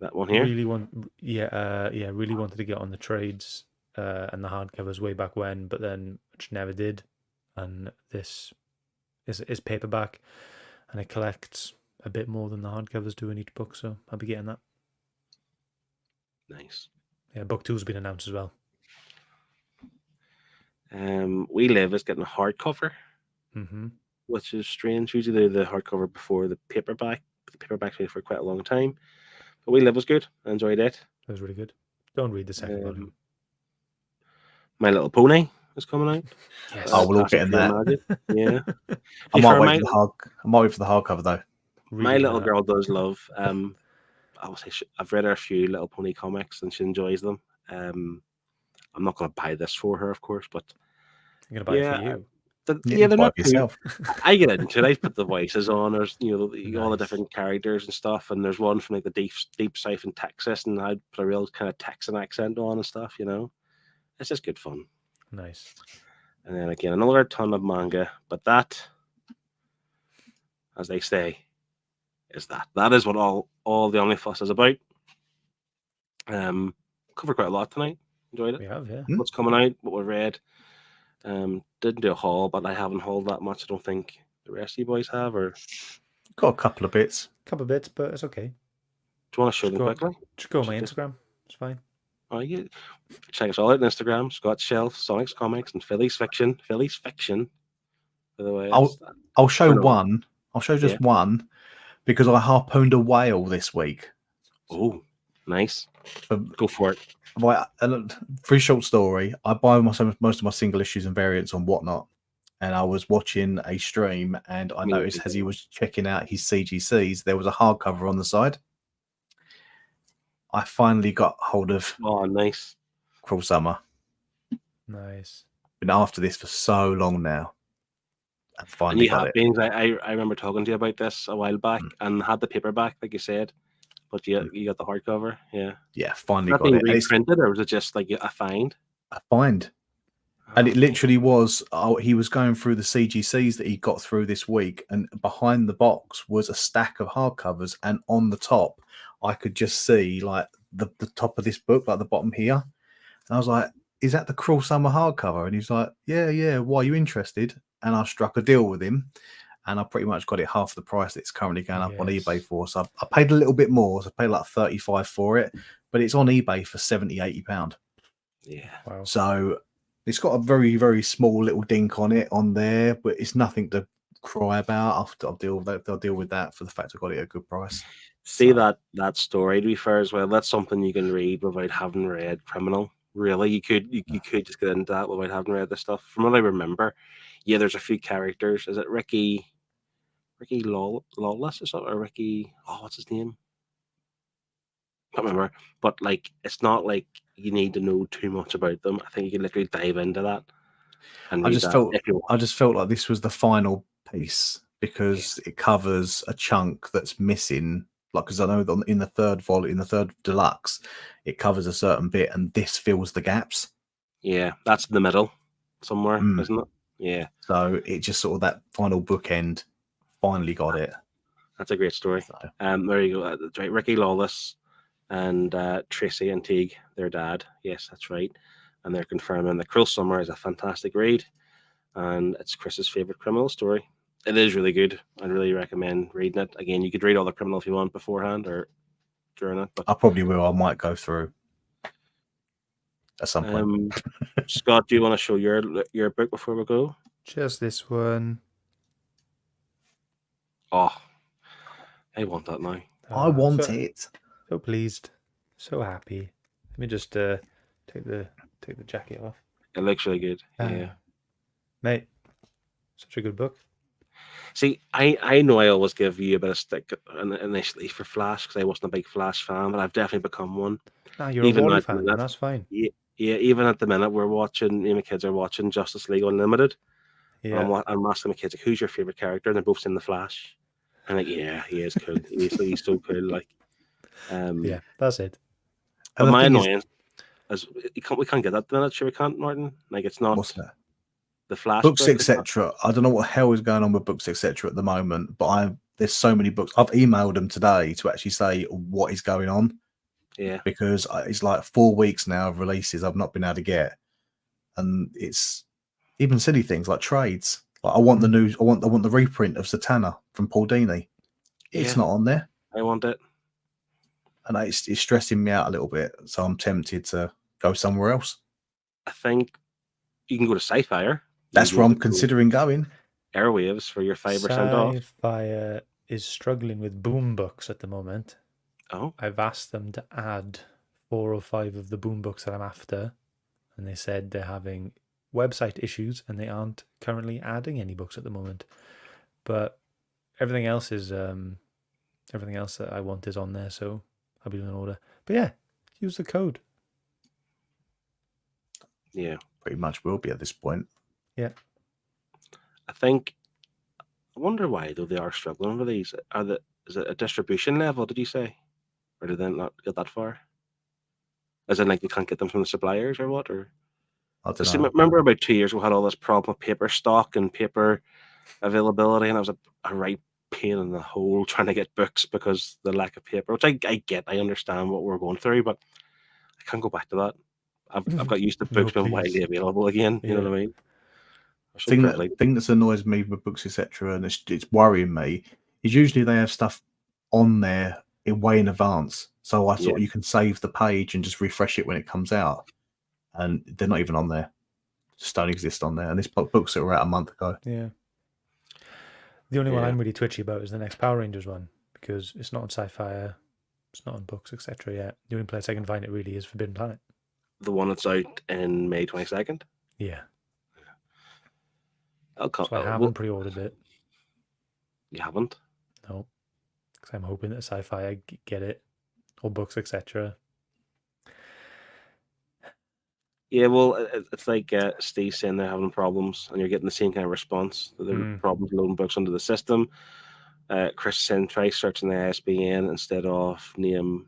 That one here? Really really wanted to get on the trades and the hardcovers way back when, but then just never did. And this is paperback, and it collects a bit more than the hardcovers do in each book, so I'll be getting that. Nice. Yeah, book 2's been announced as well. We Live is getting a hardcover, Mm-hmm. which is strange. Usually the hardcover before the paperback. The paperback's been for quite a long time. But We Live was good. I enjoyed it. It was really good. Don't read the second volume. My Little Pony is coming out. Yes. Oh, we're all getting that. Yeah. I might wait for the hardcover though. My little girl does love. I will say I've read her a few Little Pony comics and she enjoys them. I'm not going to buy this for her, of course, but you're going to buy it for you. They're not yourself. I get into it. I put the voices on. There's all the different characters and stuff, and there's one from like the deep south in Texas, and I put a real kind of Texan accent on and stuff. It's just good fun. Nice. And then again, another ton of manga, but that, as they say, is that is what all the Omnifuss is about. Covered quite a lot tonight. Enjoyed it. We have, yeah. What's coming out, what we read. Didn't do a haul, but I haven't hauled that much. I don't think the rest of you boys have, or got a couple of bits. But it's okay. Do you want to show them quickly? Just go on my Instagram. It's fine. Oh, yeah. Check us all out on Instagram. Scott Shelf, Sonic's Comics, and Philly's Fiction. Philly's Fiction, by the way. I'll show one. I'll show just one because I harpooned a whale this week. Oh, nice. Go for it. Right, for a short story, I buy most of my single issues and variants on Whatnot, and I was watching a stream, and I noticed as he was checking out his CGCs, there was a hardcover on the side. I finally got hold of. Oh, nice. Cruel Summer. Nice. Been after this for so long now. And finally got it. I remember talking to you about this a while back and had the paperback, like you said. But you got the hardcover, yeah. Yeah, finally got it. Reprinted, or was it just like a find? A find. And it literally was. He was going through the CGCs that he got through this week, and behind the box was a stack of hardcovers, and on the top, I could just see like the top of this book, like the bottom here. And I was like, "Is that the Cruel Summer hardcover?" And he's like, "Yeah. Why are you interested?" And I struck a deal with him. And I pretty much got it half the price that it's currently going up on eBay for. So I paid a little bit more. So I paid like $35 for it. but it's on eBay for £70-80. Yeah. Wow. So it's got a very, very small little dink on there, but it's nothing to cry about. I'll deal with that. They'll deal with that for the fact I got it at a good price. See So- that story, to be fair as well. That's something you can read without having read Criminal. Really, you could just get into that without having read this stuff. From what I remember, yeah, there's a few characters. Is it Ricky Lawless or something? Or Ricky? Oh, what's his name? Can't remember. But like, it's not like you need to know too much about them. I think you can literally dive into that. And I read just that felt if you want. like this was the final piece because it covers a chunk that's missing. Like, because I know that in the third volume, in the third deluxe, it covers a certain bit, and this fills the gaps. Yeah, that's in the middle somewhere, Mm. isn't it? Yeah, So it just sort of that final bookend finally got it. that's a great story. So, There you go. That's right. Ricky Lawless and Tracy and Teague, their dad. Yes, that's right. And they're confirming that Cruel Summer is a fantastic read, and it's Chris's favorite criminal story. It is really good. I'd really recommend reading it. Again, you could read all the Criminal if you want beforehand or during it. But I probably will. I might go through at some point. Scott, do you want to show your book before we go? Just this one. Oh, I want that now. I want so, it. So pleased, so happy. Let me just take the jacket off. It looks really good. Yeah. Mate, such a good book. See, I know I always give you a bit of stick initially for Flash because I wasn't a big Flash fan, but I've definitely become one. Ah, you're Even a Wally at the fan, minute- and that's fine. Yeah, even at the minute we're watching, me and my kids are watching Justice League Unlimited. Yeah, I'm asking my kids, like, who's your favorite character? And they're both saying the Flash. I'm like, yeah, he is cool. he's so cool. Like, yeah, that's it. but And the my thing is- annoyance is we can't get that at the minute. Sure, we can't, Martin. Like, it's not What's that? the Flash Books, book, it's not- etc. I don't know what hell is going on with Books, etc. at the moment, but there's so many books. I've emailed them today to actually say what is going on Yeah, because it's like 4 weeks now of releases I've not been able to get, and it's even silly things like trades. Like I want the news. I want the reprint of Zatanna from Paul Dini. It's Yeah. not on there, I want it. and it's stressing me out a little bit. So I'm tempted to go somewhere else. I think you can go to Sci-Fi. That's where I'm considering going. Airwaves for your 5% off. Sci-Fi is struggling with boom books at the moment. Oh, I've asked them to add 4 or 5 of the boom books that I'm after, and they said they're having website issues and they aren't currently adding any books at the moment. But everything else is everything else that I want is on there, so I'll be doing an order. But yeah, use the code. yeah. Pretty much will be at this point. Yeah. I wonder why though they are struggling with these. Is it a distribution level? Did you say, or did they not get that far? As in, like, you can't get them from the suppliers or what? Or I don't see, know. remember about 2 years we had all this problem with paper stock and paper availability, and I was a right pain in the hole trying to get books because the lack of paper. Which I get, I understand what we're going through, but I can't go back to that. I've got used to No, books being please. widely available again. You know Yeah. what I mean? I'm so privileged. Thing that annoys me with Books, etc., and it's worrying me, is usually they have stuff on there way in advance. So I thought you can save the page and just refresh it when it comes out. And they're not even on there. Just don't exist on there. And this books that were out a month ago. Yeah. The only one Yeah. I'm really twitchy about is the next Power Rangers one, because it's not on Sci-Fi, it's not on Books, etc. yet. The only place I can find it really is Forbidden Planet. The one that's out in May 22nd. Yeah. I'll come. So I haven't pre-ordered it. You haven't? No. Because I'm hoping that Sci-Fi I get it, or Books, etc. Yeah, well, it's like Steve saying they're having problems, and you're getting the same kind of response. That there are problems loading books onto the system. Chris saying try searching the ISBN instead of the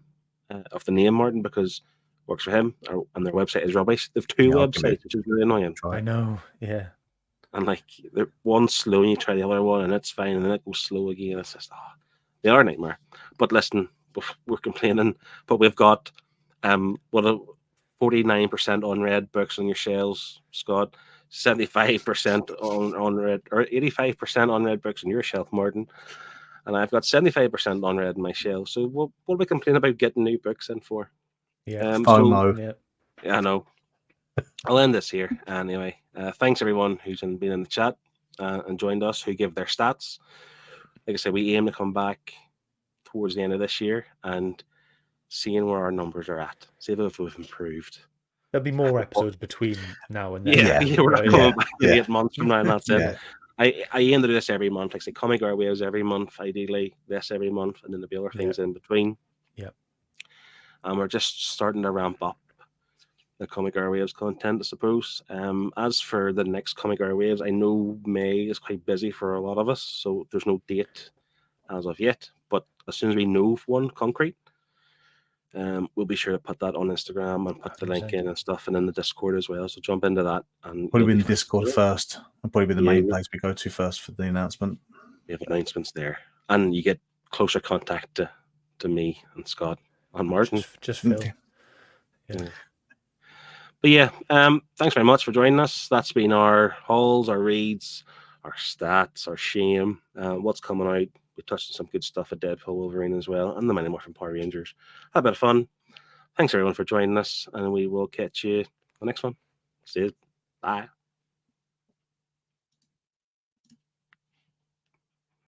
name Martin, because it works for him, and their website is rubbish. They have 2 websites, which is really annoying. I know, yeah. And like one's slow, and you try the other one, and it's fine, and then it goes slow again. It's just they are a nightmare. But listen, we're complaining, but we've got 49% unread books on your shelves, Scott. 75% unread, or 85% unread books on your shelf, Martin. And I've got 75% unread in my shelf. So what do we complain about getting new books in for? Yeah. FOMO. Yeah. I know. I'll end this here anyway. Thanks everyone who's been in the chat and joined us, who give their stats. Like I said, we aim to come back towards the end of this year and seeing where our numbers are at. See if we've improved. There'll be more episodes between now and then. Yeah, we're not coming back in 8 months from now, and that's it. Yeah. I aim to do this every month. Like say, Comic Airwaves every month, ideally this every month, and then there'll be other things in between. Yeah. And we're just starting to ramp up the Comic Airwaves content, I suppose. As for the next Comic Airwaves, I know May is quite busy for a lot of us, so there's no date as of yet. But as soon as we know one concrete, we'll be sure to put that on Instagram and put the link in and stuff, and in the Discord as well. So jump into that. And Probably be in the Discord first. And probably be the main place we go to first for the announcement. We have announcements there, and you get closer contact to me and Scott and Martin. Just Phil. Yeah. But yeah, thanks very much for joining us. That's been our hauls, our reads, our stats, our shame, what's coming out. We touched on some good stuff at Deadpool, Wolverine as well, and the many more from Power Rangers. Had a bit of fun. Thanks everyone for joining us, and we will catch you the next one. See you. Bye.